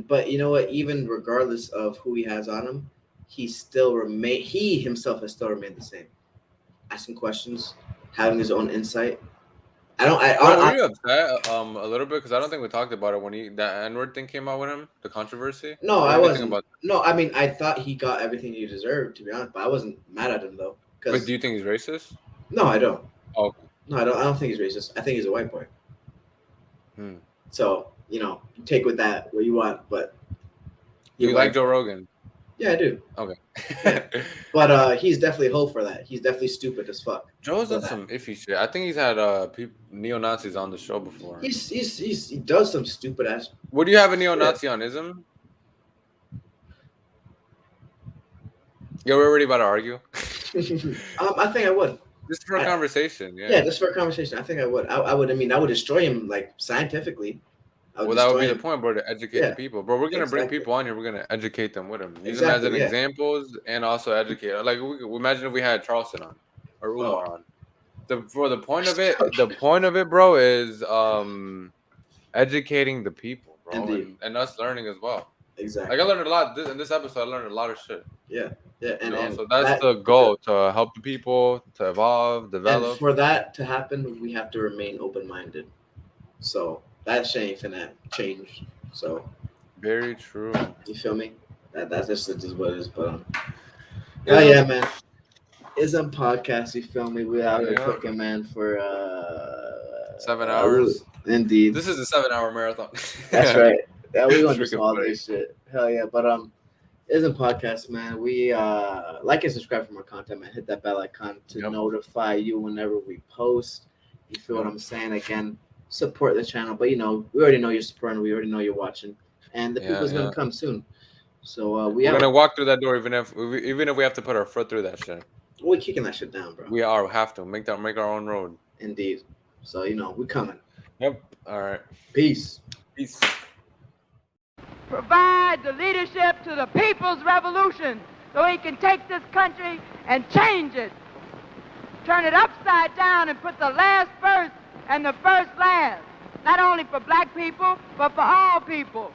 Speaker 1: but you know what? Even regardless of who he has on him, he himself has still remained the same. Asking questions, having his own insight. I don't.
Speaker 2: Bro, were
Speaker 1: I
Speaker 2: you upset a little bit because I don't think we talked about it when that N-word thing came out with him, the controversy.
Speaker 1: no,
Speaker 2: What
Speaker 1: I
Speaker 2: did you think
Speaker 1: wasn't.
Speaker 2: about
Speaker 1: No, I mean, I thought he got everything he deserved, to be honest. But I wasn't mad at him though,
Speaker 2: that? But
Speaker 1: because
Speaker 2: do you think he's racist?
Speaker 1: no, I don't.
Speaker 2: Oh, okay.
Speaker 1: No, I don't. I don't think he's racist. I think he's a white boy.
Speaker 2: Hmm.
Speaker 1: So you take with that what you want, but
Speaker 2: Do you like Joe Rogan?
Speaker 1: Yeah, I do.
Speaker 2: Okay.
Speaker 1: Yeah. But he's definitely a hoe for that. He's definitely stupid as fuck.
Speaker 2: Joe's done some iffy shit. I think he's had neo Nazis on the show before.
Speaker 1: He does some stupid ass.
Speaker 2: Would you have a neo Nazi on ism? Yeah, we're already about to argue.
Speaker 1: I think I would.
Speaker 2: Just for a conversation, yeah.
Speaker 1: Yeah, just for a conversation. I think I would. I would. I mean, I would destroy him like scientifically.
Speaker 2: Well, that would be the point, bro, to educate the people. Bro, we're gonna bring
Speaker 1: Exactly.
Speaker 2: people on here. We're gonna educate them with them. Use
Speaker 1: Exactly,
Speaker 2: them as an
Speaker 1: yeah.
Speaker 2: examples and also educate. Like, imagine if we had Charleston on or Umar on. The point of it, bro, is educating the people, bro, and us learning as well.
Speaker 1: Exactly.
Speaker 2: Like I learned a lot in this episode. I learned a lot of shit.
Speaker 1: Yeah,
Speaker 2: and so that's the goal, to help the people to evolve, develop.
Speaker 1: And for that to happen, we have to remain open-minded. So that shit ain't finna change. So
Speaker 2: very true.
Speaker 1: You feel me? That's just what it is. But yeah, man. Ism podcast. You feel me? We out here cooking, man, for
Speaker 2: 7 hours.
Speaker 1: Indeed.
Speaker 2: This is a 7-hour marathon.
Speaker 1: That's right. Yeah, we gonna do
Speaker 2: Freaking
Speaker 1: some all
Speaker 2: funny.
Speaker 1: this shit. Hell yeah. But isn't podcast, man. We like and subscribe for more content, man. Hit that bell icon to
Speaker 2: Yep.
Speaker 1: notify you whenever we post. You feel what
Speaker 2: Yep.
Speaker 1: I'm saying? Again, support the channel. But we already know you're supporting, we already know you're watching. And the
Speaker 2: Yeah,
Speaker 1: people's gonna
Speaker 2: yeah.
Speaker 1: come soon. So
Speaker 2: We're gonna walk through that door even if we have to put our foot through that shit.
Speaker 1: we're kicking that shit down, bro.
Speaker 2: We have to make our own road.
Speaker 1: Indeed. So we coming.
Speaker 2: Yep. All right.
Speaker 1: Peace.
Speaker 2: Peace.
Speaker 3: Provide the leadership to the people's revolution so he can take this country and change it. Turn it upside down and put the last first and the first last. Not only for black people, but for all people.